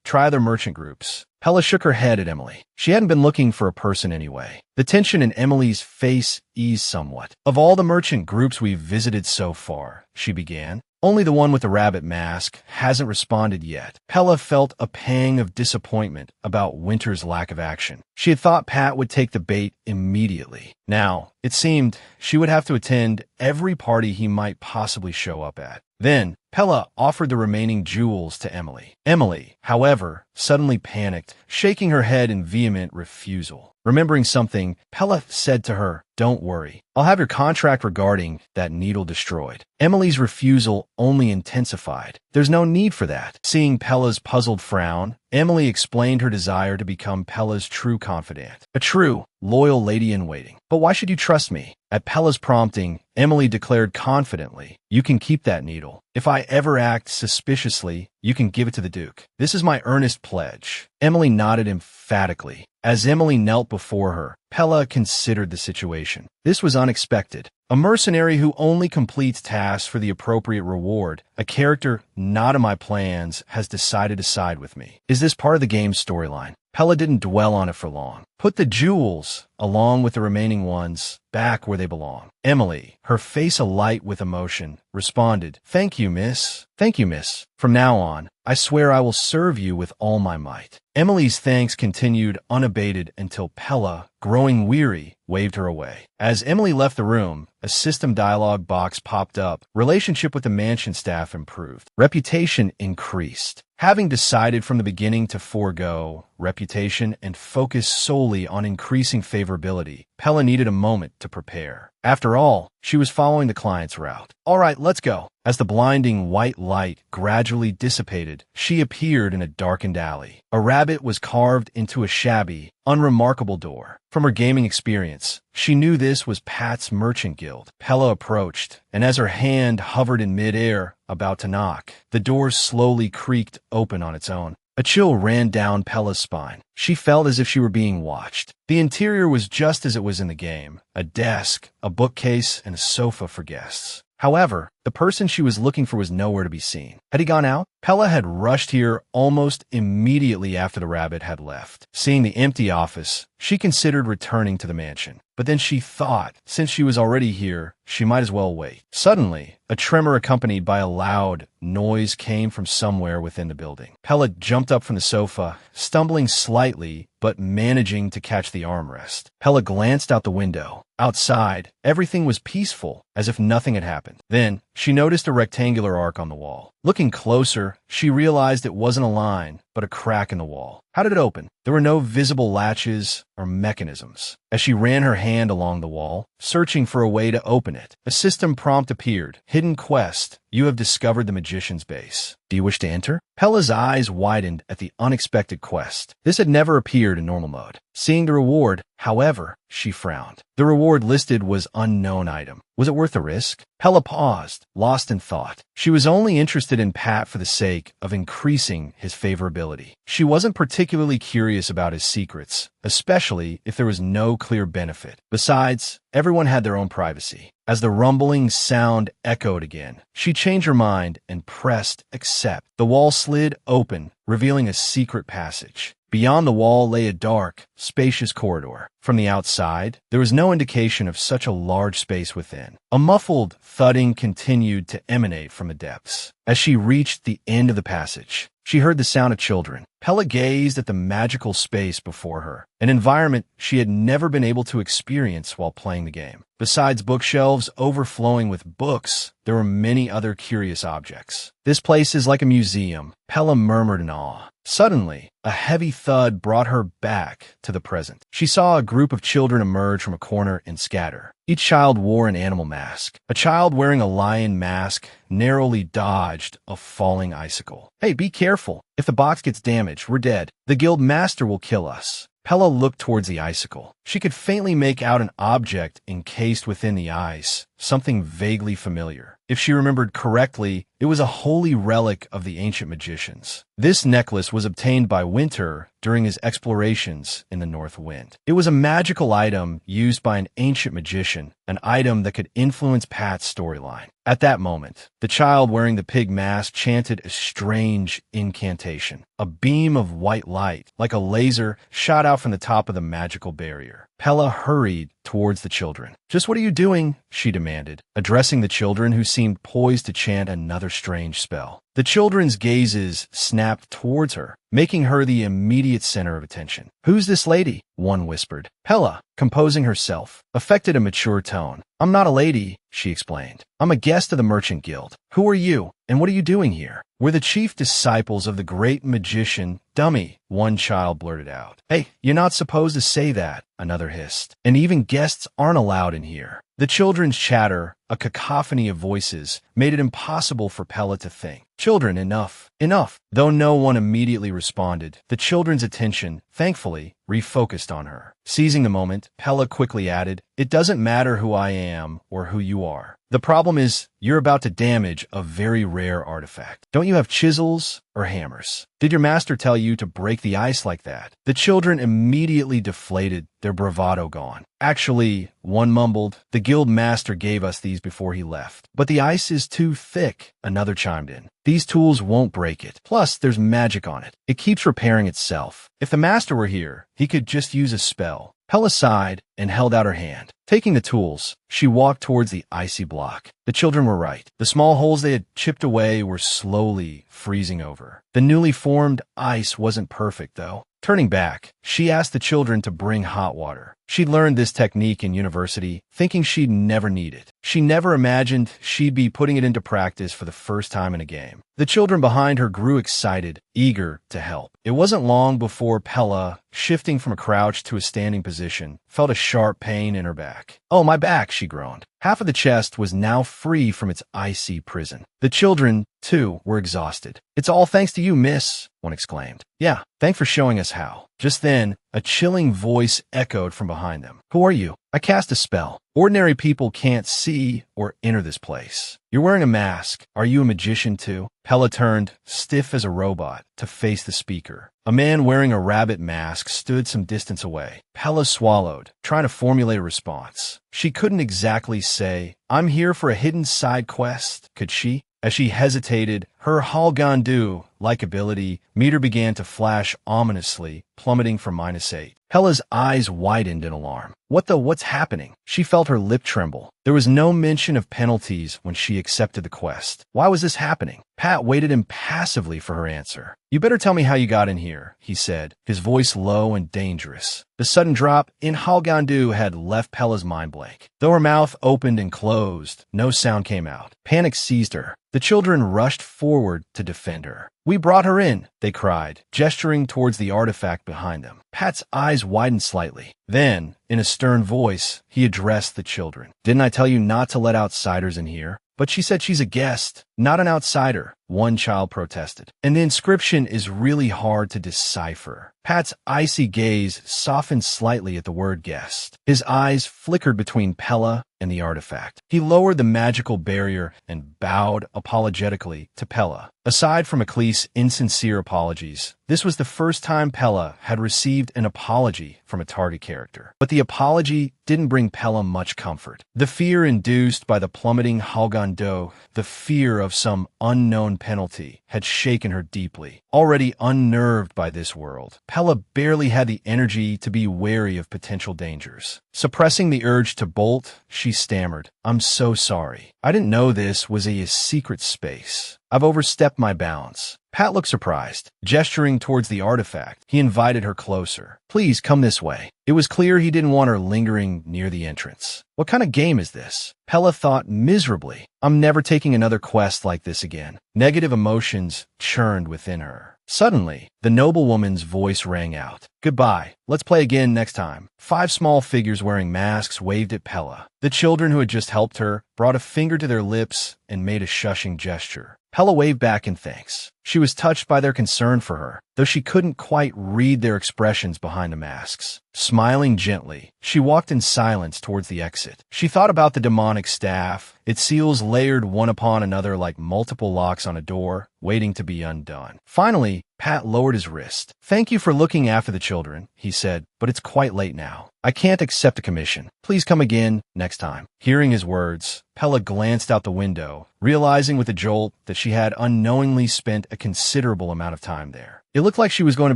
try other merchant groups. Pella shook her head at Emily. She hadn't been looking for a person anyway. The tension in Emily's face eased somewhat. Of all the merchant groups we've visited so far, she began, only the one with the rabbit mask hasn't responded yet. Pella felt a pang of disappointment about Winter's lack of action. She had thought Pat would take the bait immediately. Now, it seemed she would have to attend every party he might possibly show up at. Then, Pella offered the remaining jewels to Emily. Emily, however, suddenly panicked, shaking her head in vehement refusal. Remembering something, Pella said to her, "Don't worry. I'll have your contract regarding that needle destroyed." Emily's refusal only intensified. "There's no need for that." Seeing Pella's puzzled frown, Emily explained her desire to become Pella's true confidant, a true, loyal lady-in-waiting. "But why should you trust me?" At Pella's prompting, Emily declared confidently, "You can keep that needle. If I ever act suspiciously, you can give it to the Duke. This is my earnest pledge." Emily nodded emphatically. As Emily knelt before her, Pella considered the situation. This was unexpected. A mercenary who only completes tasks for the appropriate reward, a character not in my plans, has decided to side with me. Is this part of the game's storyline? Pella didn't dwell on it for long. "Put the jewels, along with the remaining ones, back where they belong." Emily, her face alight with emotion, responded, "Thank you, miss. Thank you, miss. From now on, I swear I will serve you with all my might." Emily's thanks continued unabated until Pella, growing weary, waved her away. As Emily left the room, a system dialog box popped up. Relationship with the mansion staff improved. Reputation increased. Having decided from the beginning to forego reputation and focus solely on increasing favorability, Pella needed a moment to prepare. After all, she was following the client's route. "All right, let's go." As the blinding white light gradually dissipated, she appeared in a darkened alley. A rabbit was carved into a shabby, unremarkable door. From her gaming experience, she knew this was Pat's Merchant Guild. Pella approached, and as her hand hovered in midair, about to knock, the door slowly creaked open on its own. A chill ran down Pella's spine. She felt as if she were being watched. The interior was just as it was in the game: a desk, a bookcase, and a sofa for guests. However, the person she was looking for was nowhere to be seen. Had he gone out? Pella had rushed here almost immediately after the rabbit had left. Seeing the empty office, she considered returning to the mansion. But then she thought, since she was already here, she might as well wait. Suddenly, a tremor accompanied by a loud noise came from somewhere within the building. Pella jumped up from the sofa, stumbling slightly, but managing to catch the armrest. Pella glanced out the window. Outside, everything was peaceful, as if nothing had happened. Then, she noticed a rectangular arc on the wall. Looking closer, she realized it wasn't a line, but a crack in the wall. How did it open? There were no visible latches or mechanisms. As she ran her hand along the wall, searching for a way to open it, a system prompt appeared. "Hidden quest. You have discovered the magician's base. Do you wish to enter?" Pella's eyes widened at the unexpected quest. This had never appeared in normal mode. Seeing the reward, however, she frowned. The reward listed was unknown item. Was it worth the risk? Pella paused, lost in thought. She was only interested in Pat for the sake of increasing his favorability. She wasn't particularly curious about his secrets, especially if there was no clear benefit. Besides, everyone had their own privacy. As the rumbling sound echoed again, she changed her mind and pressed accept. The wall slid open, revealing a secret passage. Beyond the wall lay a dark, spacious corridor. From the outside, there was no indication of such a large space within. A muffled thudding continued to emanate from the depths. As she reached the end of the passage, she heard the sound of children. Pella gazed at the magical space before her, an environment she had never been able to experience while playing the game. Besides bookshelves overflowing with books, there were many other curious objects. "This place is like a museum," Pella murmured in awe. Suddenly, a heavy thud brought her back to the present. She saw a group of children emerge from a corner and scatter. Each child wore an animal mask. A child wearing a lion mask narrowly dodged a falling icicle. "Hey, be careful. If the box gets damaged, we're dead. The guild master will kill us." Pella looked towards the icicle. She could faintly make out an object encased within the ice, something vaguely familiar. If she remembered correctly, it was a holy relic of the ancient magicians. This necklace was obtained by Winter during his explorations in the North Wind. It was a magical item used by an ancient magician, an item that could influence Pat's storyline. At that moment, the child wearing the pig mask chanted a strange incantation. A beam of white light, like a laser, shot out from the top of the magical barrier. Pella hurried towards the children. "Just what are you doing?" she demanded, addressing the children who seemed poised to chant another strange spell. The children's gazes snapped towards her, making her the immediate center of attention. "Who's this lady?" one whispered. Pella, composing herself, affected a mature tone. "I'm not a lady," she explained. "I'm a guest of the Merchant Guild. Who are you, and what are you doing here?" "We're the chief disciples of the great magician, Dummy," one child blurted out. "Hey, you're not supposed to say that," another hissed. "And even guests aren't allowed in here." The children's chatter, a cacophony of voices, made it impossible for Pella to think. "Children, enough. Enough." Though no one immediately responded, the children's attention, thankfully, refocused on her. Seizing the moment, Pella quickly added, "It doesn't matter who I am or who you are. The problem is, you're about to damage a very rare artifact. Don't you have chisels or hammers? Did your master tell you to break the ice like that?" The children immediately deflated, their bravado gone. "Actually," one mumbled, "the guild master gave us these before he left." "But the ice is too thick," another chimed in. "These tools won't break it. Plus, there's magic on it. It keeps repairing itself. If the master were here, he could just use a spell." Pella sighed and held out her hand. Taking the tools, she walked towards the icy block. The children were right. The small holes they had chipped away were slowly freezing over. The newly formed ice wasn't perfect, though. Turning back, she asked the children to bring hot water. She'd learned this technique in university, thinking she'd never need it. She never imagined she'd be putting it into practice for the first time in a game. The children behind her grew excited, eager to help. It wasn't long before Pella, shifting from a crouch to a standing position, felt a sharp pain in her back. "Oh, my back," she groaned. Half of the chest was now free from its icy prison. The children, too, were exhausted. "It's all thanks to you, miss," one exclaimed. "Yeah, thanks for showing us how." Just then, a chilling voice echoed from behind them. "Who are you?" "I cast a spell. Ordinary people can't see or enter this place." "You're wearing a mask. Are you a magician too?" Pella turned, stiff as a robot, to face the speaker. A man wearing a rabbit mask stood some distance away. Pella swallowed, trying to formulate a response. She couldn't exactly say, "I'm here for a hidden side quest," could she? As she hesitated, her Halgandu-like ability meter began to flash ominously, plummeting from -8. Pella's eyes widened in alarm. What's happening? She felt her lip tremble. There was no mention of penalties when she accepted the quest. Why was this happening? Pat waited impassively for her answer. "You better tell me how you got in here," he said, his voice low and dangerous. The sudden drop in Halgandu had left Pella's mind blank. Though her mouth opened and closed, no sound came out. Panic seized her. The children rushed forward to defend her. "We brought her in," they cried, gesturing towards the artifact behind them. Pat's eyes widened slightly. Then, in a stern voice, he addressed the children. "Didn't I tell you not to let outsiders in here?" "But she said she's a guest, not an outsider," one child protested. "And the inscription is really hard to decipher." Pat's icy gaze softened slightly at the word guest. His eyes flickered between Pella and the artifact. He lowered the magical barrier and bowed apologetically to Pella. Aside from Aklee's insincere apologies, this was the first time Pella had received an apology from a target character. But the apology didn't bring Pella much comfort. The fear induced by the plummeting Halgando, the fear of some unknown penalty, had shaken her deeply. Already unnerved by this world, Pella barely had the energy to be wary of potential dangers. Suppressing the urge to bolt, she stammered, "I'm so sorry. I didn't know this was a secret space. I've overstepped my bounds." Pat looked surprised. Gesturing towards the artifact, he invited her closer. "Please come this way." It was clear he didn't want her lingering near the entrance. What kind of game is this? Pella thought miserably. I'm never taking another quest like this again. Negative emotions churned within her. Suddenly, the noblewoman's voice rang out. "Goodbye. Let's play again next time." 5 small figures wearing masks waved at Pella. The children who had just helped her brought a finger to their lips and made a shushing gesture. Pella waved back in thanks. She was touched by their concern for her, though she couldn't quite read their expressions behind the masks. Smiling gently, she walked in silence towards the exit. She thought about the demonic staff, its seals layered one upon another like multiple locks on a door, waiting to be undone. Finally, Pat lowered his wrist. "Thank you for looking after the children," he said, "but it's quite late now. I can't accept a commission. Please come again next time." Hearing his words, Pella glanced out the window, realizing with a jolt that she had unknowingly spent a considerable amount of time there. It looked like she was going to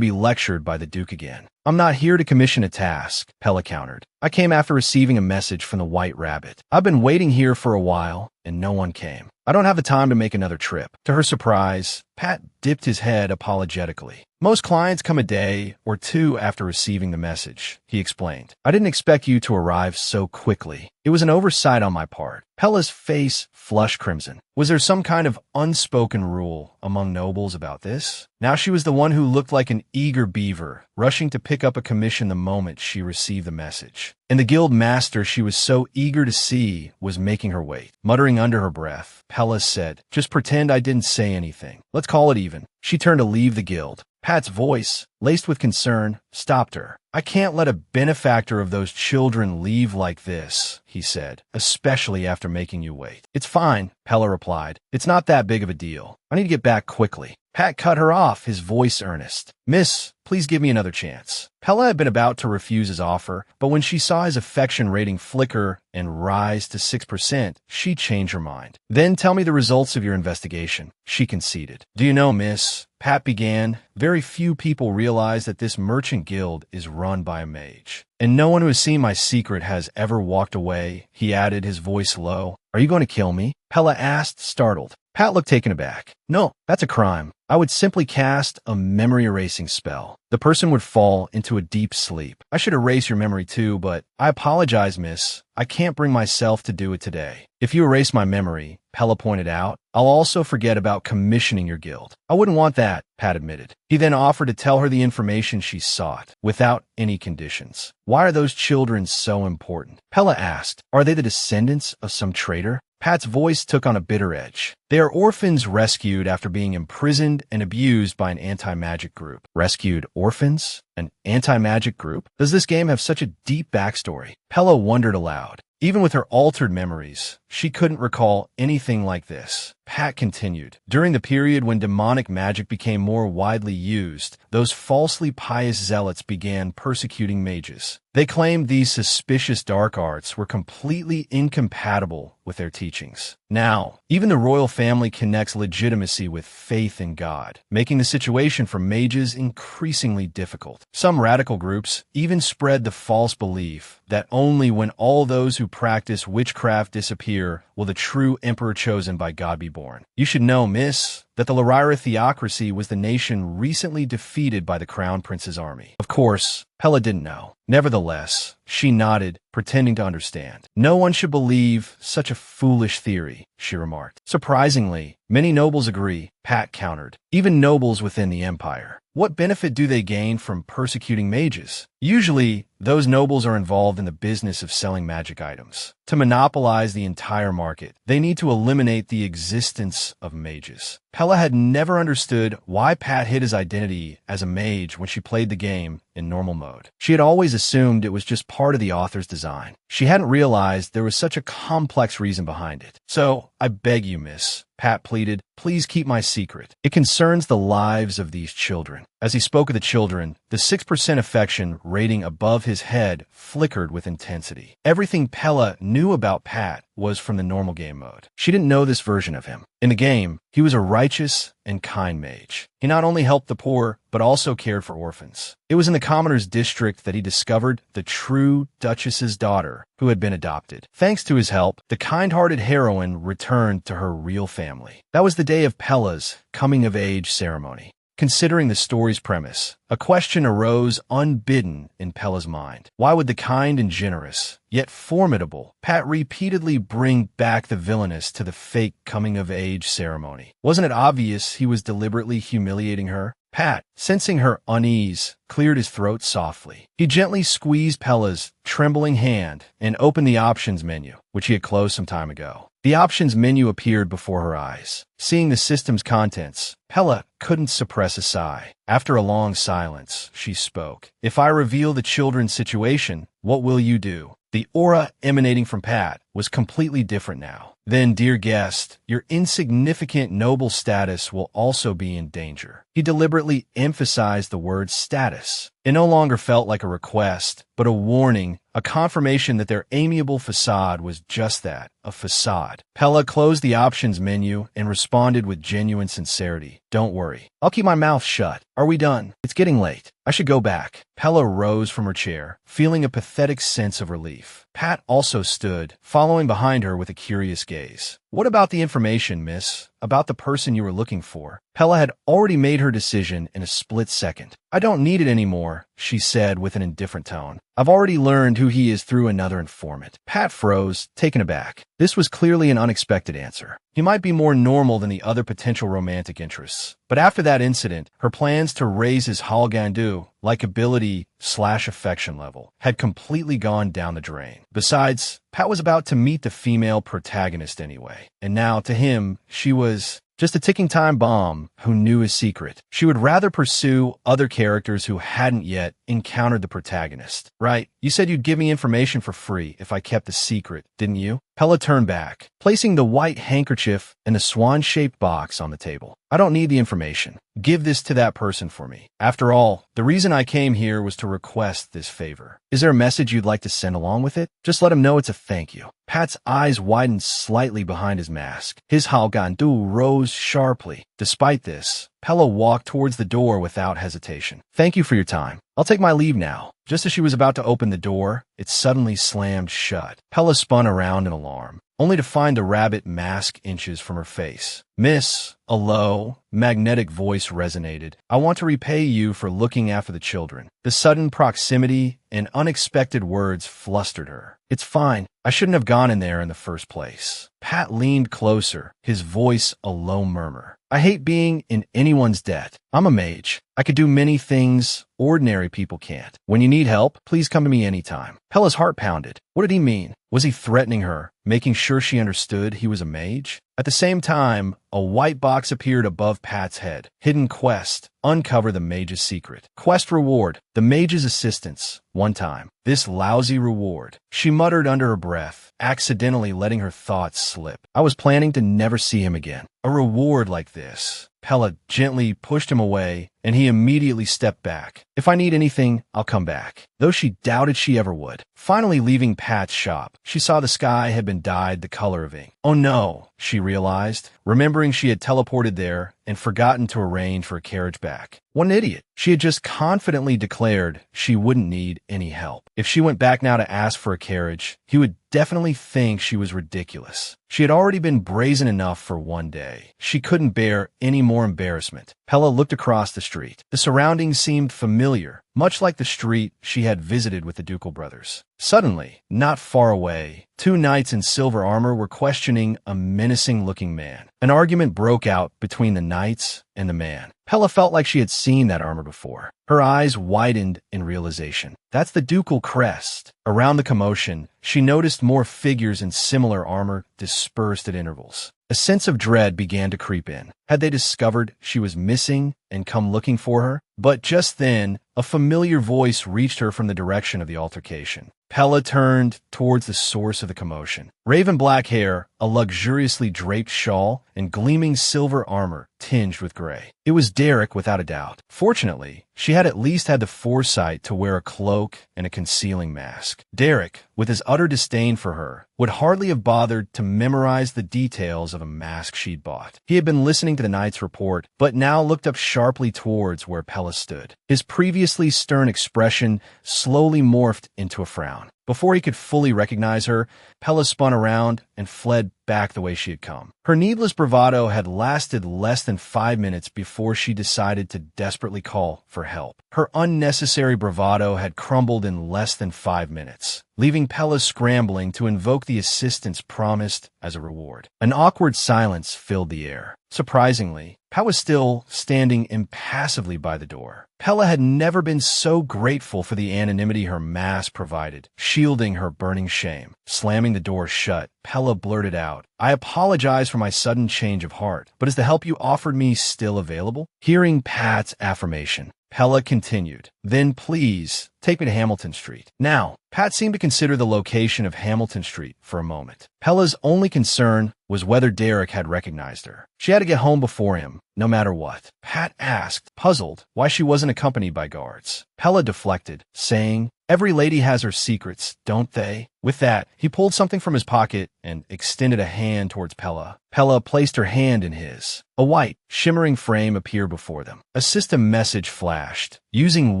be lectured by the Duke again. "I'm not here to commission a task," Pella countered. "I came after receiving a message from the White Rabbit. I've been waiting here for a while, and no one came." I don't have the time to make another trip. To her surprise, Pat dipped his head apologetically. Most clients come a day or two after receiving the message, he explained. I didn't expect you to arrive so quickly. It was an oversight on my part. Pella's face flushed crimson. Was there some kind of unspoken rule among nobles about this? Now she was the one who looked like an eager beaver, rushing to pick up a commission the moment she received the message. And the guild master she was so eager to see was making her wait. Muttering under her breath, Pella said, "Just pretend I didn't say anything. Let's call it even." She turned to leave the guild. Pat's voice, laced with concern, stopped her. "I can't let a benefactor of those children leave like this," he said, "especially after making you wait." "It's fine," Pella replied. "It's not that big of a deal. I need to get back quickly." Pat cut her off, his voice earnest. "Miss, please give me another chance." Pella had been about to refuse his offer, but when she saw his affection rating flicker and rise to 6%, she changed her mind. "Then tell me the results of your investigation," she conceded. "Do you know, miss," Pat began, "very few people realize that this merchant guild is run by a mage. And no one who has seen my secret has ever walked away," he added, his voice low. "Are you going to kill me?" Pella asked, startled. Pat looked taken aback. "No, that's a crime. I would simply cast a memory-erasing spell. The person would fall into a deep sleep. I should erase your memory too, but I apologize, miss. I can't bring myself to do it today. If you erase my memory," Pella pointed out, "I'll also forget about commissioning your guild." "I wouldn't want that," Pat admitted. He then offered to tell her the information she sought, without any conditions. "Why are those children so important?" Pella asked. "Are they the descendants of some traitor?" Pat's voice took on a bitter edge. "They are orphans rescued after being imprisoned and abused by an anti-magic group." Rescued orphans? An anti-magic group? Does this game have such a deep backstory? Pella wondered aloud. Even with her altered memories, she couldn't recall anything like this. Pat continued. "During the period when demonic magic became more widely used, those falsely pious zealots began persecuting mages. They claimed these suspicious dark arts were completely incompatible with their teachings. Now, even the royal family connects legitimacy with faith in God, making the situation for mages increasingly difficult. Some radical groups even spread the false belief that only when all those who practice witchcraft disappear will the true emperor chosen by God be born. You should know, miss, that the Lyra theocracy was the nation recently defeated by the Crown Prince's army." Of course, Pella didn't know. Nevertheless, she nodded, pretending to understand. "No one should believe such a foolish theory," she remarked. "Surprisingly, many nobles agree," Pat countered. "Even nobles within the empire. What benefit do they gain from persecuting mages? Usually, those nobles are involved in the business of selling magic items. To monopolize the entire market, they need to eliminate the existence of mages." Pella had never understood why Pat hid his identity as a mage when she played the game in normal mode. She had always assumed it was just part of the author's design. She hadn't realized there was such a complex reason behind it. "So, I beg you, miss," Pat pleaded, "please keep my secret. It concerns the lives of these children." As he spoke of the children, the 6% affection rating above his head flickered with intensity. Everything Pella knew about Pat was from the normal game mode. She didn't know this version of him. In the game, he was a righteous and kind mage. He not only helped the poor, but also cared for orphans. It was in the commoner's district that he discovered the true Duchess's daughter, who had been adopted. Thanks to his help, the kind-hearted heroine returned to her real family. That was the day of Pella's coming-of-age ceremony. Considering the story's premise, a question arose unbidden in Pella's mind. Why would the kind and generous, yet formidable, Pat repeatedly bring back the villainous to the fake coming-of-age ceremony? Wasn't it obvious he was deliberately humiliating her? Pat, sensing her unease, cleared his throat softly. He gently squeezed Pella's trembling hand and opened the options menu, which he had closed some time ago. The options menu appeared before her eyes. Seeing the system's contents, Pella couldn't suppress a sigh. After a long silence, she spoke. "If I reveal the children's situation, what will you do?" The aura emanating from Pat was completely different now. "Then, dear guest, your insignificant noble status will also be in danger." He deliberately emphasized the word status. It no longer felt like a request, but a warning, a confirmation that their amiable facade was just that, a facade. Pella closed the options menu and responded with genuine sincerity. "Don't worry. I'll keep my mouth shut. Are we done? It's getting late. I should go back." Pella rose from her chair, feeling a pathetic sense of relief. Pat also stood, following behind her with a curious gaze. What about the information, miss? About the person you were looking for? Pella had already made her decision in a split second. I don't need it anymore, she said with an indifferent tone. I've already learned who he is through another informant. Pat froze, taken aback. This was clearly an unexpected answer. He might be more normal than the other potential romantic interests. But after that incident, her plans to raise his Halgandu, likability/affection level, had completely gone down the drain. Besides, Pat was about to meet the female protagonist anyway. And now, to him, she was just a ticking time bomb who knew his secret. She would rather pursue other characters who hadn't yet encountered the protagonist. Right, you said you'd give me information for free if I kept the secret, didn't you? Pella turned back, placing the white handkerchief and the swan-shaped box on the table. I don't need the information. Give this to that person for me. After all, the reason I came here was to request this favor. Is there a message you'd like to send along with it? Just let him know it's a thank you. Pat's eyes widened slightly behind his mask. His Halgandu rose sharply. Despite this, Pella walked towards the door without hesitation. Thank you for your time. I'll take my leave now. Just as she was about to open the door, it suddenly slammed shut. Pella spun around in alarm, only to find the rabbit mask inches from her face. Miss, a low, magnetic voice resonated. I want to repay you for looking after the children. The sudden proximity and unexpected words flustered her. It's fine. I shouldn't have gone in there in the first place. Pat leaned closer, his voice a low murmur. I hate being in anyone's debt. I'm a mage. I could do many things ordinary people can't. When you need help, please come to me anytime. Pella's heart pounded. What did he mean? Was he threatening her, making sure she understood he was a mage? At the same time, a white box appeared above Pat's head. Hidden quest. Uncover the mage's secret. Quest reward. The mage's assistance. One time. This lousy reward. She muttered under her breath, accidentally letting her thoughts slip. I was planning to never see him again. A reward like this. Pella gently pushed him away, and he immediately stepped back. If I need anything, I'll come back. Though she doubted she ever would. Finally leaving Pat's shop, she saw the sky had been dyed the color of ink. Oh no, she realized, remembering she had teleported there and forgotten to arrange for a carriage back. What an idiot. She had just confidently declared she wouldn't need any help. If she went back now to ask for a carriage, he would definitely think she was ridiculous. She had already been brazen enough for one day. She couldn't bear any more embarrassment. Pella looked across the street. The surroundings seemed familiar, much like the street she had visited with the Ducal brothers. Suddenly, not far away, two knights in silver armor were questioning a menacing-looking man. An argument broke out between the knights and the man. Pella felt like she had seen that armor before. Her eyes widened in realization. That's the ducal crest. Around the commotion, she noticed more figures in similar armor dispersed at intervals. A sense of dread began to creep in. Had they discovered she was missing and come looking for her? But just then, a familiar voice reached her from the direction of the altercation. Pella turned towards the source of the commotion. Raven black hair, a luxuriously draped shawl, and gleaming silver armor tinged with gray. It was Derek without a doubt. Fortunately, she had at least had the foresight to wear a cloak and a concealing mask. Derek, with his utter disdain for her, would hardly have bothered to memorize the details of a mask she'd bought. He had been listening to the knight's report, but now looked up sharply towards where Pella stood. His previously stern expression slowly morphed into a frown. Before he could fully recognize her, Pella spun around and fled back the way she had come. Her needless bravado had lasted less than 5 minutes before she decided to desperately call for help. Her unnecessary bravado had crumbled in less than 5 minutes, leaving Pella scrambling to invoke the assistance promised as a reward. An awkward silence filled the air. Surprisingly, Pat was still standing impassively by the door. Pella had never been so grateful for the anonymity her mask provided, shielding her burning shame. Slamming the door shut, Pella blurted out, I apologize for my sudden change of heart, but is the help you offered me still available? Hearing Pat's affirmation, Pella continued, then please take me to Hamilton Street. Now, Pat seemed to consider the location of Hamilton Street for a moment. Pella's only concern was whether Derek had recognized her. She had to get home before him, no matter what. Pat asked, puzzled, why she wasn't accompanied by guards. Pella deflected, saying, every lady has her secrets, don't they? With that, he pulled something from his pocket and extended a hand towards Pella. Pella placed her hand in his. A white, shimmering frame appeared before them. A system message flashed, using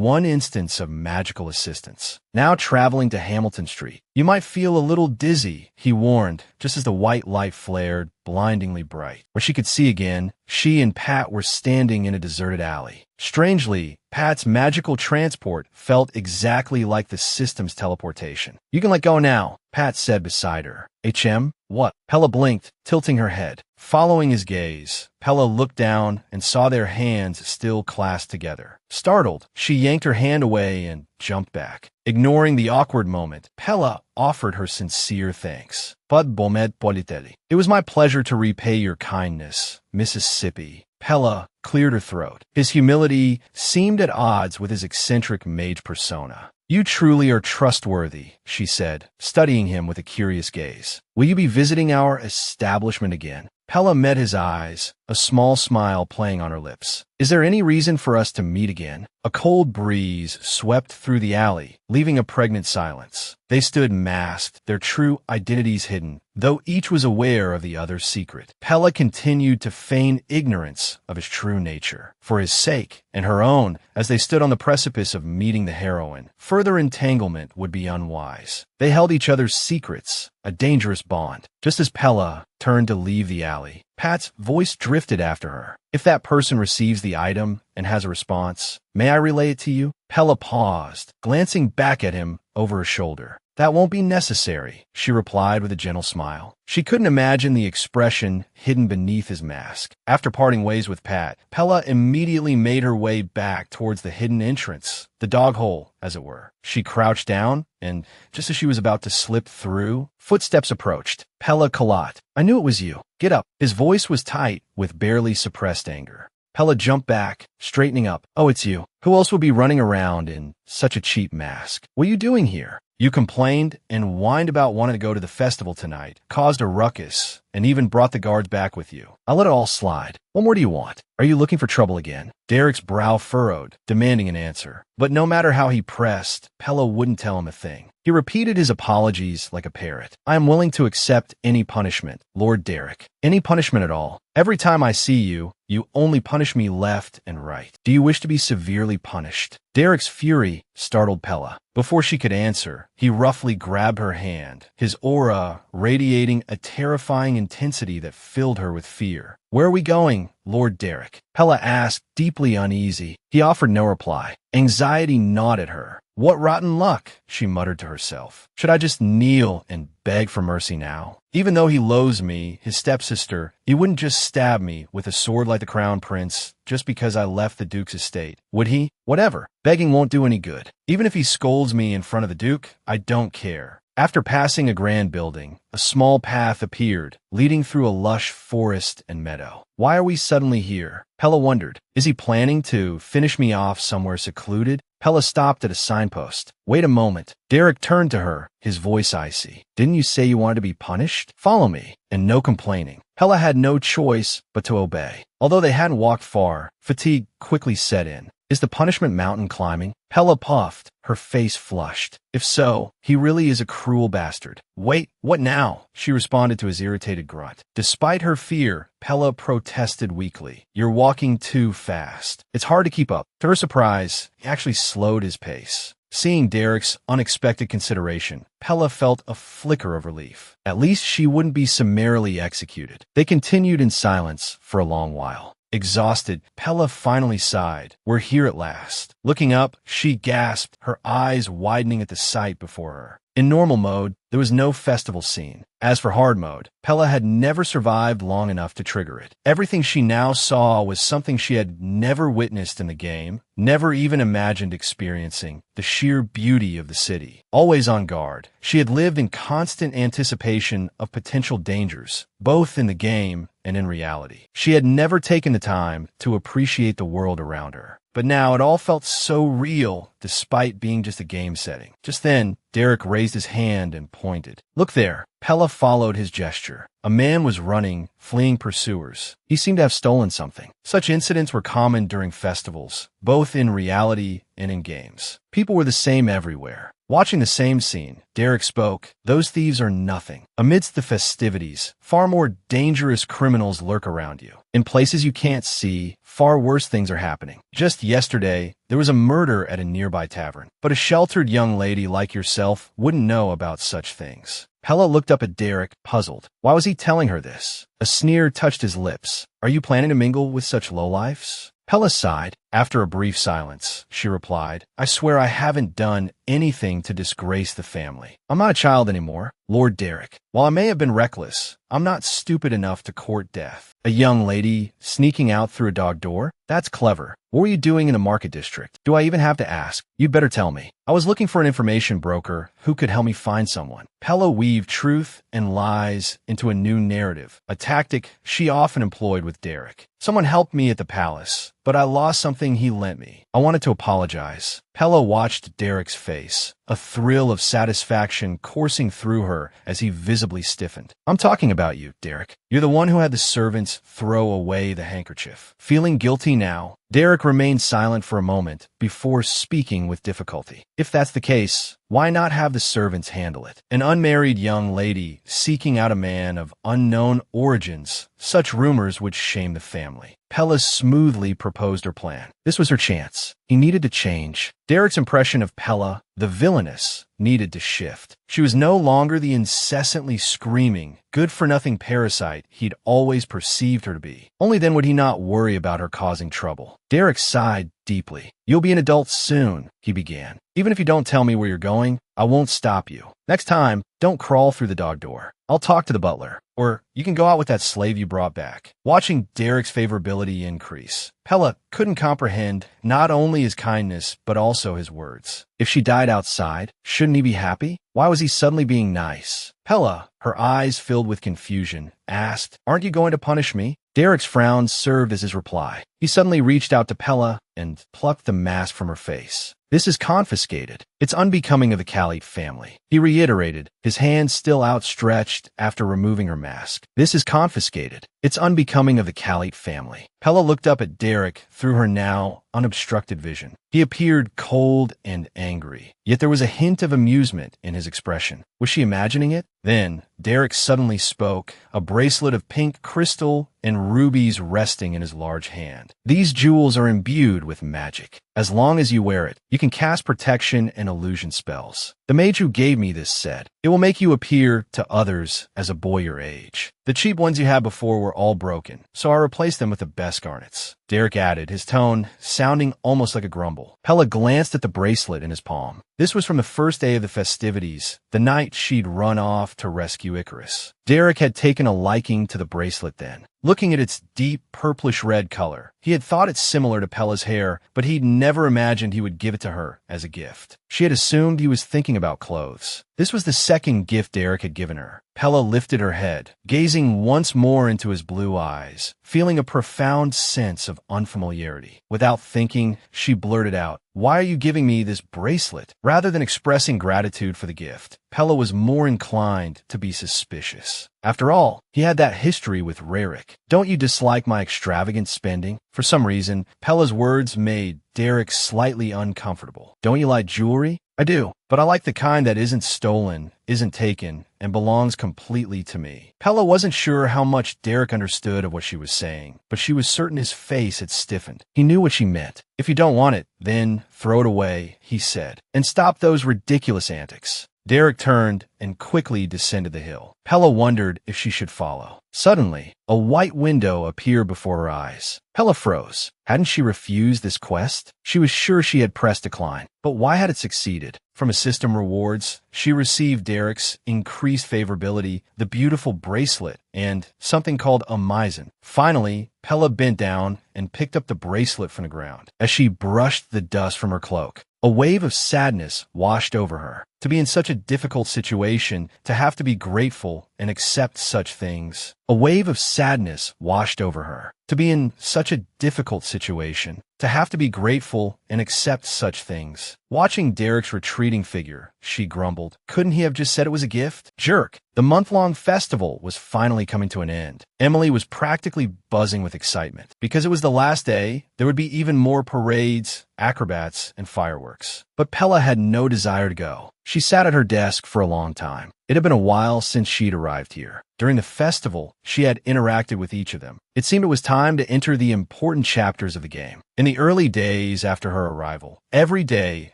one instance of magical assistance. Now traveling to Hamilton Street. You might feel a little dizzy, he warned, just as the white light flared, blindingly bright. When she could see again, she and Pat were standing in a deserted alley. Strangely, Pat's magical transport felt exactly like the system's teleportation. You can let go now, Pat said beside her. HM? What? Pella blinked, tilting her head. Following his gaze, Pella looked down and saw their hands still clasped together. Startled, she yanked her hand away and jumped back. Ignoring the awkward moment, Pella offered her sincere thanks. Bud bomed politeli. It was my pleasure to repay your kindness, Mississippi. Pella cleared her throat. His humility seemed at odds with his eccentric mage persona. You truly are trustworthy, she said, studying him with a curious gaze. Will you be visiting our establishment again? Pella met his eyes, a small smile playing on her lips. Is there any reason for us to meet again? A cold breeze swept through the alley, leaving a pregnant silence. They stood masked, their true identities hidden, though each was aware of the other's secret. Pella continued to feign ignorance of his true nature. For his sake, and her own, as they stood on the precipice of meeting the heroine, further entanglement would be unwise. They held each other's secrets, a dangerous bond. Just as Pella turned to leave the alley, Pat's voice drifted after her. If that person receives the item and has a response, may I relay it to you? Pella paused, glancing back at him over her shoulder. That won't be necessary, she replied with a gentle smile. She couldn't imagine the expression hidden beneath his mask. After parting ways with Pat, Pella immediately made her way back towards the hidden entrance, the dog hole, as it were. She crouched down, and just as she was about to slip through, footsteps approached. Pella Kalat. I knew it was you. Get up. His voice was tight with barely suppressed anger. Pella jumped back, straightening up. Oh, it's you. Who else would be running around in such a cheap mask? What are you doing here? You complained and whined about wanting to go to the festival tonight, caused a ruckus, and even brought the guards back with you. I'll let it all slide. What more do you want? Are you looking for trouble again? Derek's brow furrowed, demanding an answer. But no matter how he pressed, Pella wouldn't tell him a thing. He repeated his apologies like a parrot. I am willing to accept any punishment, Lord Derek. Any punishment at all. Every time I see you, you only punish me left and right. Do you wish to be severely punished? Derek's fury startled Pella. Before she could answer, he roughly grabbed her hand, his aura radiating a terrifying intensity that filled her with fear. Where are we going, Lord Derek? Pella asked, deeply uneasy. He offered no reply. Anxiety gnawed at her. What rotten luck, she muttered to herself. Should I just kneel and beg for mercy now? Even though he loathes me, his stepsister, he wouldn't just stab me with a sword like the crown prince just because I left the Duke's estate, would he? Whatever. Begging won't do any good. Even if he scolds me in front of the Duke, I don't care. After passing a grand building, a small path appeared, leading through a lush forest and meadow. Why are we suddenly here? Pella wondered. Is he planning to finish me off somewhere secluded? Pella stopped at a signpost. Wait a moment. Derek turned to her, his voice icy. Didn't you say you wanted to be punished? Follow me. And no complaining. Pella had no choice but to obey. Although they hadn't walked far, fatigue quickly set in. Is the punishment mountain climbing? Pella puffed, her face flushed. If so, he really is a cruel bastard. Wait, what now? She responded to his irritated grunt. Despite her fear, Pella protested weakly. You're walking too fast. It's hard to keep up. To her surprise, he actually slowed his pace. Seeing Derek's unexpected consideration, Pella felt a flicker of relief. At least she wouldn't be summarily executed. They continued in silence for a long while. Exhausted, Pella finally sighed. We're here at last. Looking up, she gasped, her eyes widening at the sight before her. In normal mode, there was no festival scene. As for hard mode, Pella had never survived long enough to trigger it. Everything she now saw was something she had never witnessed in the game, never even imagined experiencing. The sheer beauty of the city. Always on guard, she had lived in constant anticipation of potential dangers, both in the game and in reality. She had never taken the time to appreciate the world around her. But now it all felt so real, despite being just a game setting. Just then, Derek raised his hand and pointed. Look there. Pella followed his gesture. A man was running, fleeing pursuers. He seemed to have stolen something. Such incidents were common during festivals, both in reality and in games. People were the same everywhere. Watching the same scene, Derek spoke, "Those thieves are nothing. Amidst the festivities, far more dangerous criminals lurk around you. In places you can't see, far worse things are happening. Just yesterday, there was a murder at a nearby tavern. But a sheltered young lady like yourself wouldn't know about such things." Pella looked up at Derek, puzzled. Why was he telling her this? A sneer touched his lips. "Are you planning to mingle with such lowlifes?" Pella sighed. After a brief silence, she replied, "I swear I haven't done anything to disgrace the family. I'm not a child anymore, Lord Derek. While I may have been reckless, I'm not stupid enough to court death. A young lady sneaking out through a dog door? That's clever. What were you doing in the market district? Do I even have to ask? You'd better tell me." "I was looking for an information broker who could help me find someone." Pella weaved truth and lies into a new narrative, a tactic she often employed with Derek. "Someone helped me at the palace, but I lost something he lent me. I wanted to apologize." Pella watched Derek's face, a thrill of satisfaction coursing through her as he visibly stiffened. "I'm talking about you, Derek. You're the one who had the servants throw away the handkerchief." Feeling guilty now, Derek remained silent for a moment before speaking with difficulty. "If that's the case, why not have the servants handle it? An unmarried young lady seeking out a man of unknown origins, such rumors would shame the family." Pella smoothly proposed her plan. This was her chance. He needed to change. Derek's impression of Pella, the villainess, needed to shift. She was no longer the incessantly screaming, good-for-nothing parasite he'd always perceived her to be. Only then would he not worry about her causing trouble. Derek sighed deeply. "You'll be an adult soon," he began. "Even if you don't tell me where you're going, I won't stop you. Next time, don't crawl through the dog door. I'll talk to the butler. Or you can go out with that slave you brought back." Watching Derek's favorability increase, Pella couldn't comprehend not only his kindness, but also his words. If she died outside, shouldn't he be happy? Why was he suddenly being nice? Pella, her eyes filled with confusion, asked, "Aren't you going to punish me?" Derek's frown served as his reply. He suddenly reached out to Pella and plucked the mask from her face. "This is confiscated. It's unbecoming of the Khalid family," he reiterated, his hand still outstretched after removing her mask. "This is confiscated. It's unbecoming of the Khalid family." Pella looked up at Derek through her now unobstructed vision. He appeared cold and angry, yet there was a hint of amusement in his expression. Was she imagining it? Then, Derek suddenly spoke, a bracelet of pink crystal and rubies resting in his large hand. "These jewels are imbued with magic. As long as you wear it, you can cast protection and illusion spells. The mage who gave me this said, it will make you appear to others as a boy your age. The cheap ones you had before were all broken, so I replaced them with the best garnets." Derek added, his tone sounding almost like a grumble. Pella glanced at the bracelet in his palm. This was from the first day of the festivities, the night she'd run off to rescue Icarus. Derek had taken a liking to the bracelet then. Looking at its deep purplish-red color, he had thought it similar to Pella's hair, but he'd never imagined he would give it to her as a gift. She had assumed he was thinking about clothes. This was the second gift Derek had given her. Pella lifted her head, gazing once more into his blue eyes, feeling a profound sense of unfamiliarity. Without thinking, she blurted out, "Why are you giving me this bracelet?" Rather than expressing gratitude for the gift, Pella was more inclined to be suspicious. After all, he had that history with Rarik. "Don't you dislike my extravagant spending?" For some reason, Pella's words made Derek slightly uncomfortable. "Don't you like jewelry?" "I do, but I like the kind that isn't stolen, isn't taken, and belongs completely to me." Pella wasn't sure how much Derek understood of what she was saying, but she was certain his face had stiffened. He knew what she meant. "If you don't want it, then throw it away," he said, "and stop those ridiculous antics." Derek turned and quickly descended the hill. Pella wondered if she should follow. Suddenly, a white window appeared before her eyes. Pella froze. Hadn't she refused this quest? She was sure she had pressed decline. But why had it succeeded? From a system rewards, she received Derek's increased favorability, the beautiful bracelet, and something called a mizan. Finally, Pella bent down and picked up the bracelet from the ground. As she brushed the dust from her cloak, a wave of sadness washed over her. To be in such a difficult situation, to have to be grateful and accept such things. A wave of sadness washed over her. To be in such a difficult situation, to have to be grateful and accept such things. Watching Derek's retreating figure, she grumbled, couldn't he have just said it was a gift? Jerk! The month-long festival was finally coming to an end. Emily was practically buzzing with excitement. Because it was the last day, there would be even more parades, acrobats, and fireworks. But Pella had no desire to go. She sat at her desk for a long time. It had been a while since she'd arrived here. During the festival, she had interacted with each of them. It seemed it was time to enter the important chapters of the game. In the early days after her arrival, every day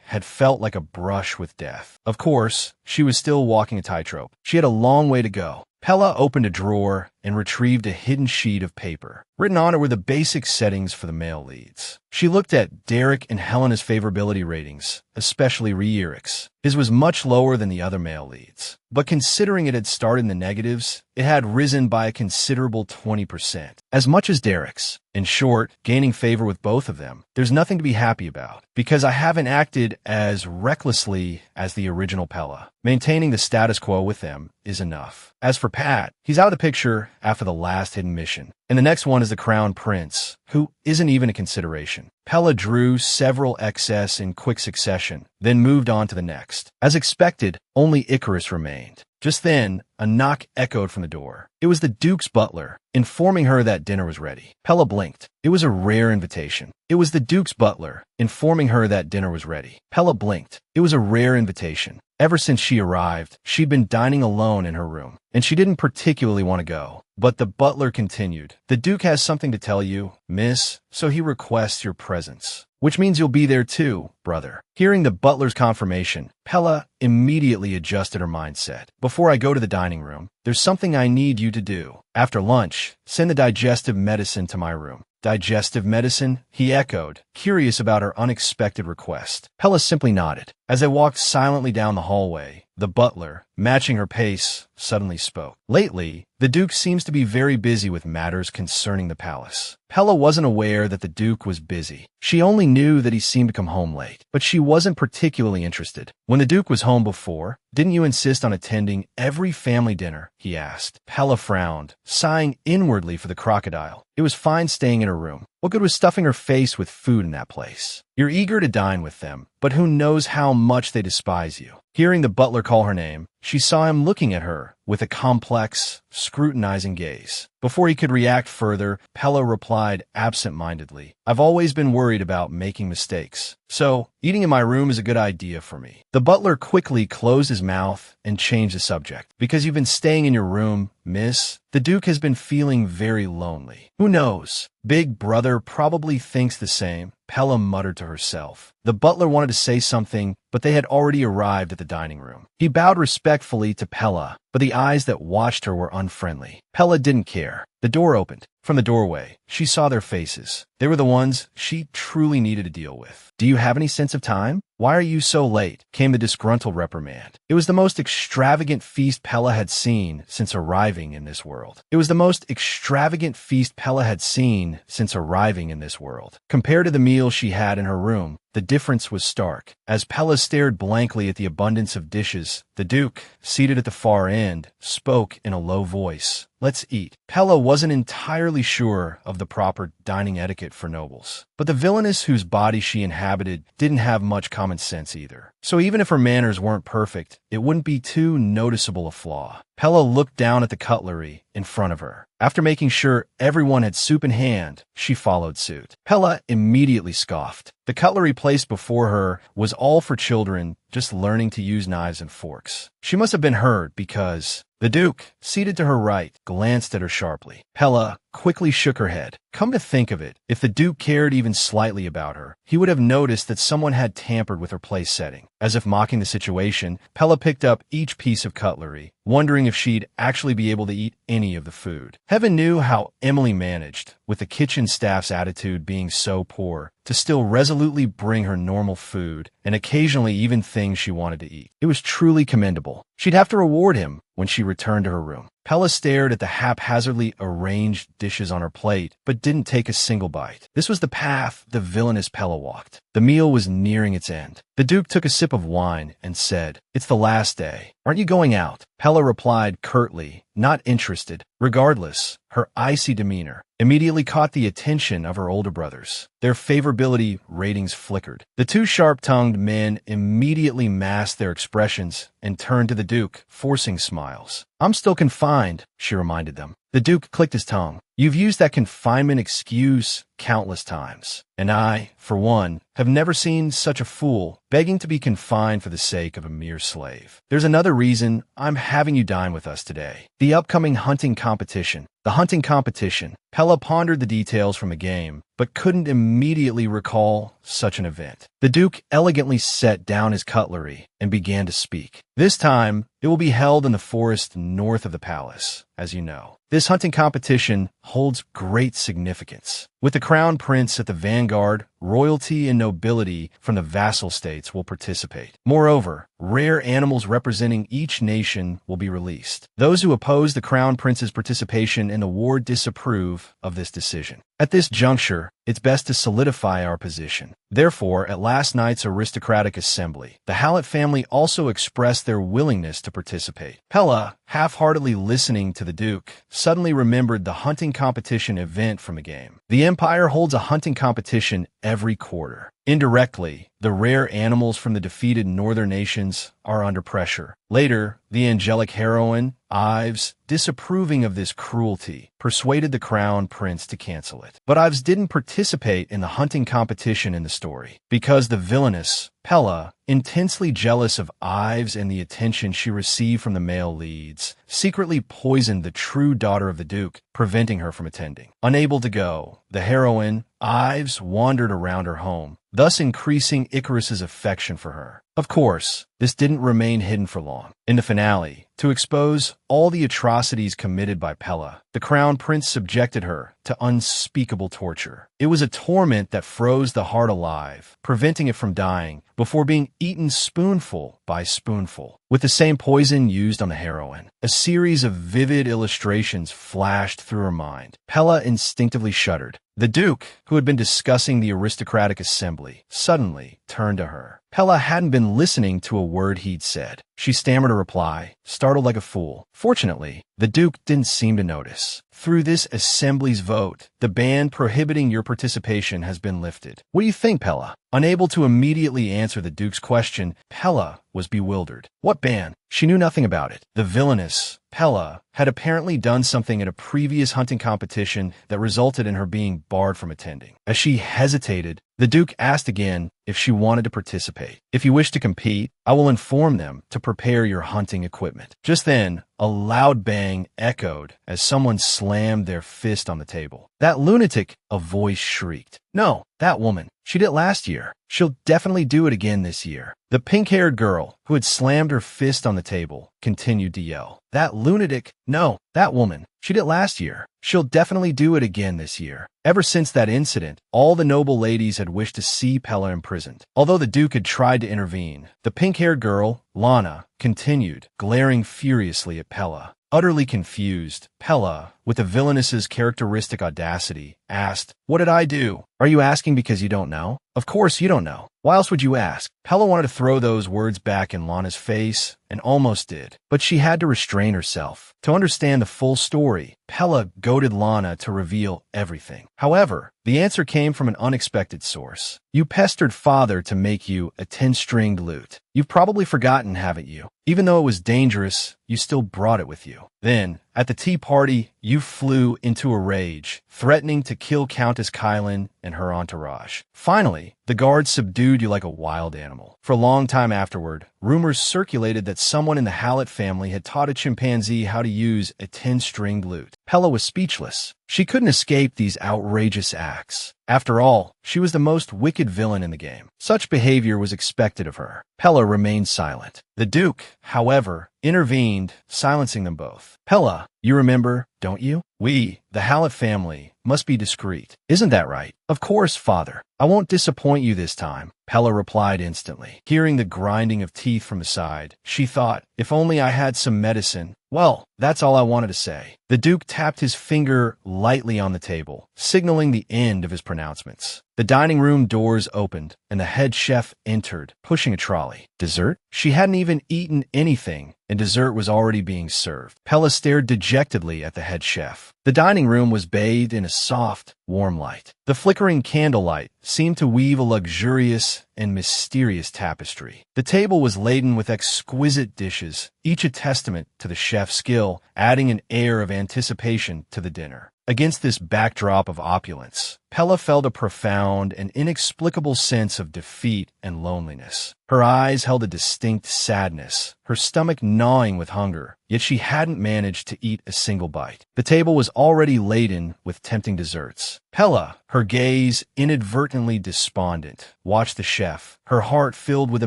had felt like a brush with death. Of course, she was still walking a tightrope. She had a long way to go. Pella opened a drawer and retrieved a hidden sheet of paper. Written on it were the basic settings for the male leads. She looked at Derek and Helena's favorability ratings, especially Reeric's. His was much lower than the other male leads. But considering it had started in the negatives, it had risen by a considerable 20%. As much as Derek's. In short, gaining favor with both of them. There's nothing to be happy about, because I haven't acted as recklessly as the original Pella. Maintaining the status quo with them is enough. As for Pat, he's out of the picture after the last hidden mission. And the next one is the Crown Prince, who isn't even a consideration. Pella drew several excess in quick succession, then moved on to the next. As expected, only Icarus remained. Just then, a knock echoed from the door. It was the Duke's butler, informing her that dinner was ready. Pella blinked. It was a rare invitation. It was the Duke's butler, informing her that dinner was ready. Pella blinked. It was a rare invitation. Ever since she arrived, she'd been dining alone in her room, and she didn't particularly want to go. But the butler continued. The Duke has something to tell you, miss, so he requests your presence. Which means you'll be there too, brother. Hearing the butler's confirmation, Pella immediately adjusted her mindset. Before I go to the dining room, there's something I need you to do. After lunch, send the digestive medicine to my room. Digestive medicine? He echoed, curious about her unexpected request. Pella simply nodded. As they walked silently down the hallway, the butler, matching her pace, suddenly spoke. Lately, the Duke seems to be very busy with matters concerning the palace. Pella wasn't aware that the Duke was busy. She only knew that he seemed to come home late, but she wasn't particularly interested. When the Duke was home before, didn't you insist on attending every family dinner? He asked. Pella frowned, sighing inwardly for the crocodile. It was fine staying in her room. What good was stuffing her face with food in that place? You're eager to dine with them, but who knows how much they despise you. Hearing the butler call her name, she saw him looking at her with a complex, scrutinizing gaze. Before he could react further, Pella replied absent-mindedly, I've always been worried about making mistakes, so eating in my room is a good idea for me. The butler quickly closed his mouth and changed the subject. Because you've been staying in your room, miss, the Duke has been feeling very lonely. Who knows? Big brother probably thinks the same, Pella muttered to herself. The butler wanted to say something, but they had already arrived at the dining room. He bowed respectfully to Pella, but the eyes that watched her were unfriendly. Pella didn't care. The door opened. From the doorway, she saw their faces. They were the ones she truly needed to deal with. Do you have any sense of time? Why are you so late? Came the disgruntled reprimand. It was the most extravagant feast Pella had seen since arriving in this world. It was the most extravagant feast Pella had seen since arriving in this world. Compared to the meal she had in her room, the difference was stark. As Pella stared blankly at the abundance of dishes, the Duke, seated at the far end, spoke in a low voice. Let's eat. Pella wasn't entirely sure of the proper dining etiquette for nobles, but the villainess whose body she inhabited didn't have much common sense either. So even if her manners weren't perfect, it wouldn't be too noticeable a flaw. Pella looked down at the cutlery in front of her. After making sure everyone had soup in hand, she followed suit. Pella immediately scoffed. The cutlery placed before her was all for children just learning to use knives and forks. She must have been hurt because the Duke, seated to her right, glanced at her sharply. Pella quickly shook her head. Come to think of it, if the Duke cared even slightly about her, he would have noticed that someone had tampered with her place setting. As if mocking the situation, Pella picked up each piece of cutlery, wondering if she'd actually be able to eat any of the food. Heaven knew how Emily managed, with the kitchen staff's attitude being so poor, to still resolutely bring her normal food, and occasionally even things she wanted to eat. It was truly commendable. She'd have to reward him when she returned to her room. Pella stared at the haphazardly arranged dishes on her plate, but didn't take a single bite. This was the path the villainous Pella walked. The meal was nearing its end. The Duke took a sip of wine and said, It's the last day. Aren't you going out? Pella replied curtly, not interested. Regardless, her icy demeanor immediately caught the attention of her older brothers. their favorability ratings flickered. The two sharp-tongued men immediately masked their expressions and turned to the Duke, forcing smiles. "I'm still confined," she reminded them. The Duke clicked his tongue. "You've used that confinement excuse countless times, and I, for one, have never seen such a fool begging to be confined for the sake of a mere slave. There's another reason I'm having you dine with us today. The upcoming hunting competition." The hunting competition. Pella pondered the details from a game, but couldn't immediately recall such an event. The Duke elegantly set down his cutlery and began to speak. "This time, it will be held in the forest north of the palace, as you know. This hunting competition holds great significance. With the crown prince at the vanguard, royalty and nobility from the vassal states will participate. Moreover, rare animals representing each nation will be released. Those who oppose the crown prince's participation in the war disapprove of this decision. At this juncture, it's best to solidify our position. Therefore, at last night's aristocratic assembly, the Hallett family also expressed their willingness to participate." Pella, half-heartedly listening to the Duke, suddenly remembered the hunting competition event from a game. The Empire holds a hunting competition every quarter. Indirectly, the rare animals from the defeated northern nations are under pressure. Later, the angelic heroine, Ives, disapproving of this cruelty, persuaded the crown prince to cancel it. But Ives didn't participate in the hunting competition in the story, because the villainous Pella, intensely jealous of Ives and the attention she received from the male leads, secretly poisoned the true daughter of the Duke, preventing her from attending. Unable to go, the heroine, Ives, wandered around her home, thus increasing Icarus's affection for her. Of course, this didn't remain hidden for long. In the finale, to expose all the atrocities committed by Pella, the crown prince subjected her to unspeakable torture. It was a torment that froze the heart alive, preventing it from dying, before being eaten spoonful by spoonful, with the same poison used on the heroine. A series of vivid illustrations flashed through her mind. Pella instinctively shuddered. The Duke, who had been discussing the aristocratic assembly, suddenly turned to her. Pella hadn't been listening to a word he'd said. She stammered a reply, startled like a fool. Fortunately, the Duke didn't seem to notice. "Through this assembly's vote, the ban prohibiting your participation has been lifted. What do you think, Pella?" Unable to immediately answer the Duke's question, Pella was bewildered. What ban? She knew nothing about it. The villainous Pella had apparently done something at a previous hunting competition that resulted in her being barred from attending. As she hesitated, the Duke asked again if she wanted to participate. "If you wish to compete, I will inform them to prepare your hunting equipment." Just then, a loud bang echoed as someone slammed their fist on the table. "That lunatic!" a voice shrieked. "No, that woman. She did it last year. She'll definitely do it again this year." The pink-haired girl, who had slammed her fist on the table, continued to yell. "That lunatic! No, that woman. She did it last year. She'll definitely do it again this year." Ever since that incident, all the noble ladies had wished to see Pella imprisoned. Although the Duke had tried to intervene, the pink-haired girl, Lana, continued, glaring furiously at Pella. Utterly confused, Pella, with the villainess's characteristic audacity, asked, "What did I do?" "Are you asking because you don't know?" "Of course you don't know. Why else would you ask?" Pella wanted to throw those words back in Lana's face, and almost did. But she had to restrain herself. To understand the full story, Pella goaded Lana to reveal everything. However, the answer came from an unexpected source. "You pestered father to make you a 10-stringed lute. You've probably forgotten, haven't you? Even though it was dangerous, you still brought it with you. Then, at the tea party, you flew into a rage, threatening to kill Countess Kylan and her entourage. Finally, the guards subdued you like a wild animal. For a long time afterward, rumors circulated that someone in the Hallett family had taught a chimpanzee how to use a 10-stringed lute." Pella was speechless. She couldn't escape these outrageous acts. After all, she was the most wicked villain in the game. Such behavior was expected of her. Pella remained silent. The Duke, however, intervened, silencing them both. "Pella, you remember, don't you? We, the Hallett family, must be discreet. Isn't that right?" "Of course, father. I won't disappoint you this time," Pella replied instantly. Hearing the grinding of teeth from the side, she thought, "If only I had some medicine." "Well, that's all I wanted to say." The Duke tapped his finger lightly on the table, signaling the end of his pronouncements. The dining room doors opened, and the head chef entered, pushing a trolley. Dessert? She hadn't even eaten anything, and dessert was already being served. Pella stared dejectedly at the head chef. The dining room was bathed in a soft, warm light. The flickering candlelight seemed to weave a luxurious and mysterious tapestry. The table was laden with exquisite dishes, each a testament to the chef's skill, adding an air of anticipation to the dinner. Against this backdrop of opulence, Pella felt a profound and inexplicable sense of defeat and loneliness. Her eyes held a distinct sadness, her stomach gnawing with hunger, yet she hadn't managed to eat a single bite. The table was already laden with tempting desserts. Pella, her gaze inadvertently despondent, watched the chef, her heart filled with a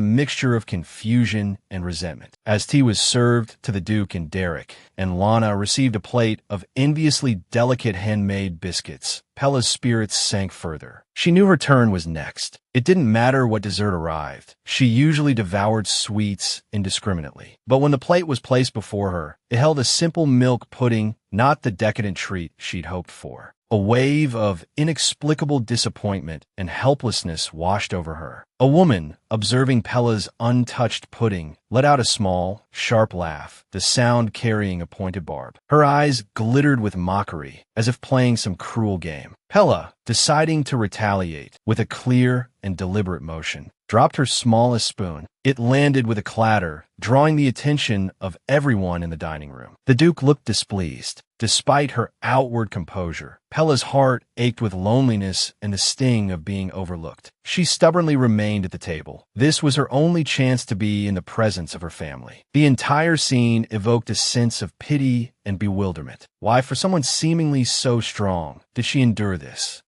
mixture of confusion and resentment. As tea was served to the Duke and Derek, and Lana received a plate of enviously delicate handmade biscuits, Pella's spirits sank further. She knew her turn was next. It didn't matter what dessert arrived. She usually devoured sweets indiscriminately. But when the plate was placed before her, it held a simple milk pudding, not the decadent treat she'd hoped for. A wave of inexplicable disappointment and helplessness washed over her. A woman, observing Pella's untouched pudding, let out a small, sharp laugh, the sound carrying a pointed barb. Her eyes glittered with mockery, as if playing some cruel game. Pella, deciding to retaliate, with a clear and deliberate motion, dropped her smallest spoon. It landed with a clatter, drawing the attention of everyone in the dining room. The Duke looked displeased. Despite her outward composure, Pella's heart ached with loneliness and the sting of being overlooked. She stubbornly remained at the table. This was her only chance to be in the presence of her family. The entire scene evoked a sense of pity and bewilderment. Why, for someone seemingly so strong, did she endure this?